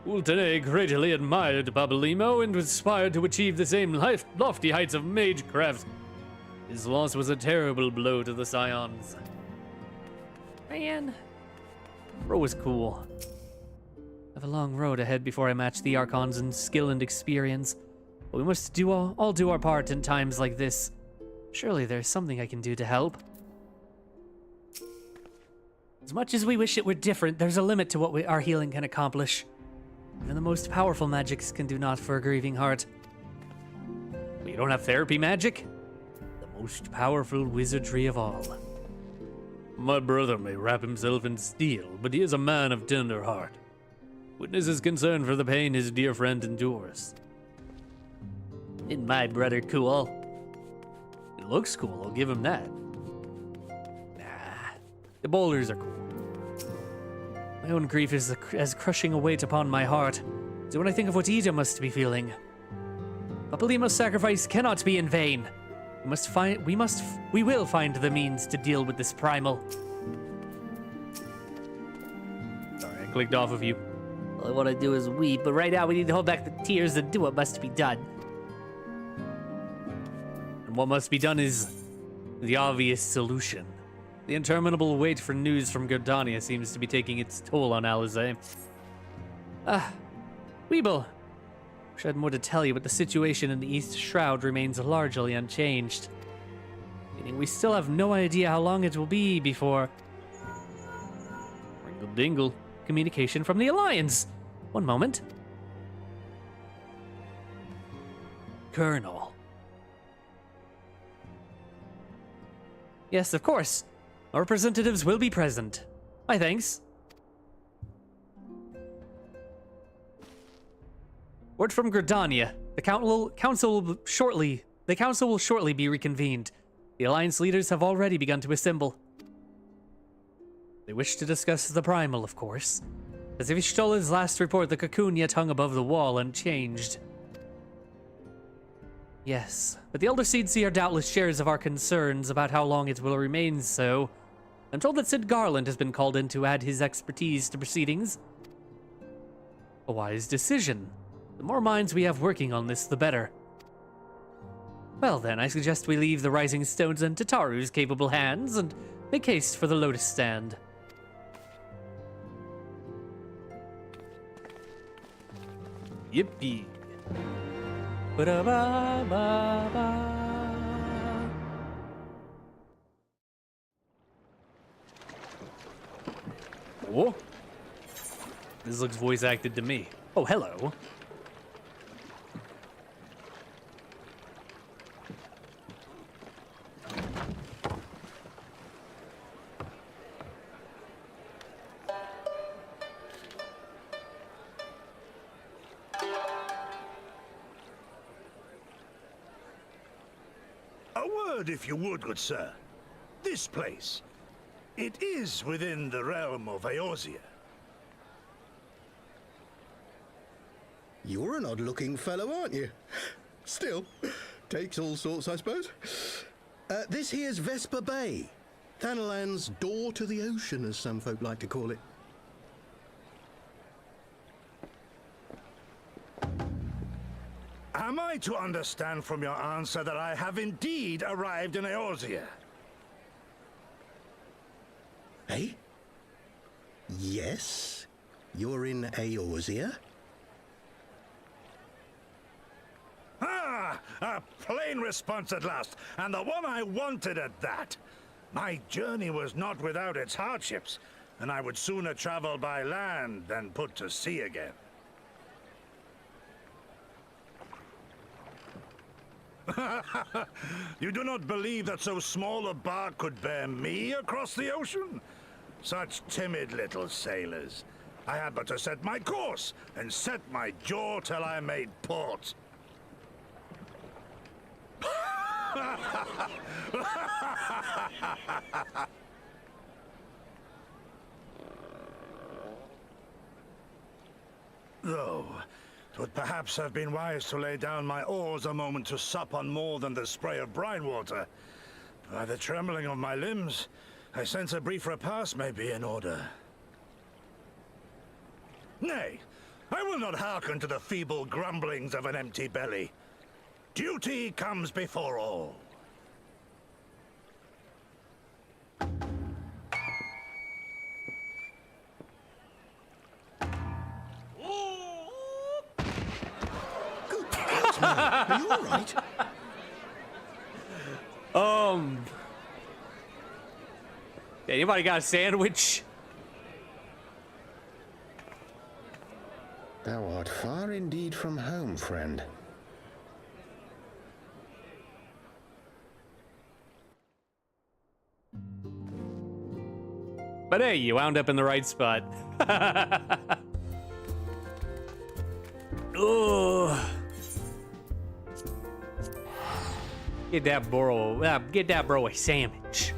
Ul'dah greatly admired Papalimo and was inspired to achieve the same lofty heights of magecraft. His loss was a terrible blow to the Scions. Man. Bro was cool. I have a long road ahead before I match the Archons in skill and experience. But we must all do our part in times like this. Surely there's something I can do to help. As much as we wish it were different, there's a limit to what our healing can accomplish. Even the most powerful magics can do naught for a grieving heart. But you don't have therapy magic? The most powerful wizardry of all. My brother may wrap himself in steel, but he is a man of tender heart. Witness his concern for the pain his dear friend endures. Isn't my brother cool? He looks cool, I'll give him that. The boulders are cool. My own grief is as crushing a weight upon my heart. So when I think of what Ida must be feeling. Papalymo's sacrifice cannot be in vain. We will find the means to deal with this primal. Sorry, I clicked off of you. All I want to do is weep, but right now we need to hold back the tears and do what must be done. And what must be done is the obvious solution. The interminable wait for news from Gridania seems to be taking its toll on Alize. Weeble. Wish I had more to tell you, but the situation in the East Shroud remains largely unchanged. Meaning we still have no idea how long it will be before... Ringle dingle. Communication from the Alliance. One moment. Colonel. Yes, of course. Our representatives will be present. My thanks. Word from Gridania. The council will shortly be reconvened. The Alliance leaders have already begun to assemble. They wish to discuss the primal, of course. As of Ishtola's last report, the cocoon yet hung above the wall unchanged. Yes, but the Elder Seedseer doubtless shares of our concerns about how long it will remain so. I'm told that Sid Garland has been called in to add his expertise to proceedings. A wise decision. The more minds we have working on this, the better. Well then, I suggest we leave the Rising Stones in Tataru's capable hands and make haste for the Lotus Stand. Yippee. Ba-da-ba-ba-ba. Oh. This looks voice acted to me. Oh, hello. If you would, good sir. This place. It is within the realm of Eorzea. You're an odd-looking fellow, aren't you? Still, takes all sorts, I suppose. This here's Vesper Bay. Thanalan's door to the ocean, as some folk like to call it. Am I to understand from your answer that I have indeed arrived in Eorzea? Eh? Yes, you're in Eorzea. Ah! A plain response at last, and the one I wanted at that. My journey was not without its hardships, and I would sooner travel by land than put to sea again. You do not believe that so small a bark could bear me across the ocean? Such timid little sailors. I had but to set my course and set my jaw till I made port. Though, it would perhaps have been wise to lay down my oars a moment to sup on more than the spray of brine water. By the trembling of my limbs, I sense a brief repast may be in order. Nay, I will not hearken to the feeble grumblings of an empty belly. Duty comes before all. Are you all right? Anybody got a sandwich? Thou art far indeed from home, friend. But hey, you wound up in the right spot. Oh. Get that bro a sandwich.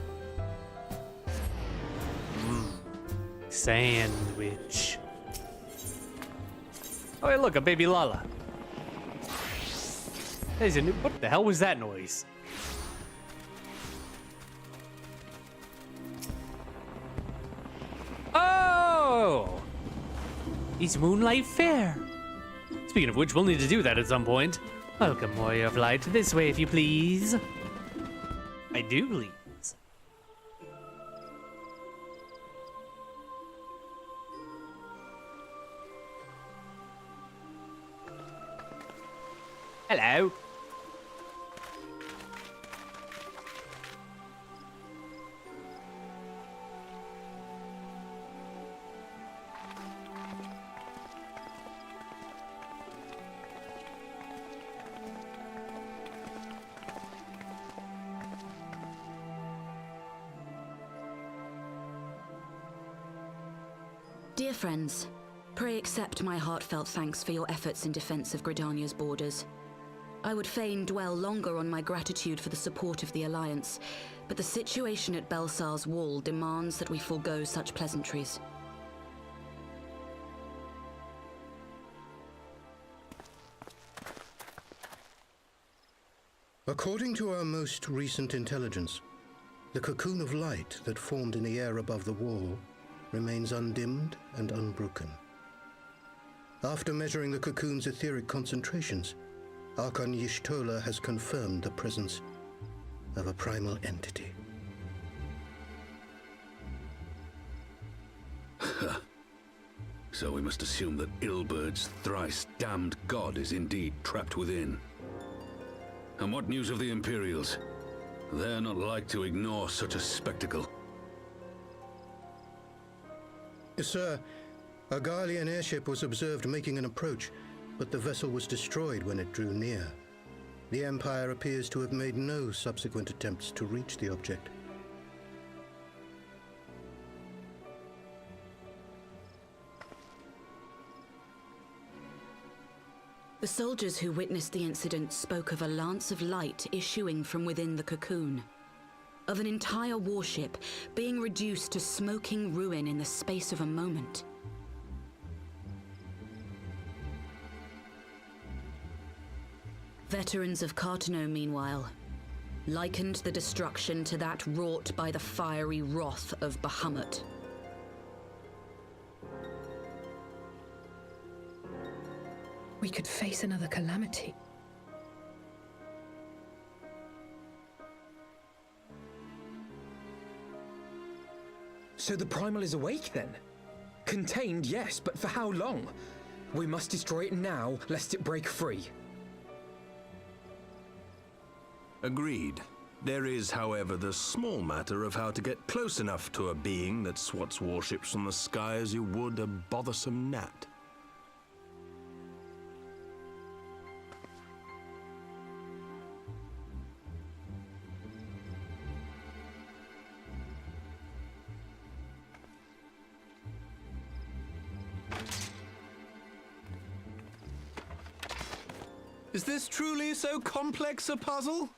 Sandwich. Oh, hey, look, a baby Lala. There's a new. What the hell was that noise? Oh! It's Moonlight Fair. Speaking of which, we'll need to do that at some point. Welcome, Warrior of Light. This way, if you please. I do please. Hello. Dear friends, pray accept my heartfelt thanks for your efforts in defense of Gridania's borders. I would fain dwell longer on my gratitude for the support of the Alliance, but the situation at Belsar's Wall demands that we forego such pleasantries. According to our most recent intelligence, the cocoon of light that formed in the air above the wall remains undimmed and unbroken. After measuring the cocoon's etheric concentrations, Archon Y'shtola has confirmed the presence of a primal entity. So we must assume that Ilbert's thrice damned god is indeed trapped within. And what news of the Imperials? They're not like to ignore such a spectacle. Sir, a Garlean airship was observed making an approach, but the vessel was destroyed when it drew near. The Empire appears to have made no subsequent attempts to reach the object. The soldiers who witnessed the incident spoke of a lance of light issuing from within the cocoon, of an entire warship being reduced to smoking ruin in the space of a moment. Veterans of Cartano, meanwhile, likened the destruction to that wrought by the fiery wrath of Bahamut. We could face another calamity. So the Primal is awake then? Contained, yes, but for how long? We must destroy it now, lest it break free. Agreed. There is, however, the small matter of how to get close enough to a being that swats warships from the sky as you would a bothersome gnat. Is this truly so complex a puzzle?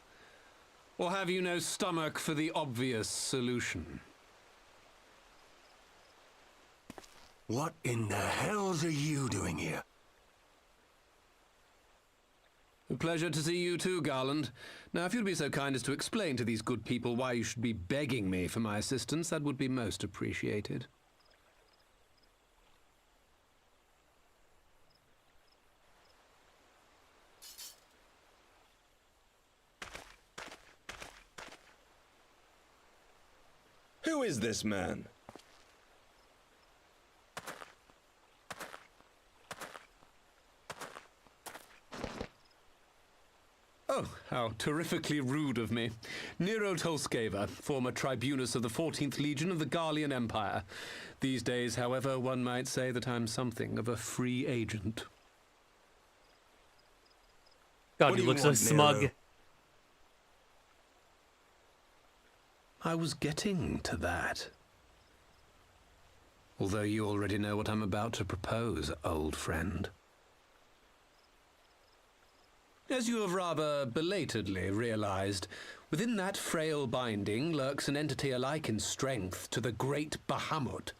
Or have you no stomach for the obvious solution? What in the hells are you doing here? A pleasure to see you too, Garland. Now, if you'd be so kind as to explain to these good people why you should be begging me for my assistance, that would be most appreciated. Who is this man? Oh, how terrifically rude of me. Nero Tolskeva, former tribunus of the 14th Legion of the Garlean Empire. These days, however, one might say that I'm something of a free agent. God, you look so smug. I was getting to that. Although you already know what I'm about to propose, old friend. As you have rather belatedly realized, within that frail binding lurks an entity alike in strength to the great Bahamut,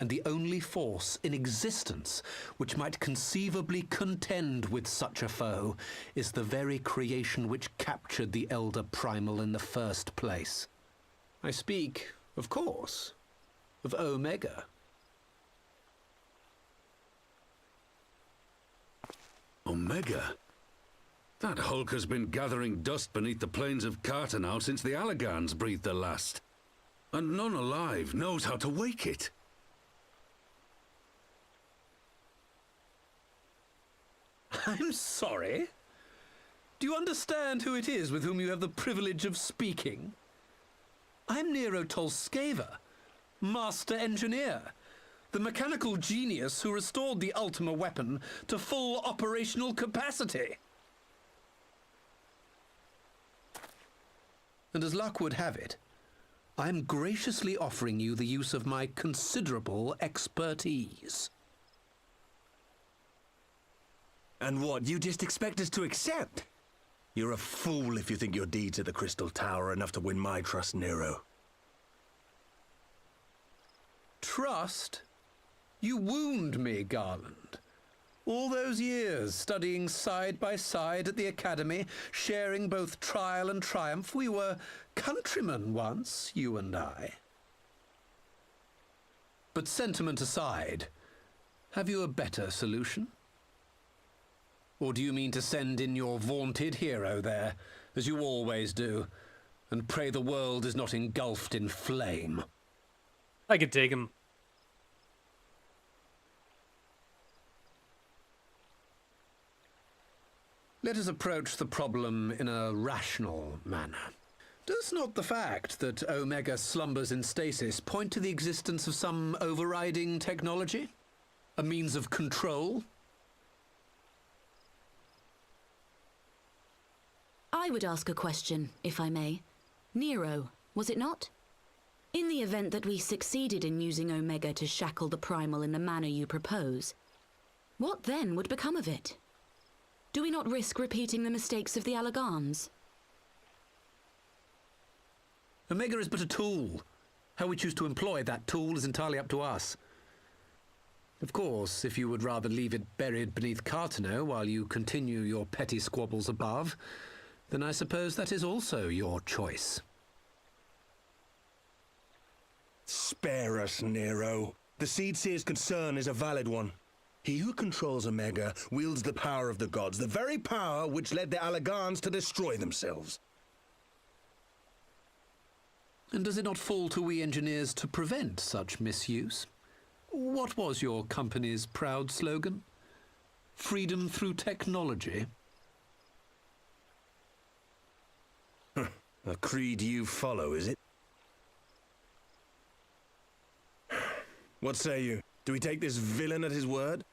and the only force in existence which might conceivably contend with such a foe is the very creation which captured the Elder Primal in the first place. I speak, of course, of Omega. Omega? That hulk has been gathering dust beneath the plains of Cartanau since the Alagans breathed their last. And none alive knows how to wake it. I'm sorry? Do you understand who it is with whom you have the privilege of speaking? I'm Nero Tolskeva, Master Engineer, the mechanical genius who restored the Ultima weapon to full operational capacity. And as luck would have it, I'm graciously offering you the use of my considerable expertise. And what, you just expect us to accept? You're a fool if you think your deeds at the Crystal Tower are enough to win my trust, Nero. Trust? You wound me, Garland. All those years, studying side by side at the Academy, sharing both trial and triumph, we were countrymen once, you and I. But sentiment aside, have you a better solution? Or do you mean to send in your vaunted hero there, as you always do, and pray the world is not engulfed in flame? I could take him. Let us approach the problem in a rational manner. Does not the fact that Omega slumbers in stasis point to the existence of some overriding technology? A means of control? I would ask a question, if I may. Nero, was it not? In the event that we succeeded in using Omega to shackle the Primal in the manner you propose, what then would become of it? Do we not risk repeating the mistakes of the Alagans? Omega is but a tool. How we choose to employ that tool is entirely up to us. Of course, if you would rather leave it buried beneath Cartanau while you continue your petty squabbles above, then I suppose that is also your choice. Spare us, Nero. The Seedseer's concern is a valid one. He who controls Omega wields the power of the gods, the very power which led the Alagans to destroy themselves. And does it not fall to we engineers to prevent such misuse? What was your company's proud slogan? Freedom through technology? A creed you follow, is it? What say you? Do we take this villain at his word?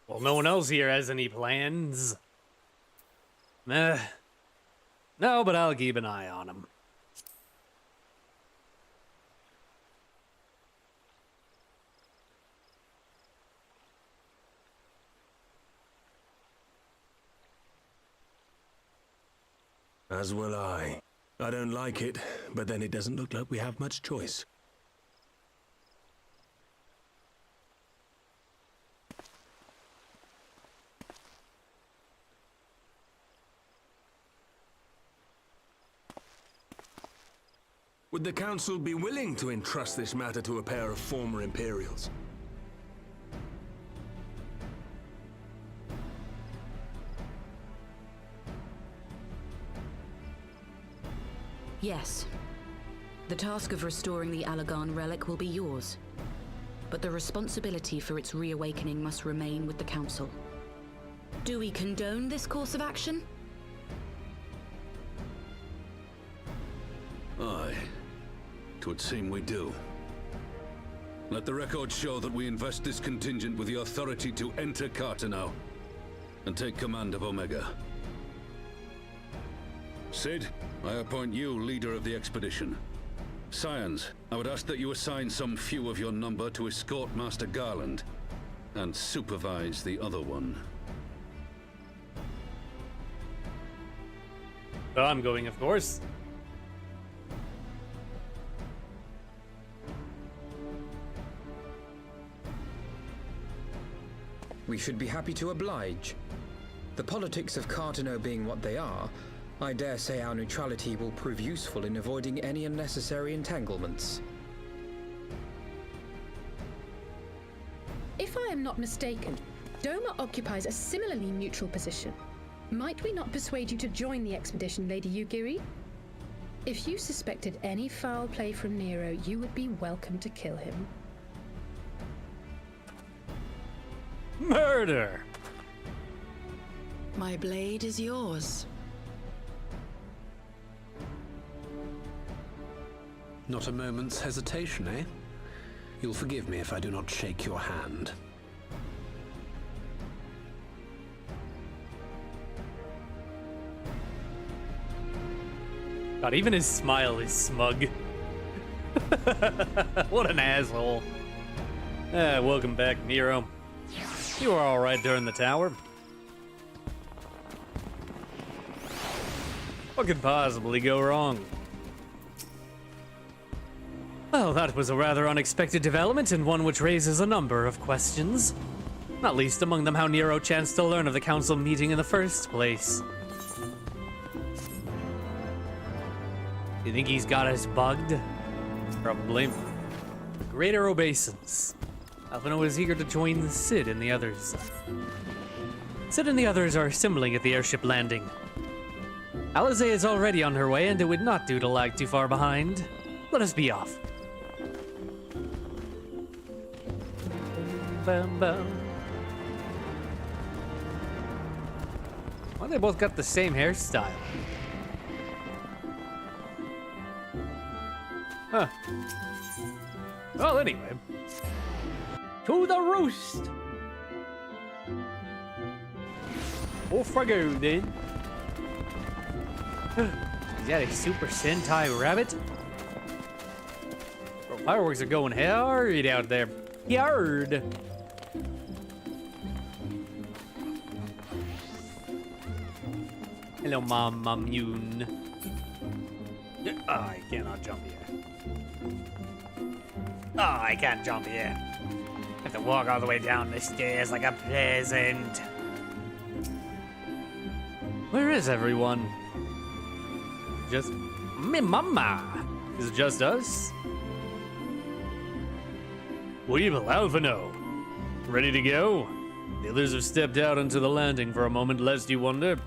Well, no one else here has any plans. No, but I'll keep an eye on him. As will I. I don't like it, but then it doesn't look like we have much choice. Would the Council be willing to entrust this matter to a pair of former Imperials? Yes. The task of restoring the Alagan relic will be yours. but the responsibility for its reawakening must remain with the Council. Do we condone this course of action? Aye. 'Twould seem we do. Let the record show that we invest this contingent with the authority to enter Carteneau and take command of Omega. Cid, I appoint you leader of the expedition. Scions, I would ask that you assign some few of your number to escort Master Garland and supervise the other one. I'm going, of course. We should be happy to oblige. The politics of Carteneau being what they are, I dare say our neutrality will prove useful in avoiding any unnecessary entanglements. If I am not mistaken, Doma occupies a similarly neutral position. Might we not persuade you to join the expedition, Lady Yugiri? If you suspected any foul play from Nero, you would be welcome to kill him. Murder! My blade is yours. Not a moment's hesitation, eh? You'll forgive me if I do not shake your hand. God, even his smile is smug. What an asshole. Welcome back, Nero. You were alright during the tower. What could possibly go wrong? Well, that was a rather unexpected development, and one which raises a number of questions. Not least among them how Nero chanced to learn of the council meeting in the first place. You think he's got us bugged? Probably. Greater obeisance. Alphino is eager to join Cid and the others. Cid and the others are assembling at the airship landing. Alize is already on her way, and it would not do to lag too far behind. Let us be off. Bam, bam. Why they both got the same hairstyle? Huh. Well, anyway. To the roost! Off I go, then. Is that a Super Sentai rabbit? Bro, fireworks are going hard out there. Yard! Hello, Mama Mune. I cannot jump here. I can't jump here. I have to walk all the way down the stairs like a peasant. Where is everyone? Just me mama. Is it just us? Weeble, Alphino. Ready to go? The others have stepped out onto the landing for a moment, lest you wonder.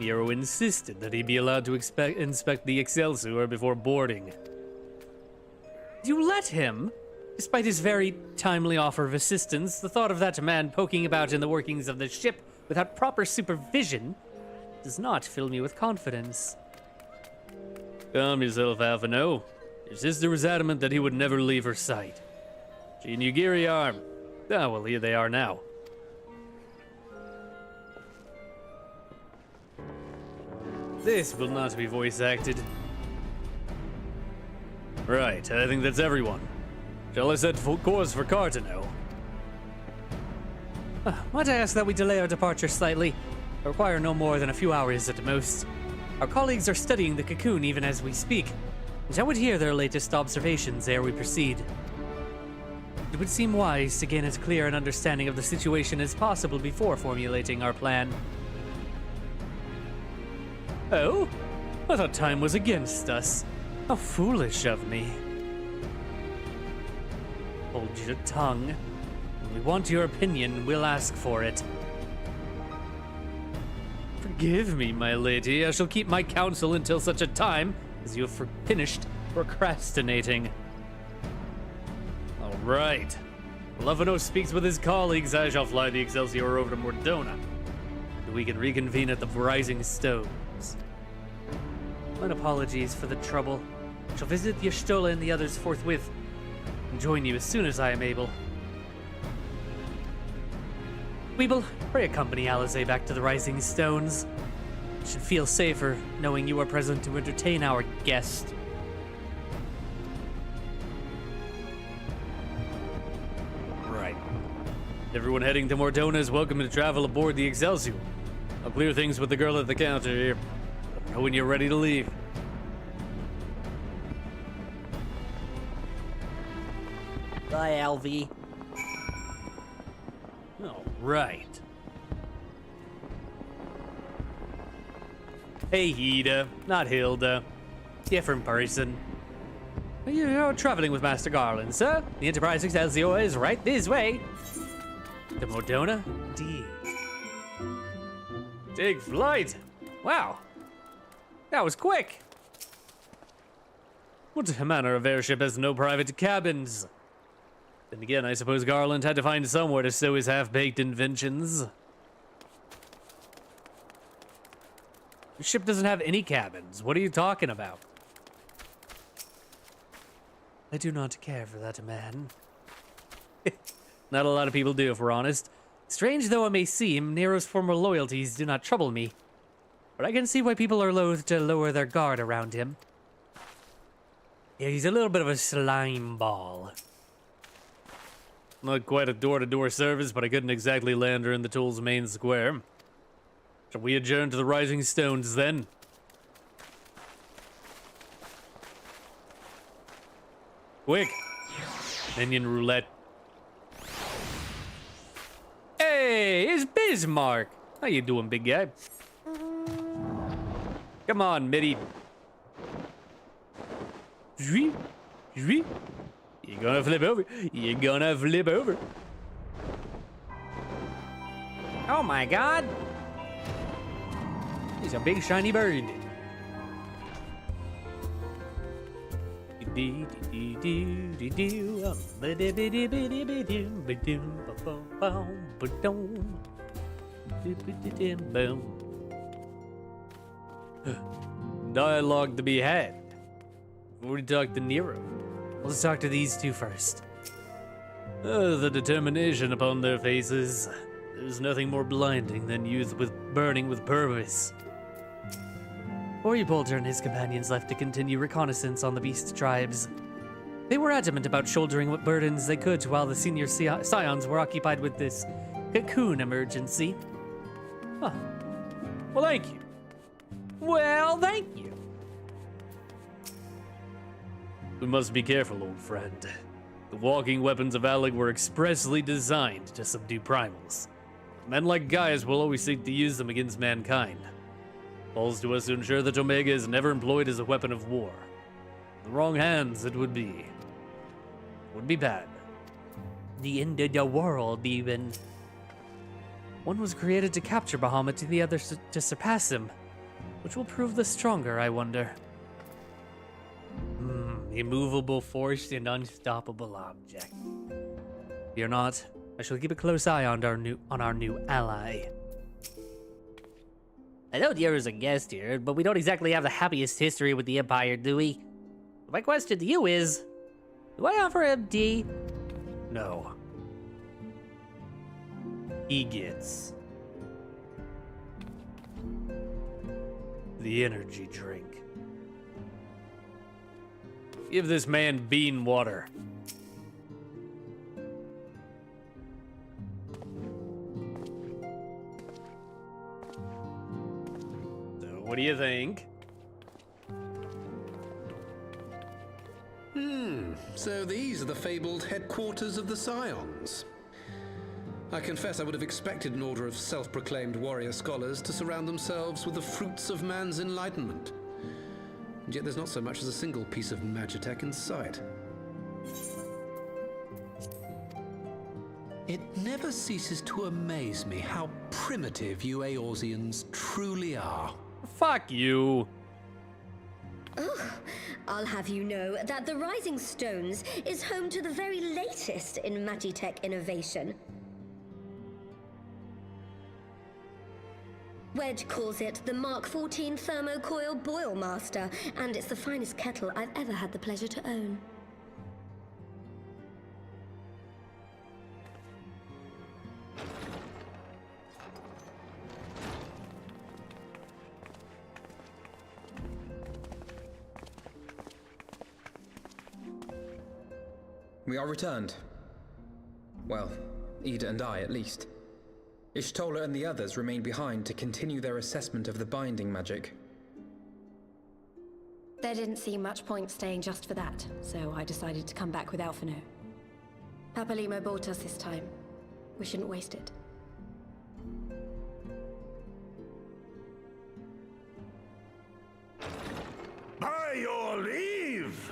Nero insisted that he be allowed to inspect the Excelsior before boarding. You let him? Despite his very timely offer of assistance, the thought of that man poking about in the workings of the ship without proper supervision does not fill me with confidence. Calm yourself, Alphino. Your sister was adamant that he would never leave her sight. She and Yugiri are... Ah, well, here they are now. This will not be voice acted. Right, I think that's everyone. Shall I set full course for Carteneau? Might I ask that we delay our departure slightly? I require no more than a few hours at the most. Our colleagues are studying the cocoon even as we speak, and I would hear their latest observations ere we proceed. It would seem wise to gain as clear an understanding of the situation as possible before formulating our plan. Oh? I thought time was against us. How foolish of me. Hold your tongue. When we want your opinion, we'll ask for it. Forgive me, my lady. I shall keep my counsel until such a time as you have finished procrastinating. All right. Lufano speaks with his colleagues. I shall fly the Excelsior over to Mordona. We can reconvene at the Rising Stones. My apologies for the trouble. I shall visit Y'shtola and the others forthwith, and join you as soon as I am able. Weeble, pray accompany Alize back to the Rising Stones. I should feel safer knowing you are present to entertain our guest. Right. Everyone heading to Mordona is welcome to travel aboard the Excelsior. I'll clear things with the girl at the counter here. Let me know when you're ready to leave. Bye, LV. All right. Hey, Hilda. Not Hilda. Different person. You're traveling with Master Garland, sir. The Enterprise Excelsior is right this way. To Mordona? Indeed. Take flight. Wow. That was quick. What manner of airship has no private cabins? Then again, I suppose Garland had to find somewhere to stow his half-baked inventions. Your ship doesn't have any cabins. What are you talking about? I do not care for that man. Not a lot of people do, if we're honest. Strange though it may seem, Nero's former loyalties do not trouble me. But I can see why people are loath to lower their guard around him. Yeah, he's a little bit of a slime ball. Not quite a door-to-door service, but I couldn't exactly land her in the Tool's main square. Shall we adjourn to the Rising Stones, then? Quick! Minion roulette. Hey, it's Bismarck! How you doing, big guy? Come on, Mitty. You're gonna flip over. You're gonna flip over. Oh my god! He's a big shiny bird. Dialogue to be had. Before we talk to Nero. Let's talk to these two first. The determination upon their faces. There's nothing more blinding than youth burning with purpose. Bolter and his companions left to continue reconnaissance on the beast tribes. They were adamant about shouldering what burdens they could while the senior Scions were occupied with this cocoon emergency. Huh. Well, thank you. Well, thank you. We must be careful, old friend. The walking weapons of Alec were expressly designed to subdue primals. Men like Gaius will always seek to use them against mankind. Falls to us to ensure that Omega is never employed as a weapon of war. In the wrong hands, it would be bad. The end of the world, even. One was created to capture Bahamut, and the other to surpass him. Which will prove the stronger, I wonder. Immovable force and unstoppable object. Fear not. I shall keep a close eye on our new ally. I know Nero's a guest here, but we don't exactly have the happiest history with the Empire, do we? My question to you is, do I offer him tea? No. He gets the energy drink. Give this man bean water. So, what do you think? So these are the fabled headquarters of the Scions. I confess I would have expected an order of self-proclaimed warrior scholars to surround themselves with the fruits of man's enlightenment. And yet there's not so much as a single piece of magitech in sight. It never ceases to amaze me how primitive you Eorzeans truly are. Fuck you. Oh, I'll have you know that the Rising Stones is home to the very latest in Magitech innovation. Wedge calls it the Mark 14 Thermocoil Boil Master, and it's the finest kettle I've ever had the pleasure to own. We are returned. Well, Ida and I, at least. Ishtola and the others remain behind to continue their assessment of the binding magic. There didn't seem much point staying just for that, so I decided to come back with Alphino. Papalimo bought us this time. We shouldn't waste it. By your leave!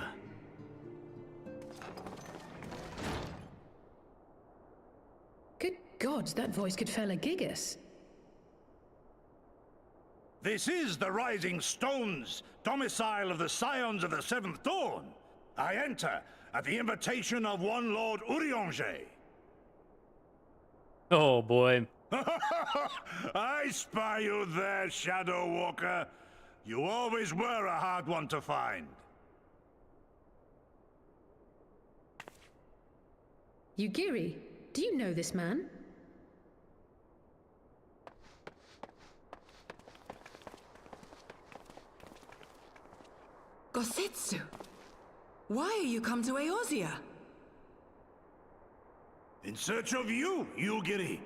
Good God, that voice could fell a gigas. This is the Rising Stones, domicile of the Scions of the Seventh Dawn. I enter at the invitation of one Lord Haurchefant. Oh boy. I spy you there, Shadow Walker. You always were a hard one to find. Yugiri, do you know this man? Gosetsu, why are you come to Eorzea? In search of you, Yugiri.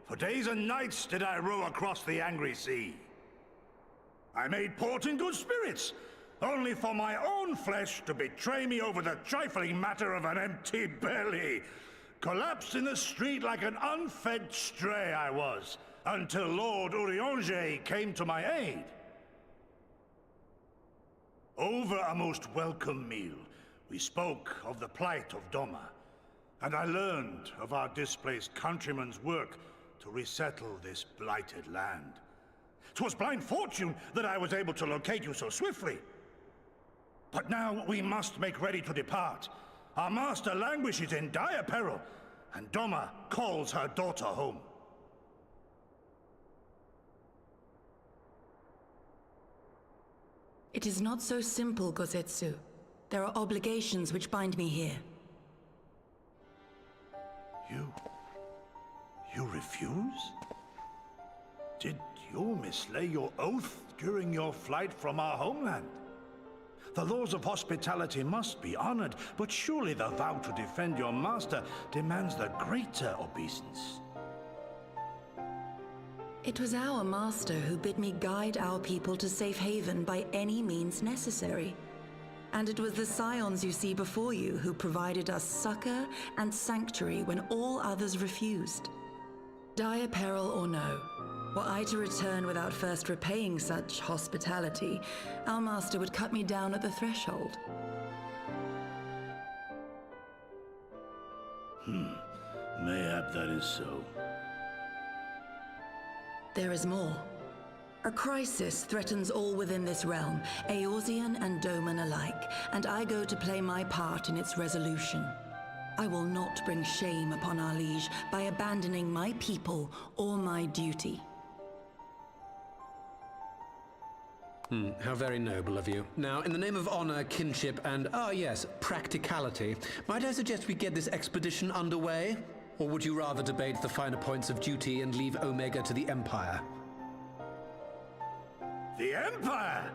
For days and nights did I row across the angry sea. I made port in good spirits, only for my own flesh to betray me over the trifling matter of an empty belly. Collapsed in the street like an unfed stray I was, until Lord Haurchefant came to my aid. Over a most welcome meal, we spoke of the plight of Doma, and I learned of our displaced countrymen's work to resettle this blighted land. 'Twas blind fortune that I was able to locate you so swiftly. But now we must make ready to depart. Our master languishes in dire peril, and Doma calls her daughter home. It is not so simple, Gosetsu. There are obligations which bind me here. You refuse? Did you mislay your oath during your flight from our homeland? The laws of hospitality must be honored, but surely the vow to defend your master demands the greater obeisance. It was our master who bid me guide our people to safe haven by any means necessary. And it was the Scions you see before you who provided us succor and sanctuary when all others refused. Dire peril or no, were I to return without first repaying such hospitality, our master would cut me down at the threshold. Mayhap that is so. There is more. A crisis threatens all within this realm, Eorzean and Doman alike, and I go to play my part in its resolution. I will not bring shame upon our liege by abandoning my people or my duty. How very noble of you. Now, in the name of honor, kinship, and, yes, practicality, might I suggest we get this expedition underway? Or would you rather debate the finer points of duty and leave Omega to the Empire? The Empire?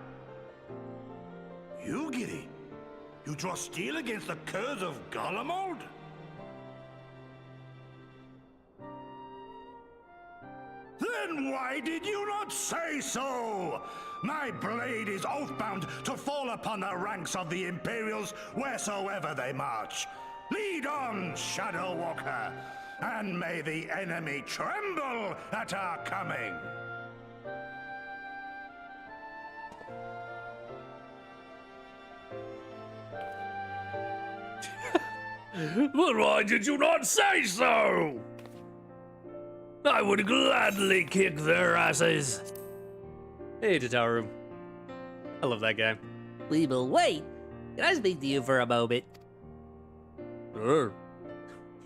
Yugiri, you draw steel against the curse of Garlemald? Then why did you not say so? My blade is oath-bound to fall upon the ranks of the Imperials wheresoever they march. Lead on, Shadow Walker, and may the enemy tremble at our coming. But why did you not say so? I would gladly kick their asses. Hey, Tataru. I love that guy. Weeble, wait! Can I speak to you for a moment? Sure.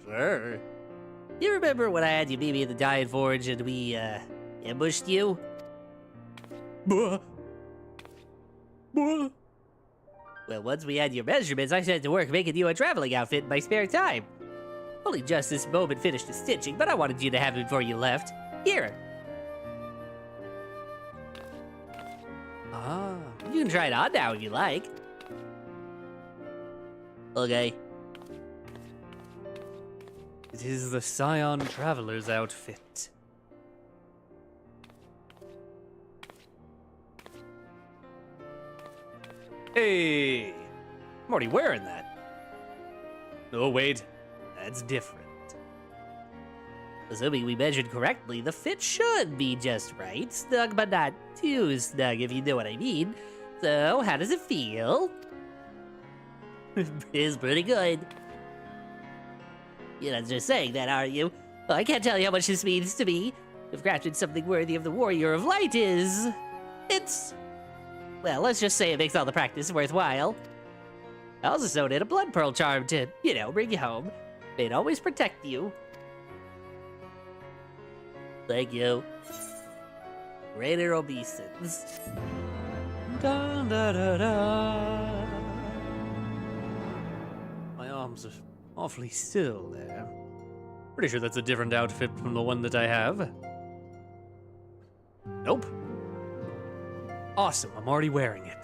Sure. You remember when I had you meet me at the Giant Forge and we, ambushed you? Buh. Buh. Well, once we had your measurements, I set to work making you a traveling outfit in my spare time. Only just this moment finished the stitching, but I wanted you to have it before you left. Here. Ah. You can try it on now if you like. Okay. It is the Scion Traveler's outfit. Hey! I'm already wearing that. Oh, wait. That's different. Assuming we measured correctly, the fit should be just right. Snug, but not too snug, if you know what I mean. So, how does it feel? It's pretty good. You're not just saying that, are you? Well, I can't tell you how much this means to me. If crafted something worthy of the Warrior of Light is... It's... Well, let's just say it makes all the practice worthwhile. I also sewed in a blood pearl charm to, you know, bring you home. They'd always protect you. Thank you. Greater obeisance. Da, da, da, da. My arms are awfully still there. Pretty sure that's a different outfit from the one that I have. Nope. Awesome, I'm already wearing it.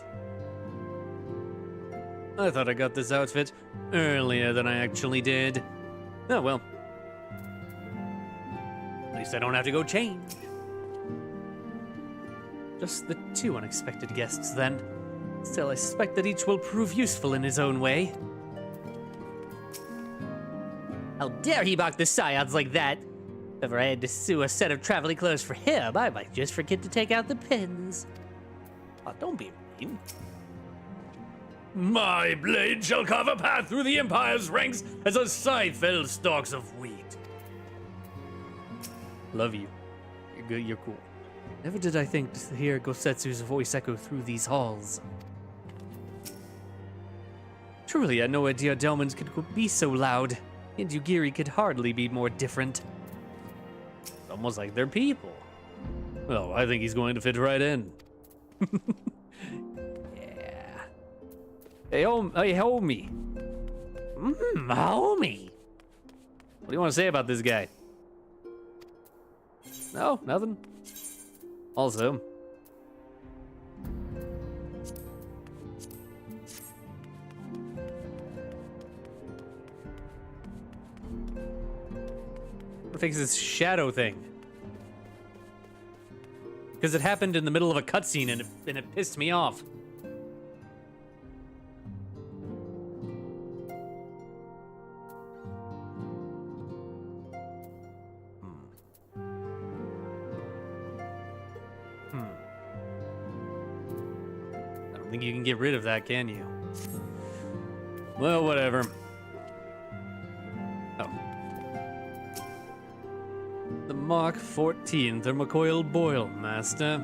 I thought I got this outfit earlier than I actually did. Oh well. At least I don't have to go change. Just the 2 unexpected guests, then. Still, I suspect that each will prove useful in his own way. How dare he mock the Scions like that? If ever I had to sew a set of traveling clothes for him, I might just forget to take out the pins. Oh, don't be mean. My blade shall carve a path through the Empire's ranks as a scythe fells stalks of wheat. Love you. You're good, you're cool. Never did I think to hear Gosetsu's voice echo through these halls. Truly, I had no idea Delmans could be so loud, and Yugiri could hardly be more different. It's almost like they're people. Well, I think he's going to fit right in. Yeah. Hey, homie. Homie. What do you want to say about this guy? No, nothing. Also, to fix this shadow thing. Because it happened in the middle of a cutscene and it pissed me off. I don't think you can get rid of that, can you? Well, whatever. Oh. The Mark 14 thermocoil boil, Master.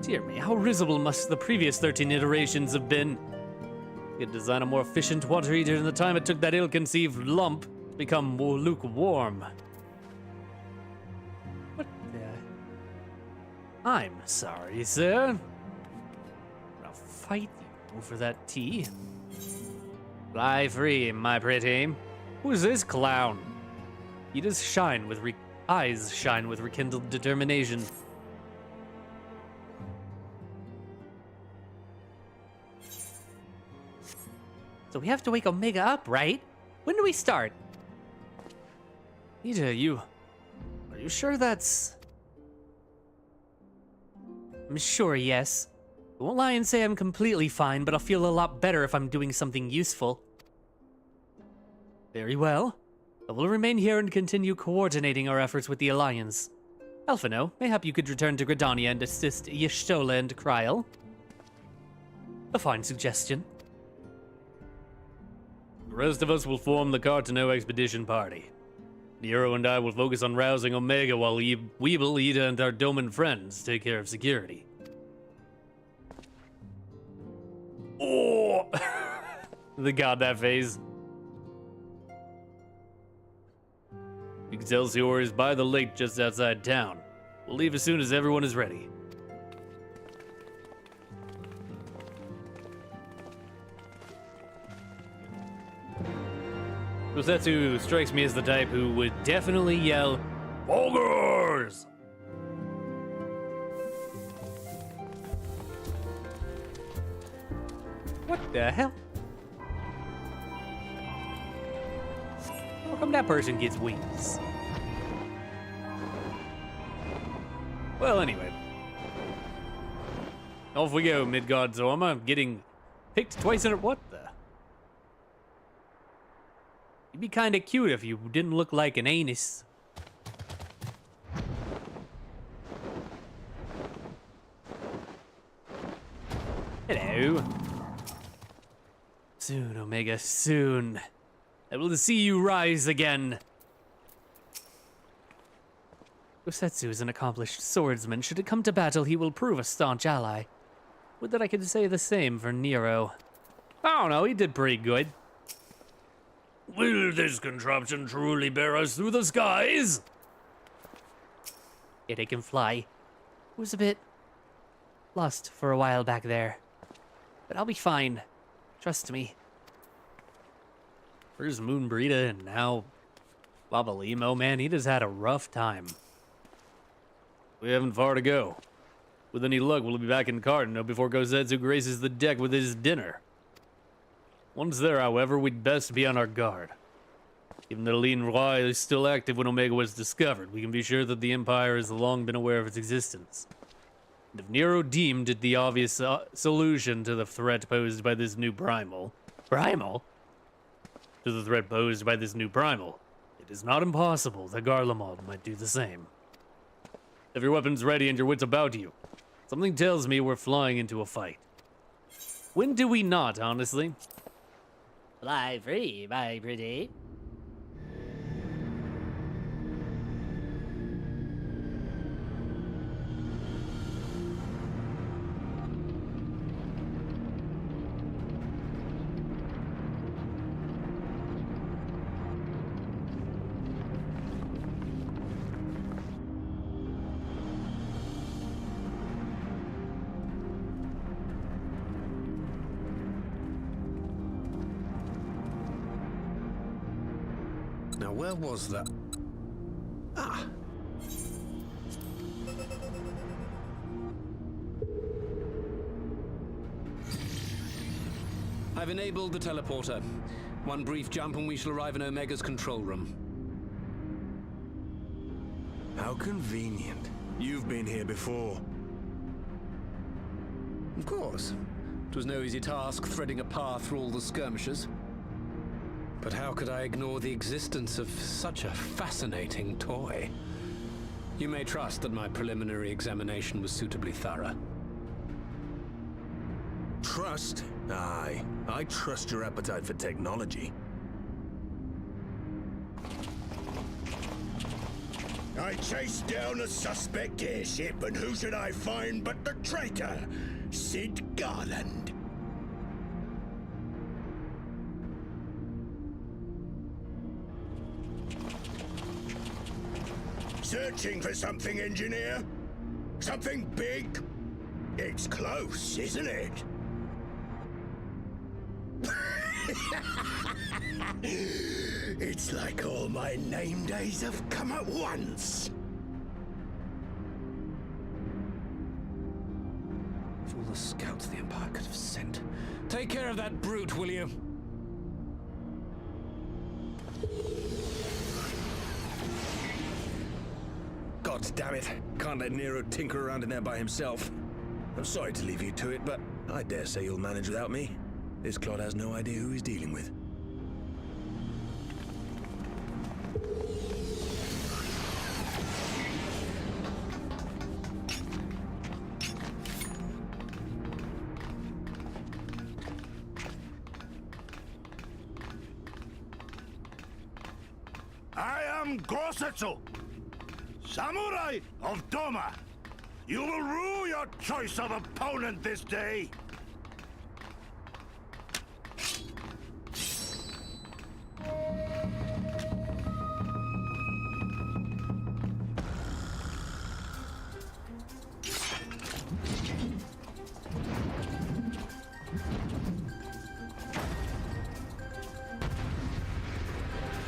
Dear me, how risible must the previous 13 iterations have been? You could design a more efficient water heater in the time it took that ill-conceived lump to become more lukewarm. What the... I'm sorry, sir. I'll fight you over that tea. Fly free, my pretty. Who's this clown? He does shine with eyes shine with rekindled determination. So we have to wake Omega up, right? When do we start? Ida, are you sure that's... I'm sure, yes. I won't lie and say I'm completely fine, but I'll feel a lot better if I'm doing something useful. Very well. I will remain here and continue coordinating our efforts with the Alliance. Alphino, mayhap you could return to Gridania and assist Y'shtola and Kryl. A fine suggestion. The rest of us will form the Cartano expedition party. Nero and I will focus on rousing Omega while Weeble, Ida, and our Doman friends take care of security. They got that phase. Excelsior is by the lake just outside town. We'll leave as soon as everyone is ready. Rosetsu strikes me as the type who would definitely yell, "Ogres!" What the hell? How come that person gets wings? Well, anyway. Off we go, Midgard Zorma, getting picked twice in a... What the? You'd be kinda cute if you didn't look like an anus. Hello. Soon, Omega, soon. I will see you rise again. Rosetsu is an accomplished swordsman. Should it come to battle, he will prove a staunch ally. Would that I could say the same for Nero. I don't know, he did pretty good. Will this contraption truly bear us through the skies? It can fly. It was a bit lost for a while back there. But I'll be fine. Trust me. First Moonbreeda and now Babalimo, man, he just had a rough time. We haven't far to go. With any luck, we'll be back in Cardano before Gosetsu graces the deck with his dinner. Once there, however, we'd best be on our guard. Given that Aline Roy is still active when Omega was discovered, we can be sure that the Empire has long been aware of its existence. And if Nero deemed it the obvious solution to the threat posed by this new primal... Primal? To the threat posed by this new primal, it is not impossible that Garlemald might do the same. Have your weapons ready and your wits about you. Something tells me we're flying into a fight. When do we not, honestly? Fly free, my pretty. Now, where was that? Ah! I've enabled the teleporter. One brief jump and we shall arrive in Omega's control room. How convenient. You've been here before. Of course. It was no easy task threading a path through all the skirmishes. But how could I ignore the existence of such a fascinating toy? You may trust that my preliminary examination was suitably thorough. Trust? Aye. I trust your appetite for technology. I chased down a suspect airship, and who should I find but the traitor, Sid Garland. Searching for something, engineer? Something big? It's close, isn't it? It's like all my name days have come at once. Of all the scouts the Empire could have sent. Take care of that brute, will you? God damn it. Can't let Nero tinker around in there by himself. I'm sorry to leave you to it, but I dare say you'll manage without me. This clod has no idea who he's dealing with. I am Gosetsu, Samurai of Doma. You will rue your choice of opponent this day.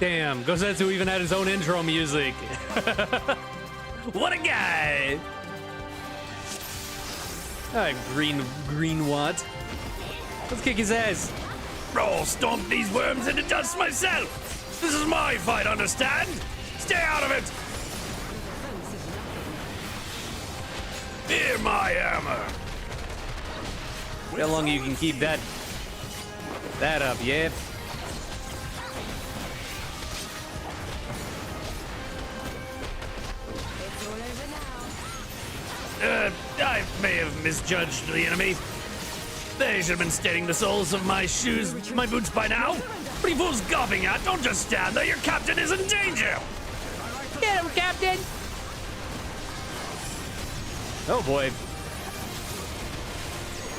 Damn, Gosetsu even had his own intro music. What a guy! Alright, green what? Let's kick his ass. I'll stomp these worms into dust myself. This is my fight, understand? Stay out of it. Hear my hammer. How long you can keep that up, yeah? I may have misjudged the enemy. They should have been staining the soles of my shoes, my boots by now. What are you fools gawping at? Don't just stand there. Your captain is in danger. Get him, Captain! Oh boy.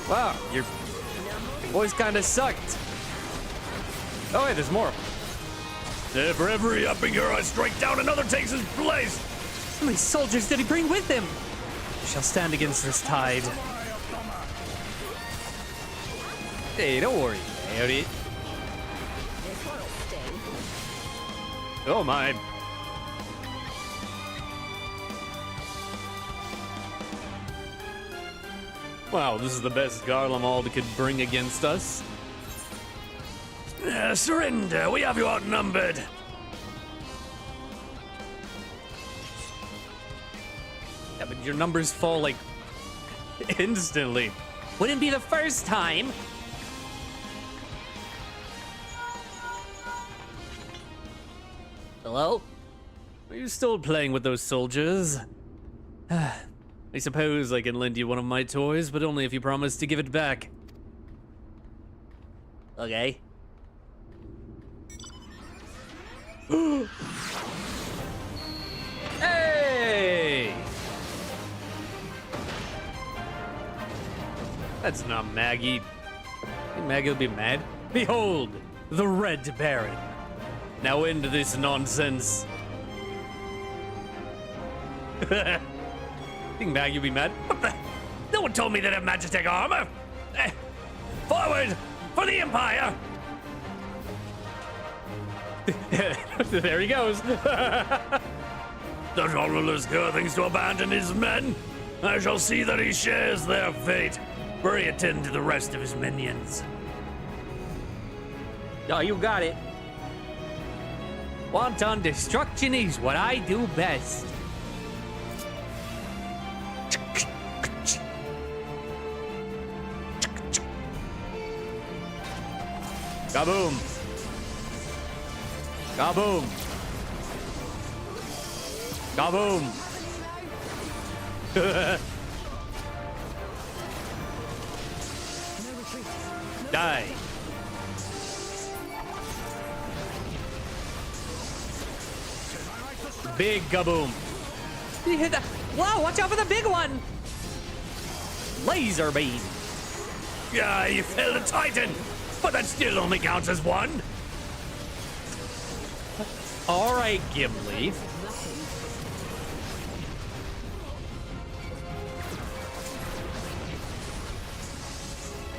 Wow, your voice kind of sucked. Oh, wait, there's more. For every upping here I strike down, another takes his place. How many soldiers did he bring with him? We shall stand against this tide. Hey, don't worry, Howdy. Oh my. Wow, this is the best Garlemald could bring against us. Surrender, we have you outnumbered. Yeah, but your numbers fall like instantly. Wouldn't be the first time. Hello? Are you still playing with those soldiers? I suppose I can lend you one of my toys, but only if you promise to give it back. Okay. Hey! That's not Maggie. Think Maggie will be mad? Behold, the Red Baron. Now end this nonsense. Think Maggie will be mad? What the? No one told me they'd have Magitech armor. Forward for the Empire. There he goes. The Trollolus thinks to abandon his men. I shall see that he shares their fate. Hurry, attend to the rest of his minions. Oh, you got it. Wanton destruction is what I do best. Kaboom! Kaboom! Kaboom! Die! Big kaboom! You hit that. Wow, watch out for the big one! Laser beam! Yeah, you felled a Titan, but that still only counts as one. All right, Gimli.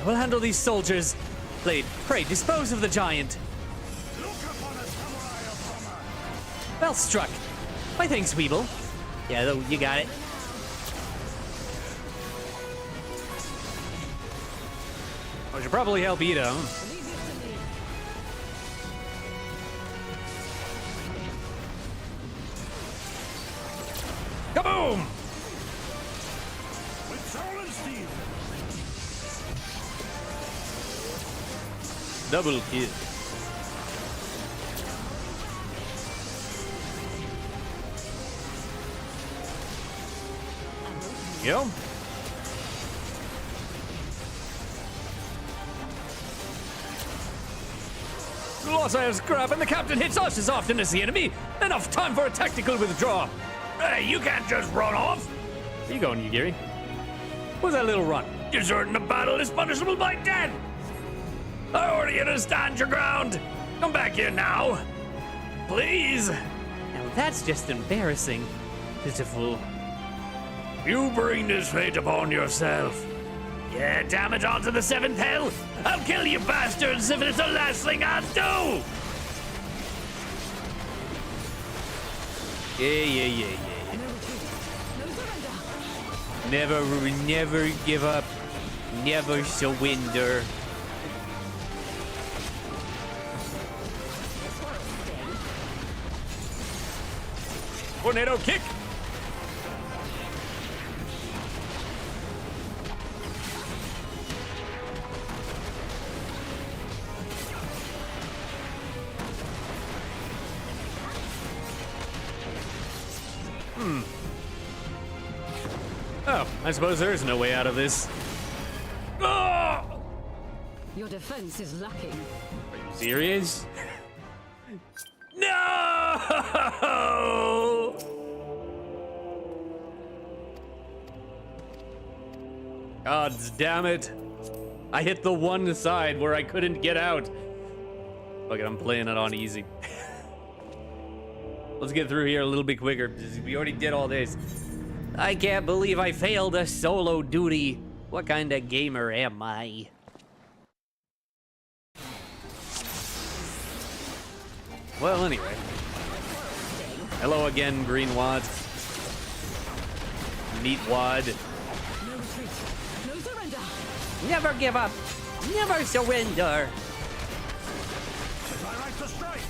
I will handle these soldiers. Blade, pray, dispose of the giant. Well struck. My thanks, Weeble. Yeah, you got it. I should probably help Ida. Kaboom! With soul and steel. Double kill. Yo. Glossair's crap, and the captain hits us as often as the enemy. Enough time for a tactical withdrawal. Hey, you can't just run off. Where you going, Yugiri? What's that little run? Deserting the battle is punishable by death. I order you to stand your ground. Come back here now. Please. Now that's just embarrassing. Pitiful. You bring this fate upon yourself. Yeah, damn it, on to the seventh hell. I'll kill you bastards if it's the last thing I'll do. Yeah. Never give up. Never surrender. Tornado kick! Oh, I suppose there is no way out of this. Oh! Your defense is lacking. Are you serious? No! Gods damn it. I hit the one side where I couldn't get out. Fuck it, I'm playing it on easy. Let's get through here a little bit quicker. We already did all this. I can't believe I failed a solo duty. What kind of gamer am I? Well, anyway. Hello again, Green Wad. Meat Wad. No retreat. No surrender. Never give up. Never surrender. It's my right to strike.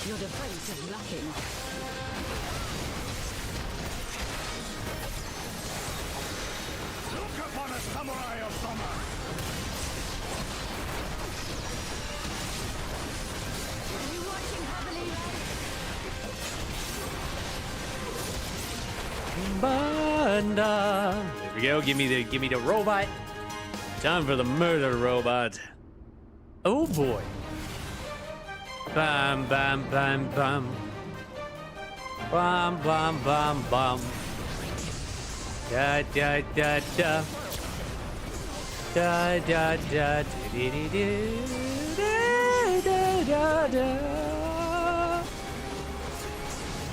Your defense is lacking. Look upon a samurai of summer. Are you watching heavily? Banda. There we go. Give me the robot. Time for the murder robot. Oh boy. Bam bam bam bam. Bam bam bam bam. Da da da da. Da da da da da da da.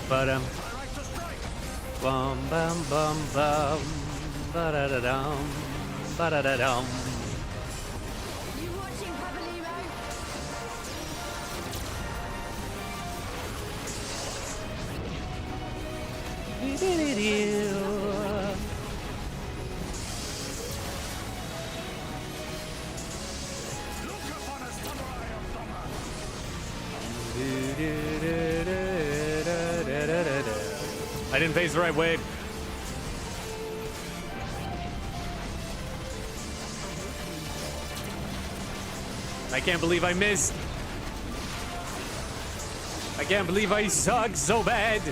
Ba-dum. Bum bum bum bum. Ba-da-da-dum. Ba-da-da-dum. You watching heavily, right? I didn't face the right way. I can't believe I missed. I can't believe I suck so bad.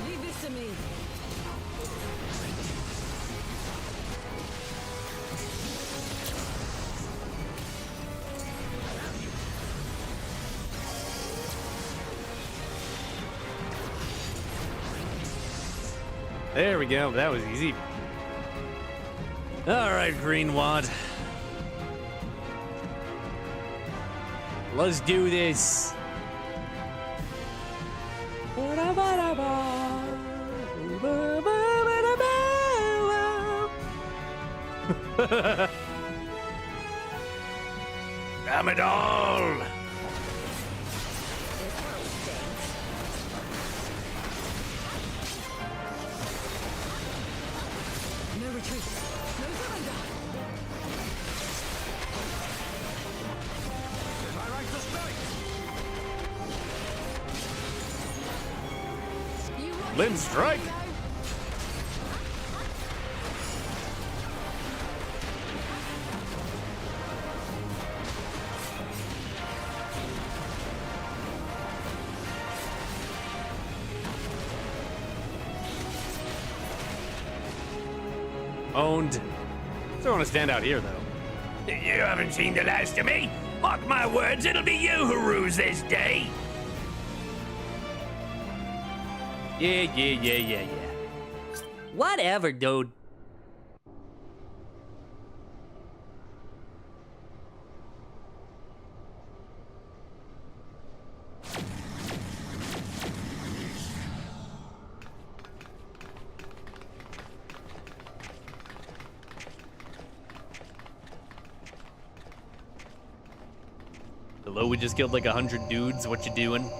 Leave this to me. There we go. That was easy. All right, Green Wad. Let's do this. Damn it all! No retreat. No surrender. It's my right to strike. Limb strike. Owned. Still want to stand out here, though. You haven't seen the last of me. Mark my words, it'll be you who rules this day. Whatever, dude. Hello, we just killed like 100 dudes. What you doing?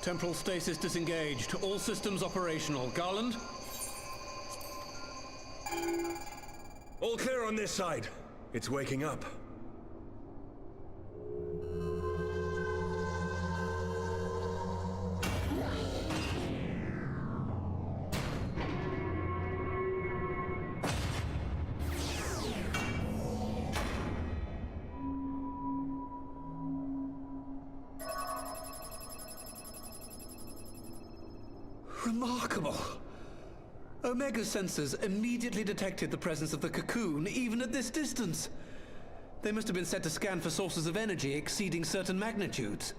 Temporal stasis disengaged. All systems operational. Garland? All clear on this side. It's waking up. Remarkable. Omega sensors immediately detected the presence of the cocoon, even at this distance. They must have been set to scan for sources of energy exceeding certain magnitudes.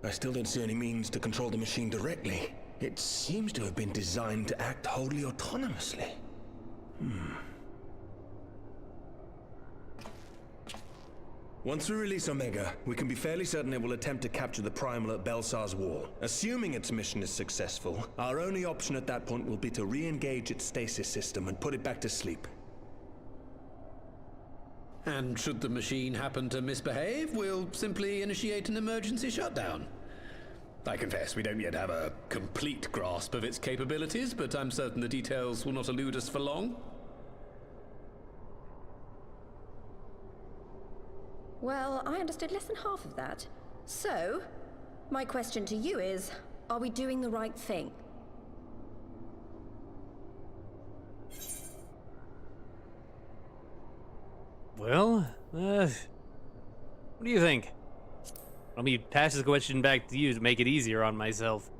I still don't see any means to control the machine directly. It seems to have been designed to act wholly autonomously. Once we release Omega, we can be fairly certain it will attempt to capture the Primal at Belsar's Wall. Assuming its mission is successful, our only option at that point will be to re-engage its stasis system and put it back to sleep. And should the machine happen to misbehave, we'll simply initiate an emergency shutdown. I confess we don't yet have a complete grasp of its capabilities, but I'm certain the details will not elude us for long. Well, I understood less than half of that. So, my question to you is, are we doing the right thing? Well, what do you think? Let me pass this question back to you to make it easier on myself.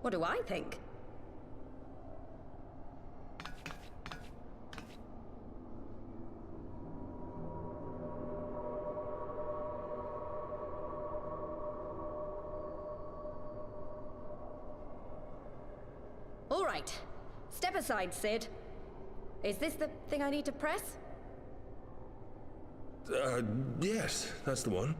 What do I think? All right. Step aside, Sid. Is this the thing I need to press? Yes, that's the one.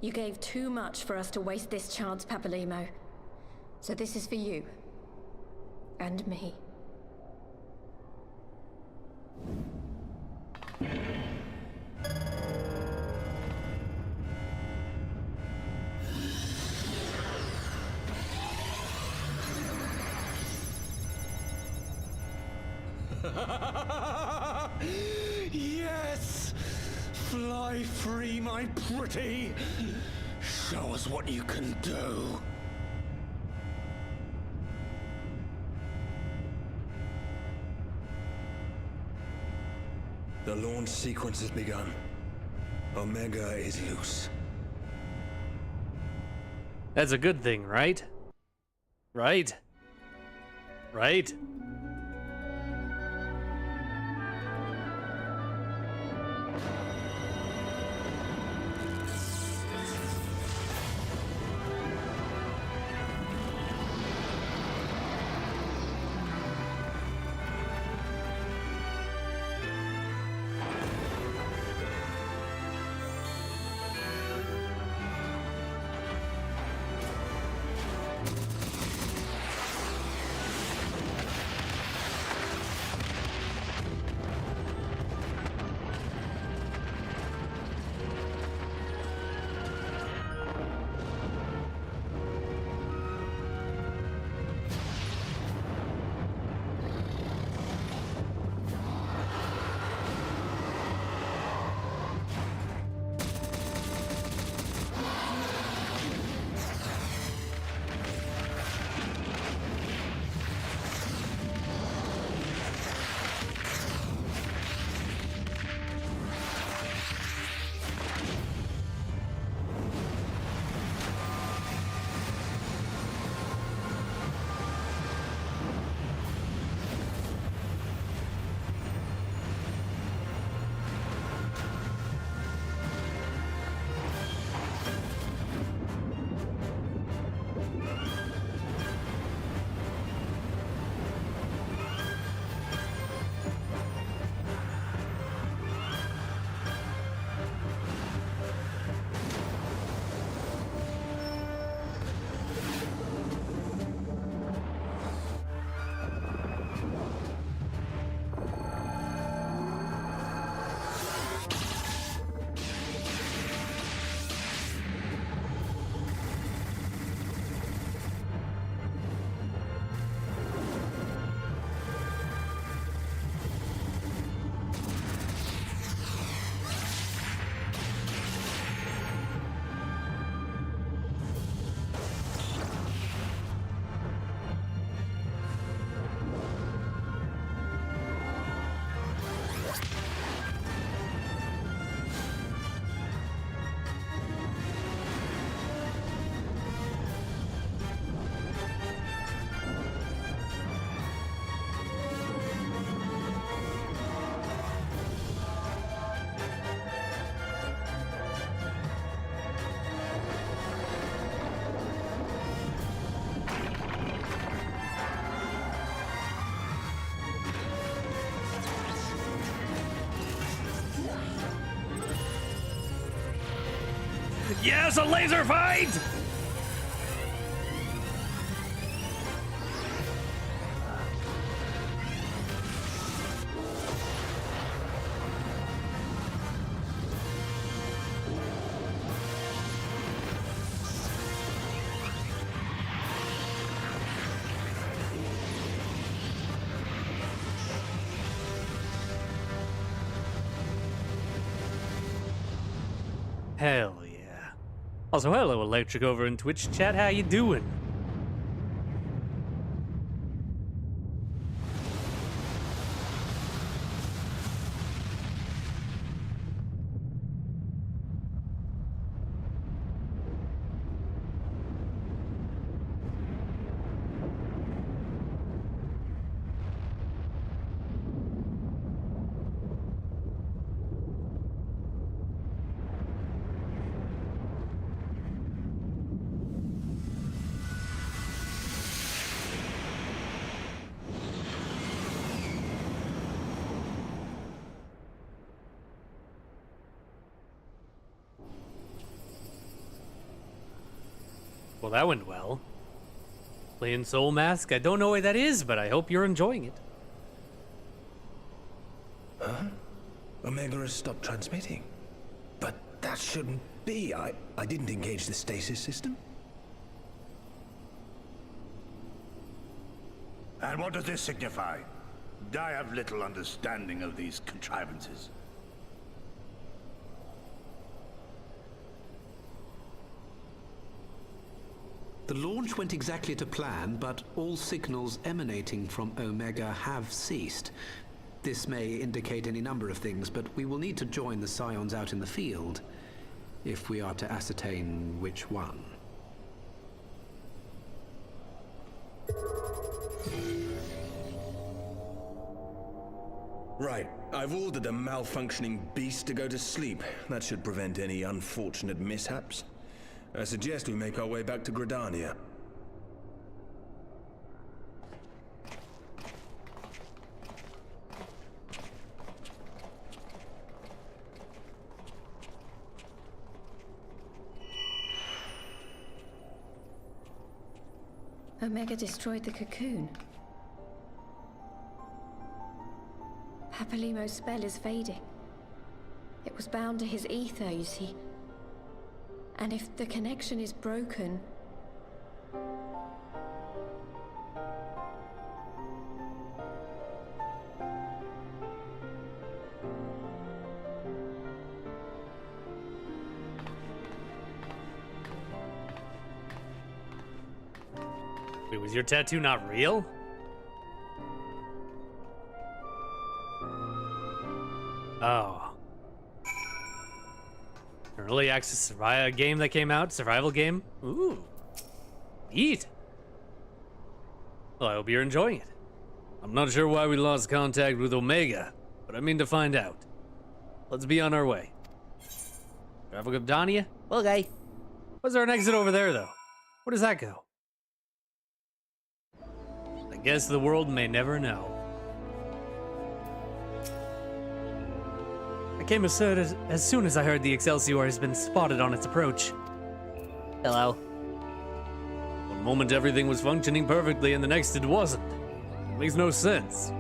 You gave too much for us to waste this chance, Papalimo. So this is for you. And me. Yes! Fly free, my pretty! Show us what you can do. The launch sequence has begun. Omega is loose. That's a good thing, right? Right? Right? Yes, a laser fight! Hell yeah. Also, hello, Electric over in Twitch chat. How you doing? Well, that went well. Playing Soul Mask, I don't know what that is, but I hope you're enjoying it. Huh? Omega has stopped transmitting. But that shouldn't be. I didn't engage the stasis system. And what does this signify? I have little understanding of these contrivances. The launch went exactly to plan, but all signals emanating from Omega have ceased. This may indicate any number of things, but we will need to join the Scions out in the field if we are to ascertain which one. Right. I've ordered a malfunctioning beast to go to sleep. That should prevent any unfortunate mishaps. I suggest we make our way back to Gridania. Omega destroyed the cocoon. Papalimo's spell is fading. It was bound to his ether, you see. And if the connection is broken... Wait, was your tattoo not real? Oh. Early access survival game that came out? Survival game? Ooh. Neat. Well, I hope you're enjoying it. I'm not sure why we lost contact with Omega, but I mean to find out. Let's be on our way. Travel up Dania? Okay. Was there an exit over there, though? Where does that go? I guess the world may never know. I came as soon as I heard the Excelsior has been spotted on its approach. Hello. One moment everything was functioning perfectly and the next it wasn't. It makes no sense.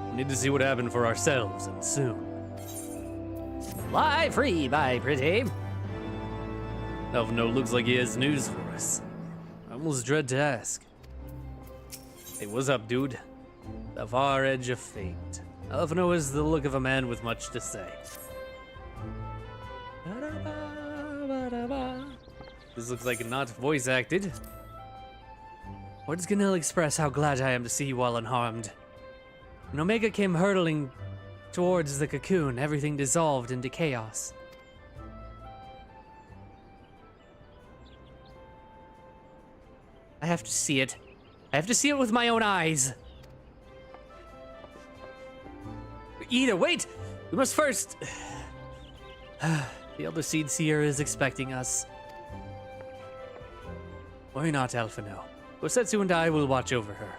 We need to see what happened for ourselves and soon. Fly free, my pretty. Elfno looks like he has news for us. I almost dread to ask. Hey, what's up, dude? The far edge of fate. Elfno has the look of a man with much to say. This looks like not voice acted. Words can ill express how glad I am to see you all unharmed. When Omega came hurtling towards the cocoon, everything dissolved into chaos. I have to see it. I have to see it with my own eyes. Ida, wait! We must first... The Elder Seed Seer is expecting us. Worry not, Alphino. Gosetsu and I will watch over her.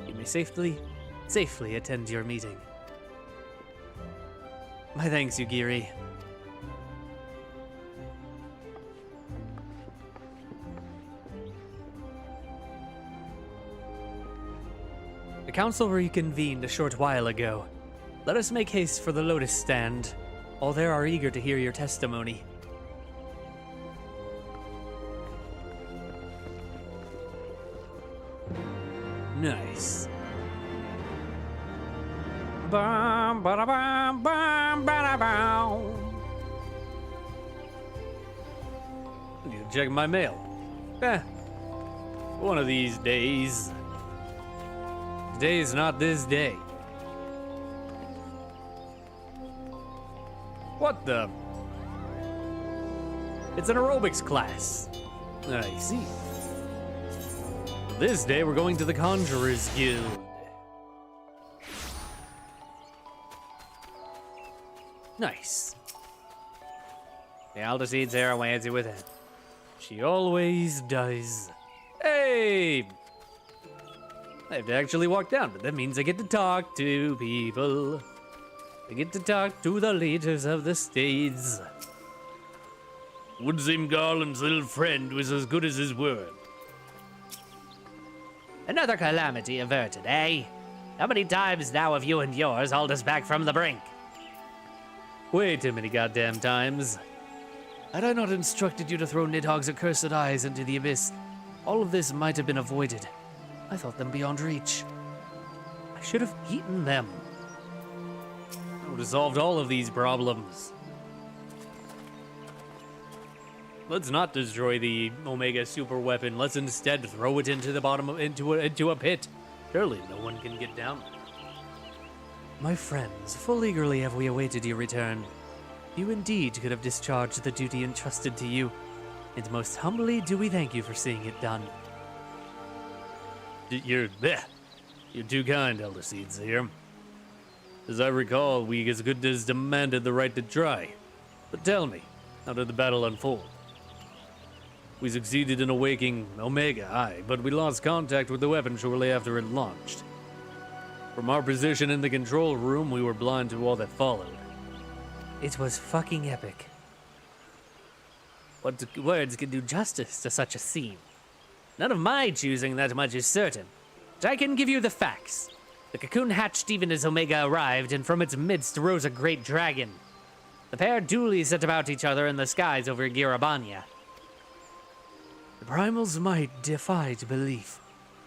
You may safely attend your meeting. My thanks, Yugiri. The council reconvened a short while ago. Let us make haste for the Lotus Stand. All there are eager to hear your testimony. Nice. Bum, bada, bum, bum, bada, bow. Need to check my mail. One of these days. Today's not this day. What the? It's an aerobics class. I see. This day we're going to the Conjurer's Guild. Nice. The Ul'dah Seed's here awaits you within. She always does. Hey! I have to actually walk down, but that means I get to talk to people. I get to talk to the leaders of the states. Would seem Garland's little friend was as good as his word. Another calamity averted, eh? How many times now have you and yours hauled us back from the brink? Way too many goddamn times. Had I not instructed you to throw Nidhogg's accursed eyes into the abyss, all of this might have been avoided. I thought them beyond reach. I should have eaten them. I would have solved all of these problems. Let's not destroy the Omega super weapon. Let's instead throw it into the bottom of, into a pit. Surely no one can get down. My friends, full eagerly have we awaited your return. You indeed could have discharged the duty entrusted to you, and most humbly do we thank you for seeing it done. You're too kind, Elder Seeds here. As I recall, we as good as demanded the right to try. But tell me, how did the battle unfold? We succeeded in awaking Omega, aye, but we lost contact with the weapon shortly after it launched. From our position in the control room, we were blind to all that followed. It was fucking epic. What words can do justice to such a scene? None of my choosing, that much is certain. But I can give you the facts. The cocoon hatched even as Omega arrived, and from its midst rose a great dragon. The pair duly set about each other in the skies over Girabania. The primal's might defied belief.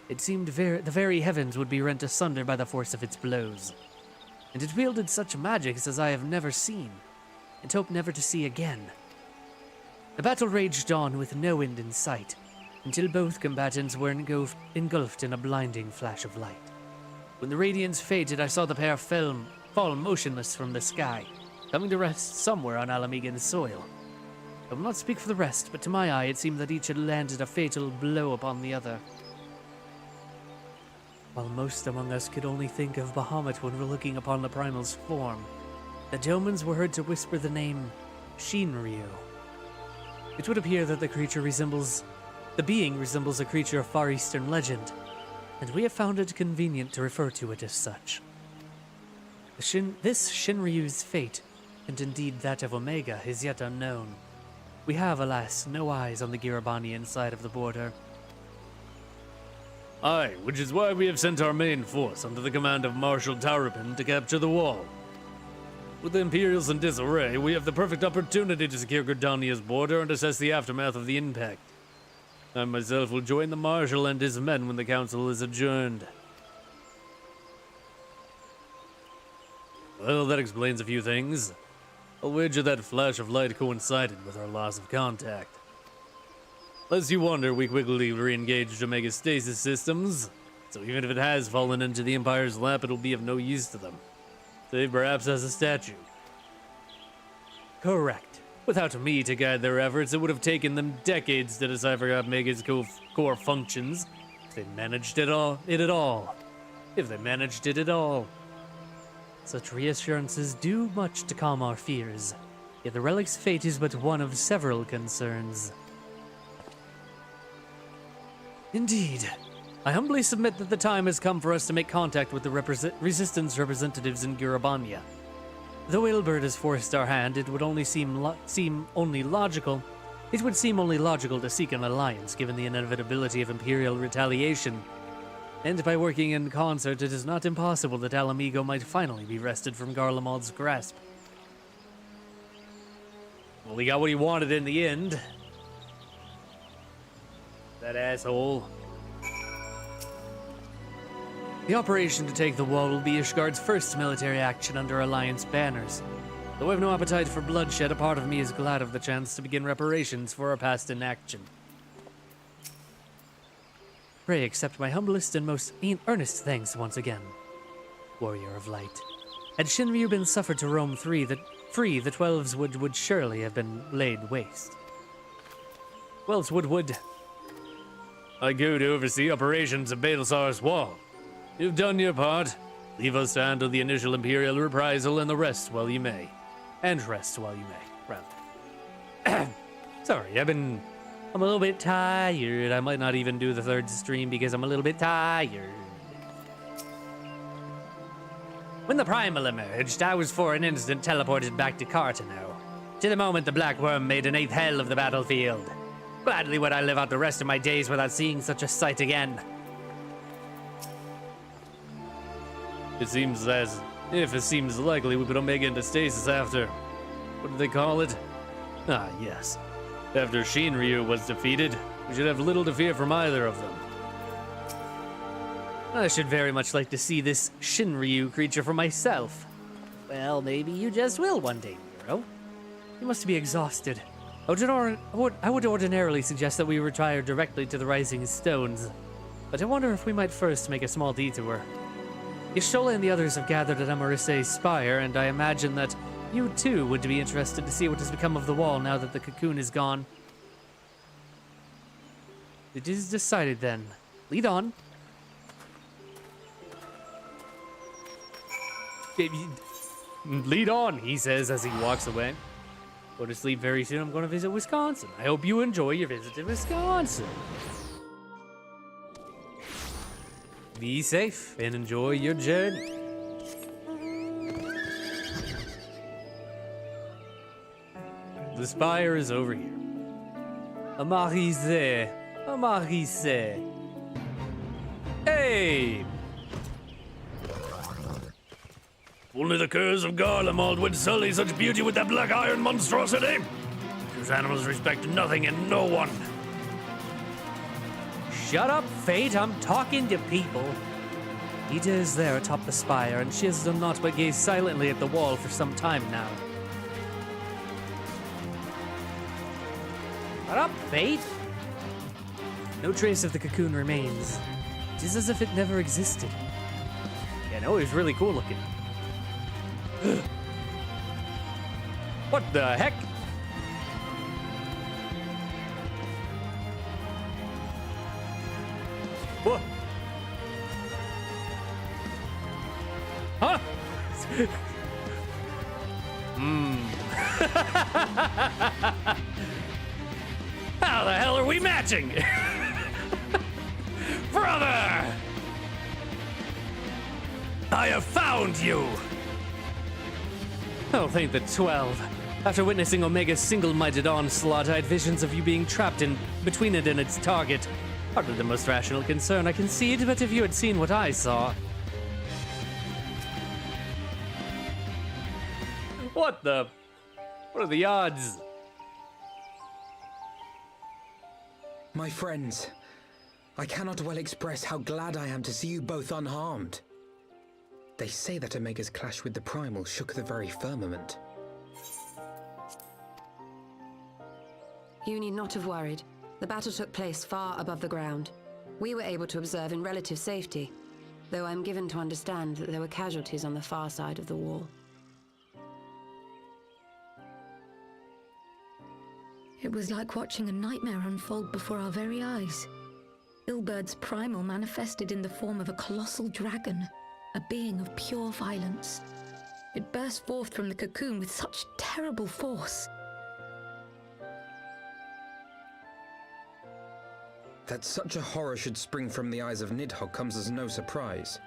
It seemed the very heavens would be rent asunder by the force of its blows. And it wielded such magics as I have never seen, and hope never to see again. The battle raged on with no end in sight, until both combatants were engulfed in a blinding flash of light. When the radiance faded, I saw the pair fall motionless from the sky, coming to rest somewhere on Alamigan's soil. I will not speak for the rest, but to my eye it seemed that each had landed a fatal blow upon the other. While most among us could only think of Bahamut when looking upon the primal's form, the Domans were heard to whisper the name Shinryu. It would appear that the being resembles a creature of Far Eastern legend, and we have found it convenient to refer to it as such. This Shinryu's fate, and indeed that of Omega, is yet unknown. We have, alas, no eyes on the Girabanian side of the border. Aye, which is why we have sent our main force under the command of Marshal Tarapin to capture the wall. With the Imperials in disarray, we have the perfect opportunity to secure Gridania's border and assess the aftermath of the impact. I myself will join the Marshal and his men when the council is adjourned. Well, that explains a few things. I'll wager that flash of light coincided with our loss of contact. Lest you wonder, we quickly re-engaged Omega's stasis systems, so even if it has fallen into the Empire's lap, it'll be of no use to them. Save perhaps as a statue. Correct. Without me to guide their efforts, it would have taken them decades to decipher Omega's core functions, if they managed it at all. If they managed it at all. Such reassurances do much to calm our fears, yet the relic's fate is but one of several concerns. Indeed. I humbly submit that the time has come for us to make contact with the resistance representatives in Girabania. Though Ilbert has forced our hand, it would seem only logical to seek an alliance given the inevitability of Imperial retaliation. And by working in concert, it is not impossible that Aliulo might finally be wrested from Garlemald's grasp. Well, he got what he wanted in the end. That asshole. The operation to take the wall will be Ishgard's first military action under Alliance banners. Though I have no appetite for bloodshed, a part of me is glad of the chance to begin reparations for our past inaction. Pray accept my humblest and most earnest thanks once again, Warrior of Light. Had Shinryu been suffered to roam free, the Twelves would surely have been laid waste. would. I go to oversee operations at Balsar's Wall. You've done your part. Leave us to handle the initial Imperial reprisal and the rest while you may. And rest while you may, rather. Sorry, I'm a little bit tired. I might not even do the third stream because I'm a little bit tired. When the Primal emerged, I was for an instant teleported back to Cartano. To the moment the Black Worm made an eighth hell of the battlefield. Gladly would I live out the rest of my days without seeing such a sight again. It seems likely we put Omega into stasis after... what do they call it? Ah, yes. After Shinryu was defeated, we should have little to fear from either of them. I should very much like to see this Shinryu creature for myself. Well, maybe you just will one day, Nero. You must be exhausted. I would ordinarily suggest that we retire directly to the Rising Stones, but I wonder if we might first make a small detour. Y'shtola and the others have gathered at Amarisse's spire, and I imagine that you too would be interested to see what has become of the wall now that the cocoon is gone. It is decided then. Lead on. Lead on, he says as he walks away. Go to sleep very soon. I'm going to visit Wisconsin. I hope you enjoy your visit to Wisconsin. Be safe and enjoy your journey. The spire is over here. Amarise. Hey! Only the curse of Garlemald would sully such beauty with that black iron monstrosity. Those animals respect nothing and no one. Shut up, Fate. I'm talking to people. Ida is there atop the spire, and she has done naught but gaze silently at the wall for some time now. Shut up, Fate. No trace of the cocoon remains. It is as if it never existed. Yeah, no, he's really cool looking. What the heck? What? Huh? How the hell are we matching? Brother! I have found you! Oh, thank the 12. After witnessing Omega's single-minded onslaught, I had visions of you being trapped in between it and its target. Hardly the most rational concern, I concede, but if you had seen what I saw... What are the odds? My friends, I cannot well express how glad I am to see you both unharmed. They say that Omega's clash with the Primal shook the very firmament. You need not have worried. The battle took place far above the ground. We were able to observe in relative safety, though I'm given to understand that there were casualties on the far side of the wall. It was like watching a nightmare unfold before our very eyes. Ilburd's Primal manifested in the form of a colossal dragon, a being of pure violence. It burst forth from the cocoon with such terrible force. That such a horror should spring from the eyes of Nidhogg comes as no surprise.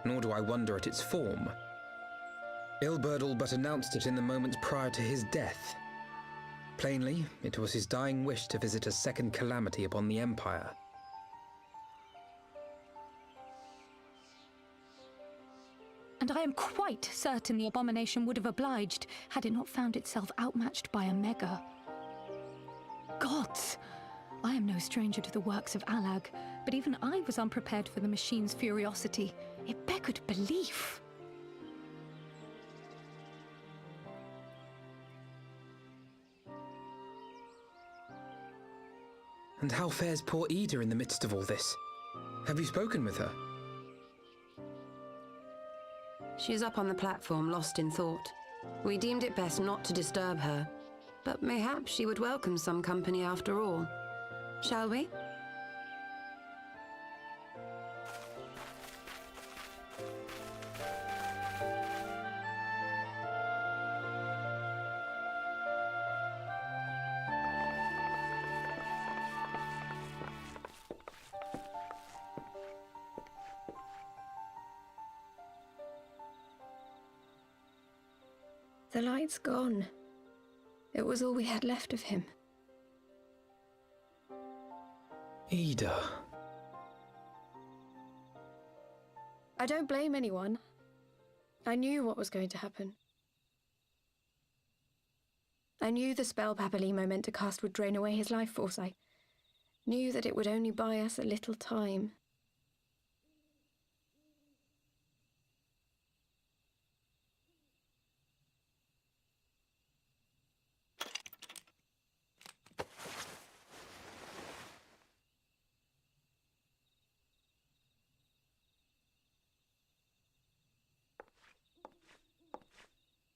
Nor do I wonder at its form. Ilberd all but announced it in the moments prior to his death. Plainly, it was his dying wish to visit a second calamity upon the Empire. and I am quite certain the abomination would have obliged had it not found itself outmatched by a mega. Gods! I am no stranger to the works of Allag, but even I was unprepared for the machine's furiosity. It beggared belief. And how fares poor Ul'dah in the midst of all this? Have you spoken with her? She's up on the platform, lost in thought. We deemed it best not to disturb her, but mayhaps she would welcome some company after all. Shall we? The light's gone. It was all we had left of him. Ul'dah. I don't blame anyone. I knew what was going to happen. I knew the spell Papalimo meant to cast would drain away his life force. I knew that it would only buy us a little time.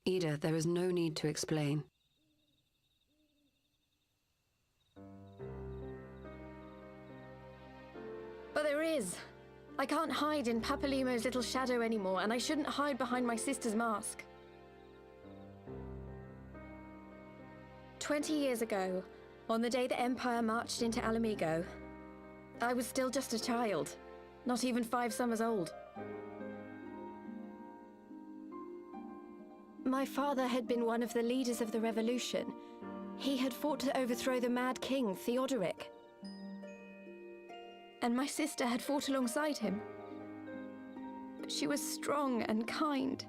Ul'dah, there is no need to explain. But there is. I can't hide in Papalimo's little shadow anymore, and I shouldn't hide behind my sister's mask. 20 years ago, on the day the Empire marched into Alamigo, I was still just a child, not even 5 summers old. My father had been one of the leaders of the revolution. He had fought to overthrow the Mad King, Theodoric. And my sister had fought alongside him. But she was strong and kind,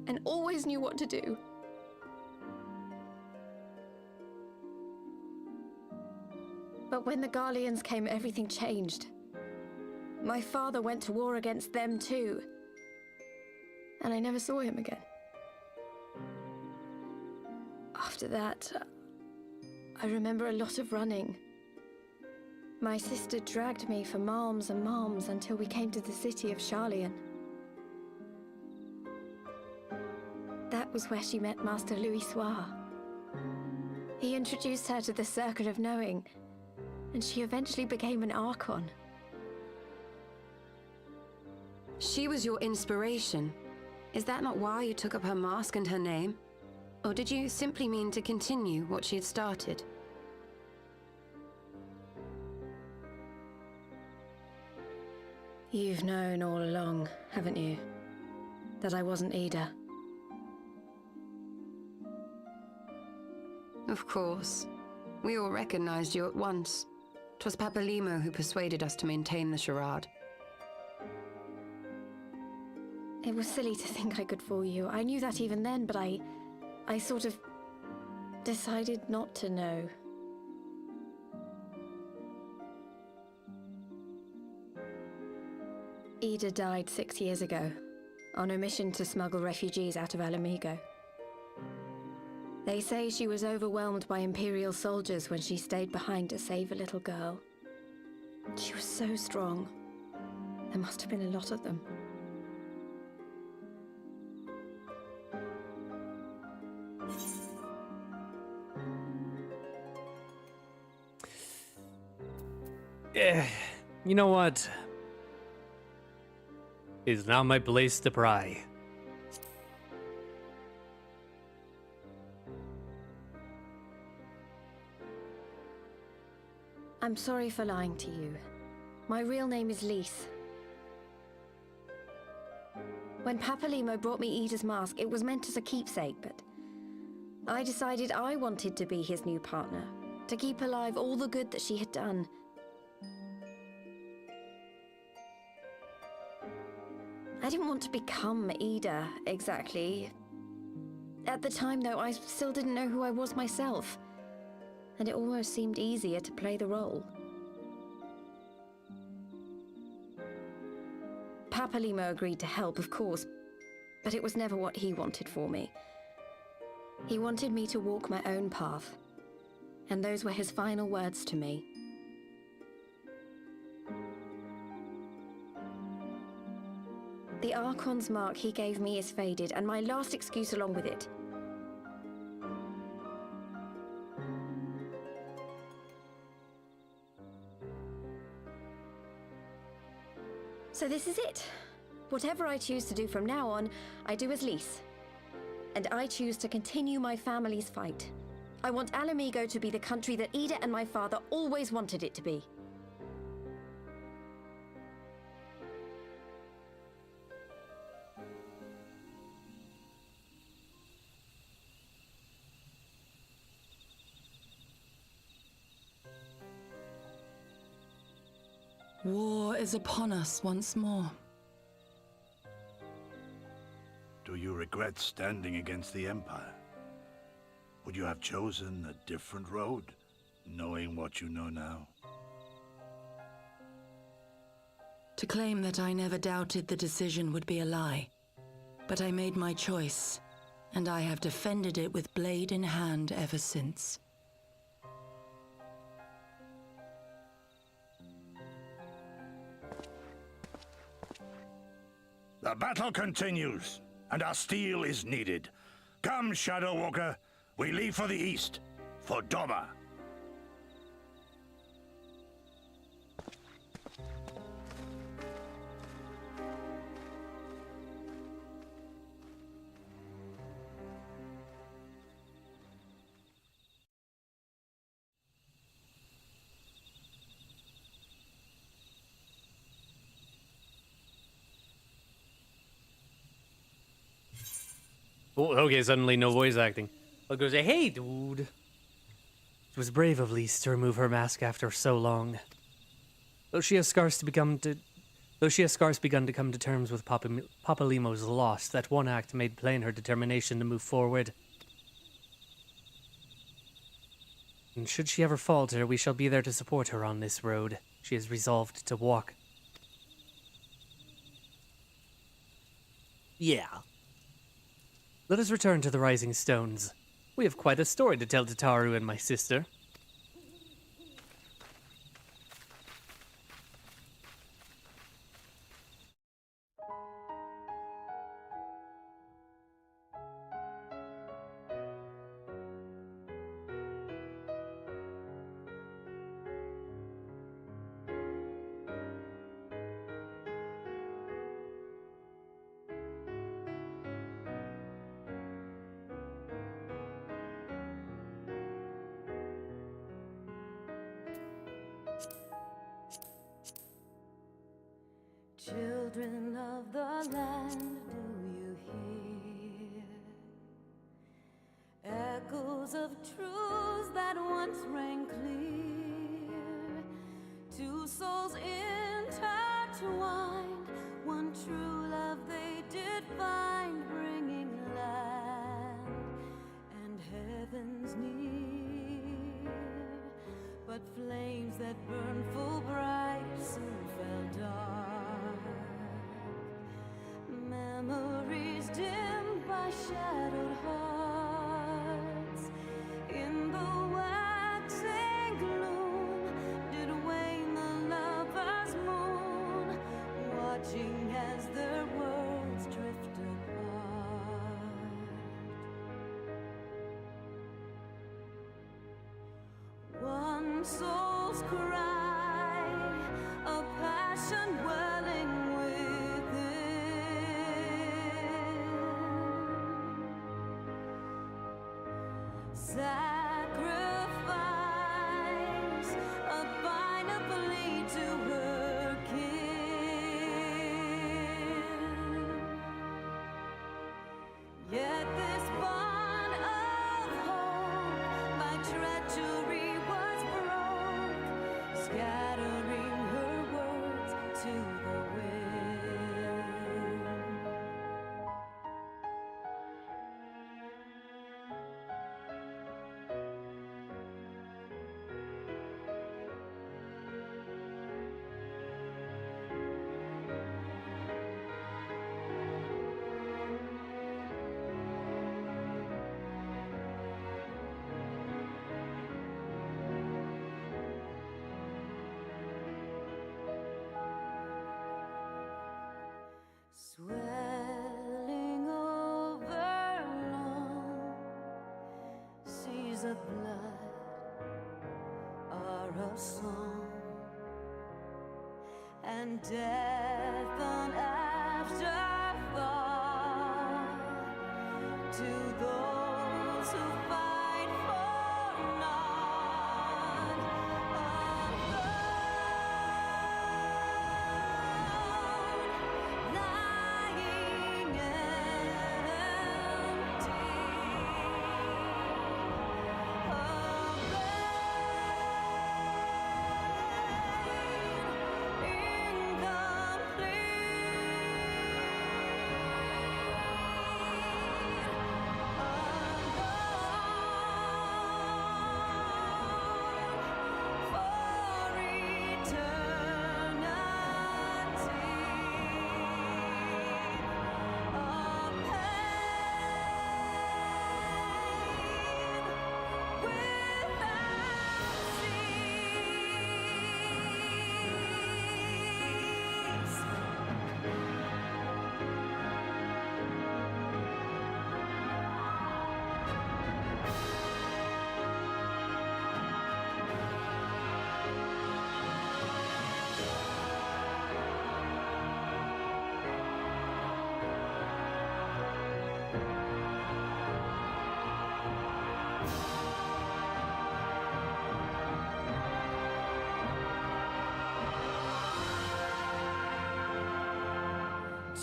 and always knew what to do. But when the Garleans came, everything changed. My father went to war against them too, and I never saw him again. After that, I remember a lot of running. My sister dragged me for malms and malms until we came to the city of Sharlayan. That was where she met Master Louis Soir. He introduced her to the Circle of Knowing, and she eventually became an Archon. She was your inspiration. Is that not why you took up her mask and her name? Or did you simply mean to continue what she had started? You've known all along, haven't you? That I wasn't Ul'dah. Of course. We all recognized you at once. 'Twas Papalimo who persuaded us to maintain the charade. It was silly to think I could fool you. I knew that even then, but I sort of decided not to know. Ul'dah died 6 years ago, on a mission to smuggle refugees out of Alamigo. They say she was overwhelmed by Imperial soldiers when she stayed behind to save a little girl. She was so strong. There must have been a lot of them. You know what? It's now my place to pry. I'm sorry for lying to you. My real name is Lys. When Papalimo brought me Ul'dah's mask, it was meant as a keepsake, but I decided I wanted to be his new partner, to keep alive all the good that she had done. I didn't want to become Ida, exactly. At the time, though, I still didn't know who I was myself. And it almost seemed easier to play the role. Papalimo agreed to help, of course, but it was never what he wanted for me. He wanted me to walk my own path, and those were his final words to me. The Archon's mark he gave me is faded, and my last excuse along with it. So this is it. Whatever I choose to do from now on, I do as Lys. And I choose to continue my family's fight. I want Ala to be the country that Ida and my father always wanted it to be. War is upon us once more. Do you regret standing against the Empire? Would you have chosen a different road, knowing what you know now? To claim that I never doubted the decision would be a lie. But I made my choice, and I have defended it with blade in hand ever since. The battle continues, and our steel is needed. Come, Shadow Walker, we leave for the east, for Doma. Oh, okay, suddenly no voice acting. I'll go say, hey, dude. It was brave of Lys to remove her mask after so long. Though she has scarce begun to come to terms with Papalimo's loss, that one act made plain her determination to move forward. And should she ever falter, we shall be there to support her on this road she is resolved to walk. Yeah. Let us return to the Rising Stones. We have quite a story to tell to Taru and my sister. Children of the land, do you hear echoes of truths that once rang clear? Two souls intertwined, one true love they did find, bringing land and heavens near. But flames that burned full bright soon fell dark. Memories dimmed by shadowed hearts. In the waxing gloom did wane the lover's moon, watching as their worlds drift apart. One soul's cry, a passion welling sacrifice, a final plea to her kin. Yet this bond of hope by treachery was broke, scattering her words to the wind. a song, and death an afterthought to those who fight for naught. Alone, lying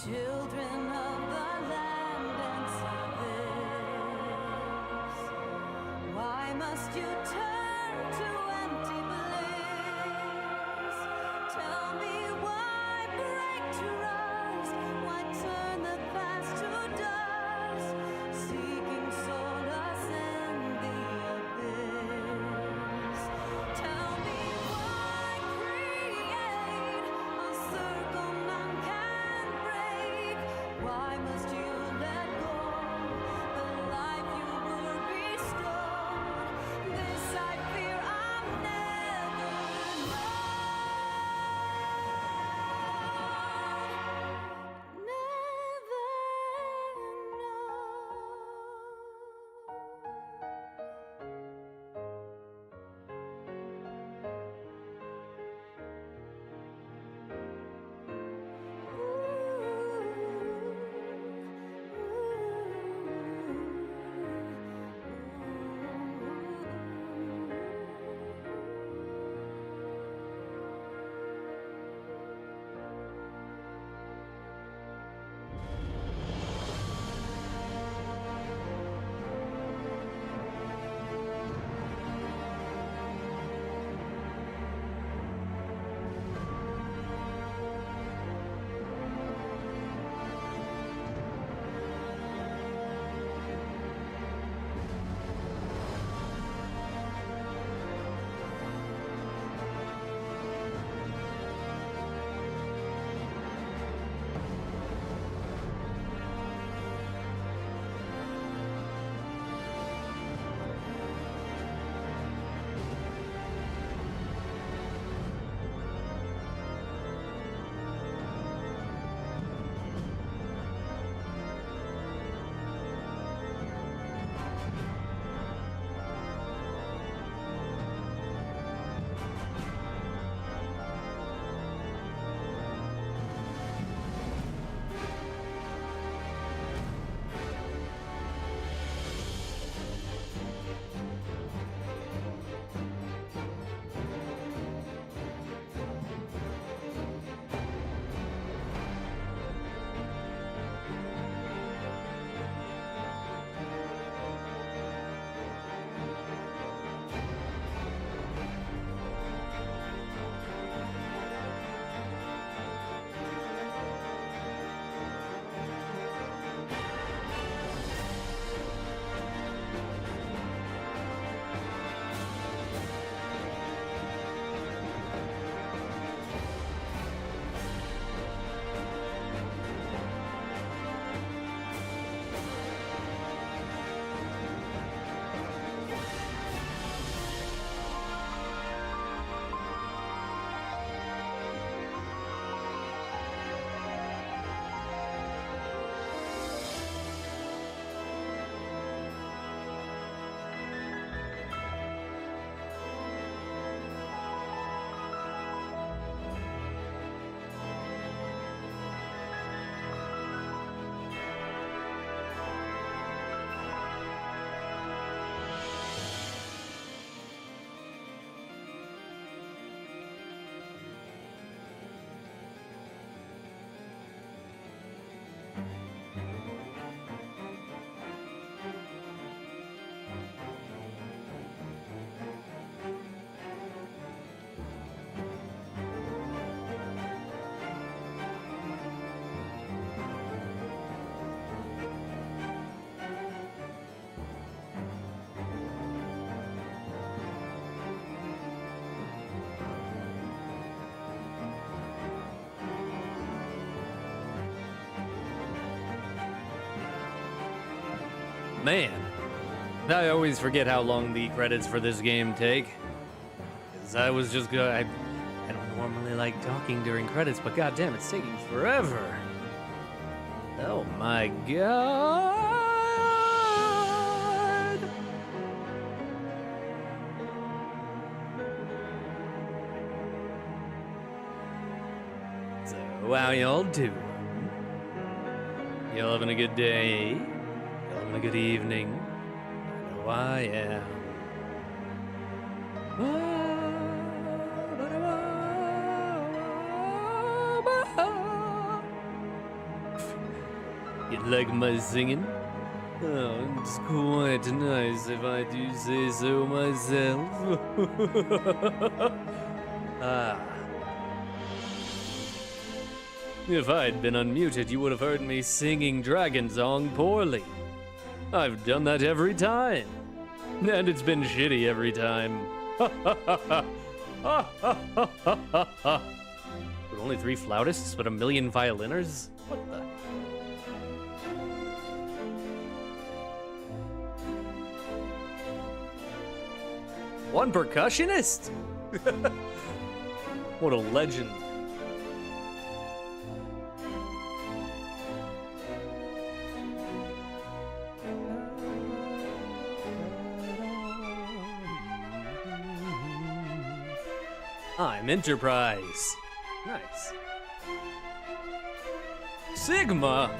children of the land and service. Why must you turn to empty bliss? Tell me why break trust? Why turn the past to dust? Seeking solace in the abyss. Tell me why create a circle none can break? Why must you let go the life you were bestowed? This I man. I always forget how long the credits for this game take. Because I was just going. I don't normally like talking during credits, but goddamn, it's taking forever. Oh my god. So, how y'all doing? Y'all having a good day? Y'all having a good evening? I know I am. You like my singing? Oh, it's quite nice if I do say so myself. Ah. If I'd been unmuted, you would have heard me singing Dragon Song poorly. I've done that every time. And it's been shitty every time. But only 3 flautists, but 1,000,000 violiners? What the? One percussionist? What a legend. I'm Enterprise. Nice. Sigma.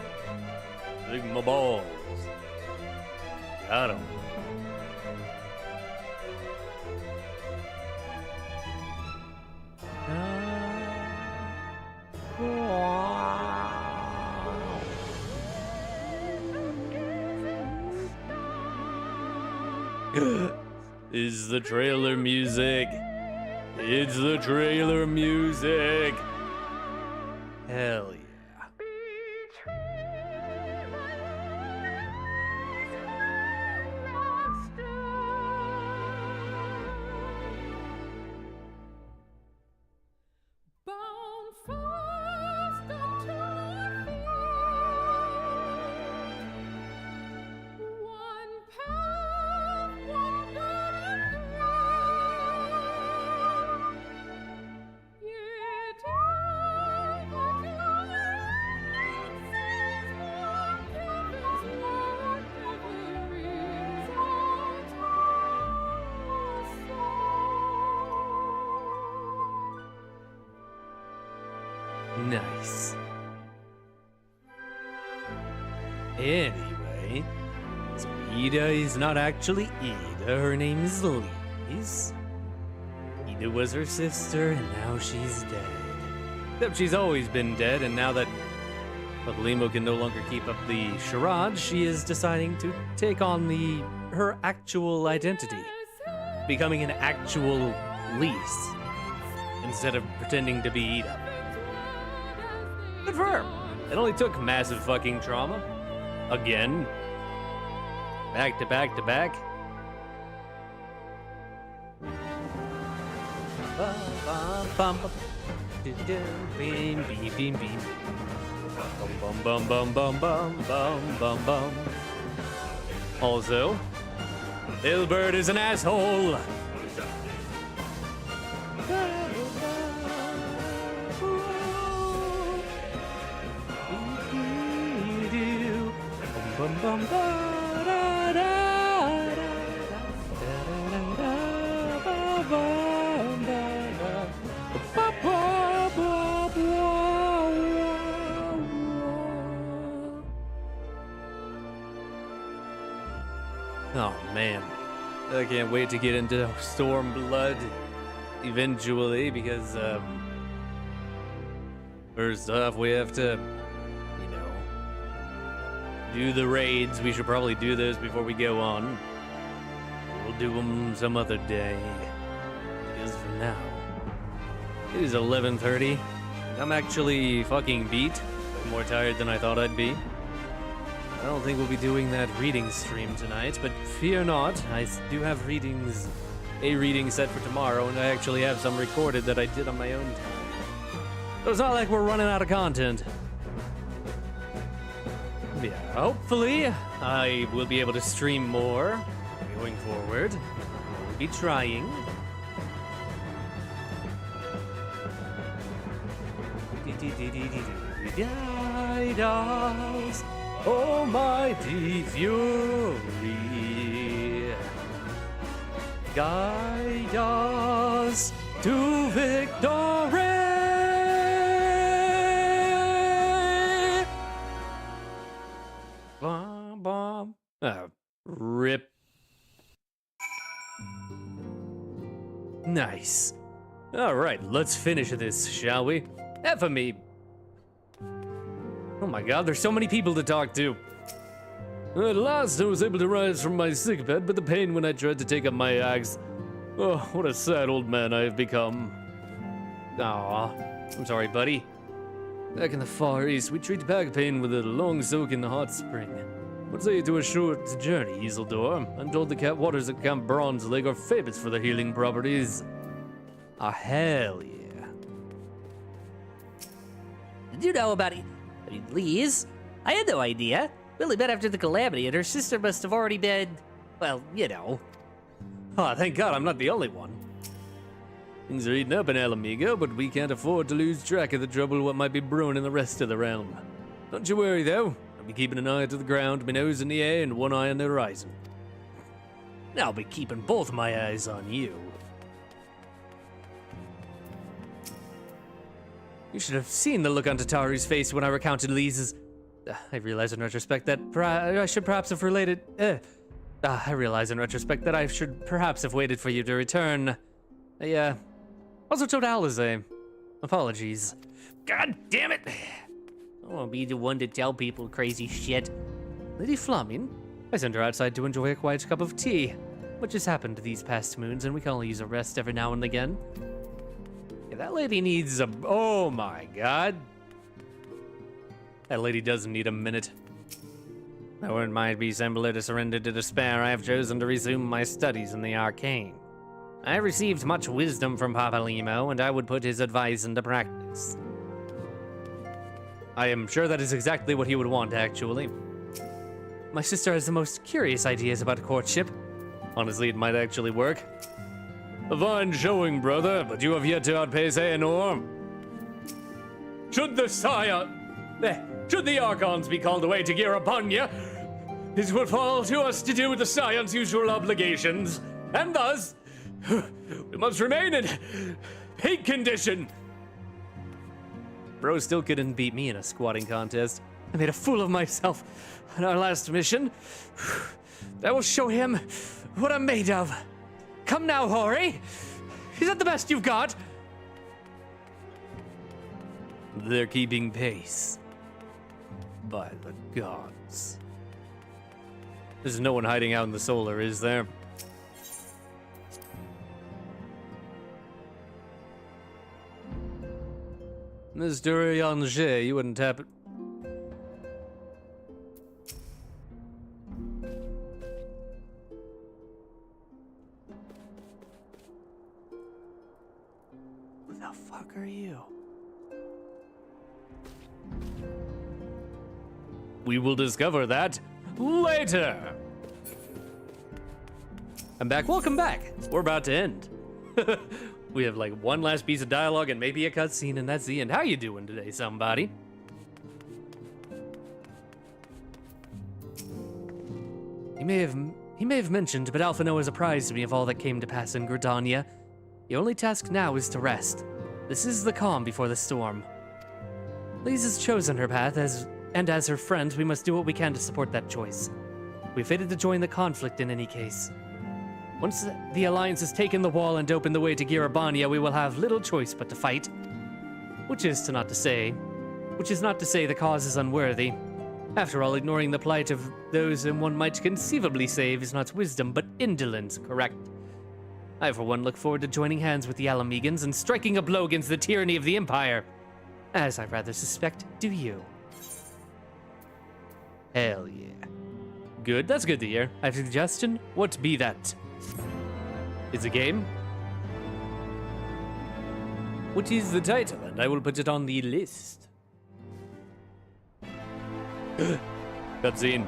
Sigma balls. Got him. Is the trailer music. It's the trailer music. Hell yeah. Nice. Anyway, so Ida is not actually Ida, her name is Lise. Ida was her sister, and now she's dead. Except she's always been dead, and now that Pablimo can no longer keep up the charade, she is deciding to take on her actual identity, becoming an actual Lise, instead of pretending to be Ida. Good for her. It only took massive fucking trauma. Again. Back to back to back. Also, Ilbert is an asshole. Oh man, I can't wait to get into Stormblood eventually because first off we have to do the raids. We should probably do this before we go on. We'll do them some other day. Because for now, it is 11:30. I'm actually fucking beat. I'm more tired than I thought I'd be. I don't think we'll be doing that reading stream tonight, but fear not. I do have a reading set for tomorrow, and I actually have some recorded that I did on my own time. So it's not like we're running out of content. Yeah, hopefully I will be able to stream more going forward. I will be trying. Guide us, almighty fury. Guide us to victory. Bum, bum. Rip. Nice. All right, let's finish this, shall we? F me. Oh my god, there's so many people to talk to. At last I was able to rise from my sickbed, but the pain when I tried to take up my axe. Oh, what a sad old man I have become. Aw, I'm sorry, buddy. Back in the Far East, we treat back pain with a long soak in the hot spring. What say you to a short journey, Isildur? I'm told the waters at Camp Bronze Lake are famous for their healing properties. Ah, hell yeah. Did you know about Liz? I had no idea. Billy met after the calamity, and her sister must have already been, well, you know. Oh, thank God I'm not the only one. Things are heating up in Alamigo, but we can't afford to lose track of the trouble what might be brewing in the rest of the realm. Don't you worry, though. I'll be keeping an eye to the ground, my nose in the air, and one eye on the horizon. I'll be keeping both my eyes on you. You should have seen the look on Tataru's face when I recounted Liz's. I realize in retrospect that I should perhaps have related. I realize in retrospect that I should perhaps have waited for you to return. I also told Alize. Apologies. God damn it! I won't be the one to tell people crazy shit. Lady Flamin, I sent her outside to enjoy a quiet cup of tea. Much has happened these past moons, and we can all use a rest every now and again. Yeah, that lady needs a. Oh my god. That lady doesn't need a minute. Though it might be simpler to surrender to despair, I have chosen to resume my studies in the arcane. I have received much wisdom from Papa Limo, and I would put his advice into practice. I am sure that is exactly what he would want, actually. My sister has the most curious ideas about courtship. Honestly, it might actually work. A fine showing, brother, but you have yet to outpace Aenor. Should the Archons be called away to Girabanya, it would fall to us to do with the Scions' usual obligations, and thus, we must remain in peak condition. Bro still couldn't beat me in a squatting contest. I made a fool of myself on our last mission. I will show him what I'm made of. Come now, Hori. Is that the best you've got? They're keeping pace. By the gods. There's no one hiding out in the solar, is there? Mr. Yanger, you wouldn't tap it. Who the fuck are you? We will discover that later. I'm back. Welcome back. We're about to end. We have like one last piece of dialogue and maybe a cutscene, and that's the end. How you doing today, somebody? He may have mentioned, but Alpha Noah has apprised me of all that came to pass in Gridania. The only task now is to rest. This is the calm before the storm. Liz has chosen her path, and as her friend, we must do what we can to support that choice. We fated to join the conflict in any case. Once the Alliance has taken the wall and opened the way to Girabania, we will have little choice but to fight. Which is not to say the cause is unworthy. After all, ignoring the plight of those whom one might conceivably save is not wisdom, but indolence, correct? I, for one, look forward to joining hands with the Alamegans and striking a blow against the tyranny of the Empire. As I rather suspect, do you. Hell yeah. Good, that's good to hear. I have a suggestion. What be that? It's a game? What is the title? And I will put it on the list. Cutscene.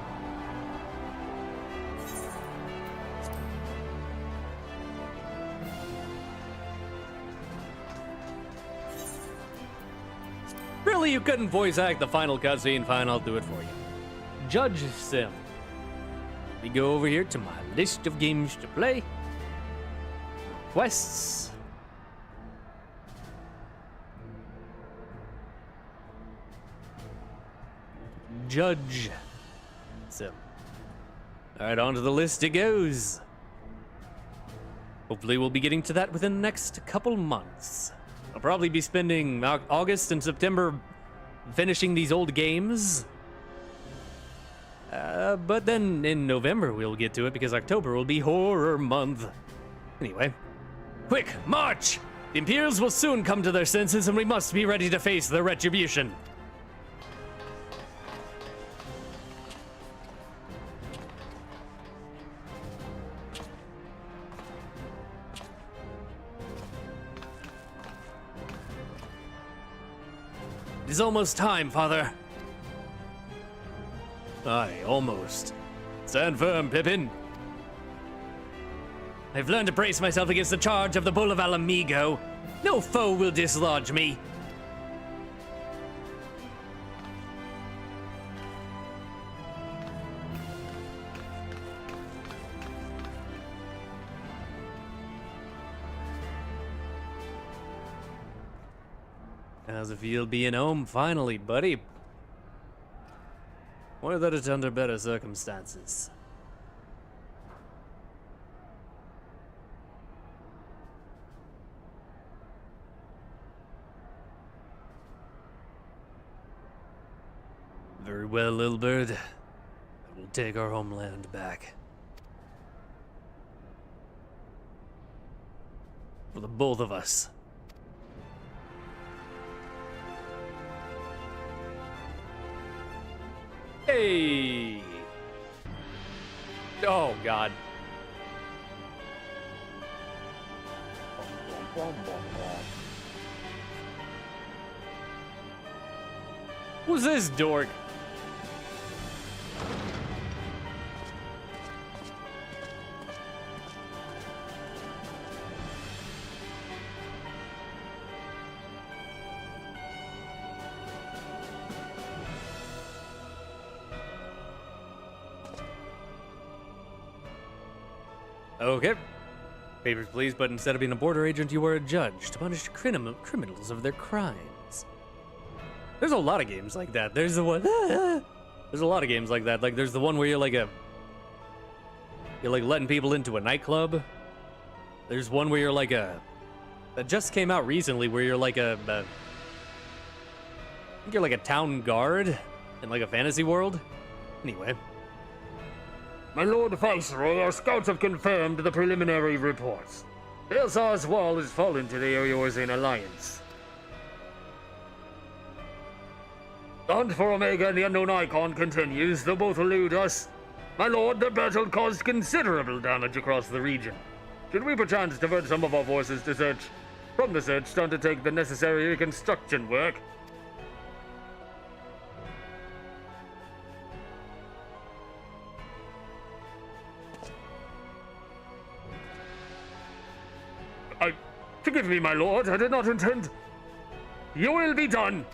Really, you couldn't voice act the final cutscene? Fine, I'll do it for you. Judge Sim. We go over here to my list of games to play. Quests. Judge Sim. Alright, on to the list it goes. Hopefully we'll be getting to that within the next couple months. I'll probably be spending August and September finishing these old games. But then in November we'll get to it because October will be horror month. Anyway, quick, march! The Imperials will soon come to their senses and we must be ready to face their retribution. It is almost time, Father. Aye, almost. Stand firm, Pippin. I've learned to brace myself against the charge of the Bull of Alamigo. No foe will dislodge me. How's it feel being home finally, buddy? Or that it's under better circumstances. Very well, little bird. I will take our homeland back. For the both of us. Hey! Oh, God. Who's this dork? Okay. Favors, please, but instead of being a border agent, you were a judge to punish criminals of their crimes. There's a lot of games like that. There's the one. There's a lot of games like that. Like, there's the one where you're like letting people into a nightclub. There's one where you're like that just came out recently where you're like I think you're like a town guard in like a fantasy world. Anyway. My Lord Viceroy, our scouts have confirmed the preliminary reports. Elsar's wall has fallen to the Eorzean Alliance. The hunt for Omega and the unknown icon continues, though both elude us. My lord, the battle caused considerable damage across the region. Should we perchance divert some of our forces from the search to undertake the necessary reconstruction work? Forgive me, my lord, I did not intend. You will be done.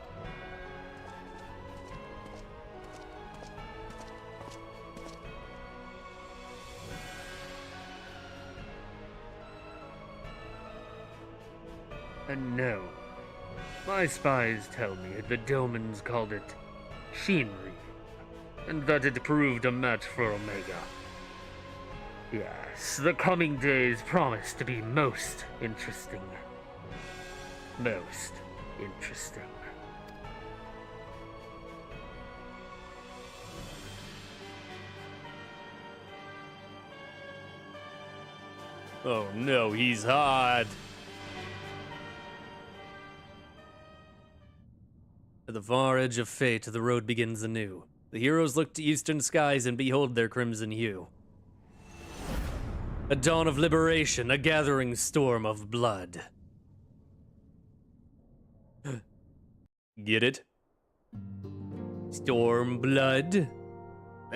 And no, my spies tell me the Domans called it Shinri, and that it proved a match for Omega. Yes, the coming days promise to be most interesting. Most interesting. Oh no, he's hot. At the far edge of fate, the road begins anew. The heroes look to eastern skies and behold their crimson hue. A dawn of liberation, a gathering storm of blood. Get it? Storm blood?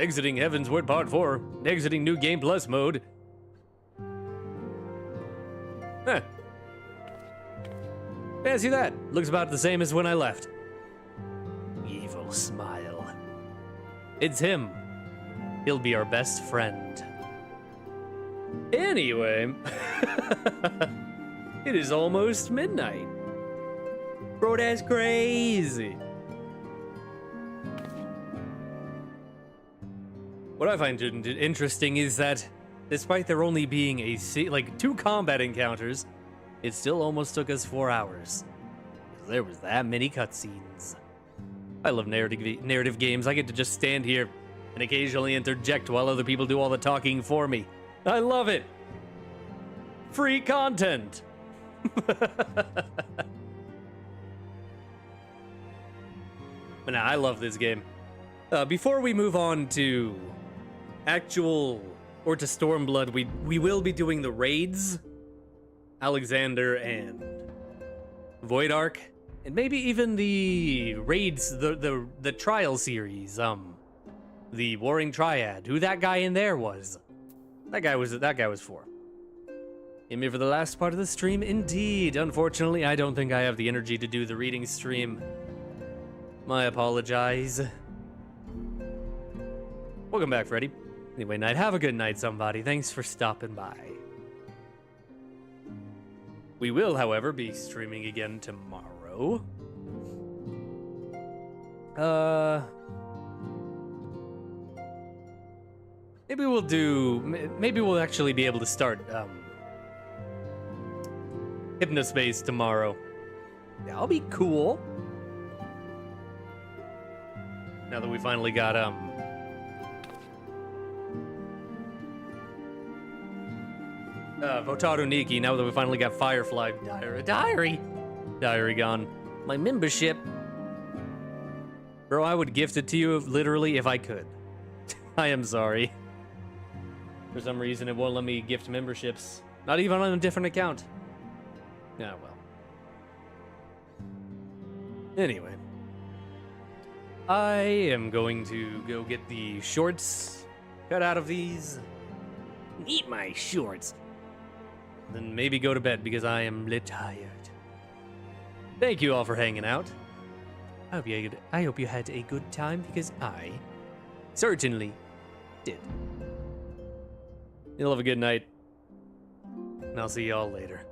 Exiting Heavensward Part 4. Exiting New Game Plus mode. Huh. Fancy that. Looks about the same as when I left. Evil smile. It's him. He'll be our best friend. Anyway. It is almost midnight. Bro, that's crazy. What I find interesting is that despite there only being like 2 combat encounters, it still almost took us 4 hours. There was that many cutscenes. I love narrative games. I get to just stand here and occasionally interject while other people do all the talking for me. I love it. Free content. But nah, I love this game. Before we move on to actual or to Stormblood, we will be doing the raids, Alexander and Void Ark, and maybe even the raids, the trial series, the Warring Triad. Who that guy in there was? That guy was 4. Came here for the last part of the stream, indeed. Unfortunately, I don't think I have the energy to do the reading stream. My apologize. Welcome back, Freddy. Anyway, night. Have a good night, somebody. Thanks for stopping by. We will, however, be streaming again tomorrow. Maybe we'll actually be able to start, Hypnospace tomorrow. That'll be cool. Now that we finally got, Votaru Nikki, now that we finally got Firefly Diary gone. My membership. Bro, I would gift it to you literally if I could. I am sorry. For some reason, it won't let me gift memberships. Not even on a different account. Yeah, well. Anyway. I am going to go get the shorts cut out of these. Eat my shorts. Then maybe go to bed because I am tired. Thank you all for hanging out. I hope you had a good time because I certainly did. You'll have a good night. And I'll see y'all later.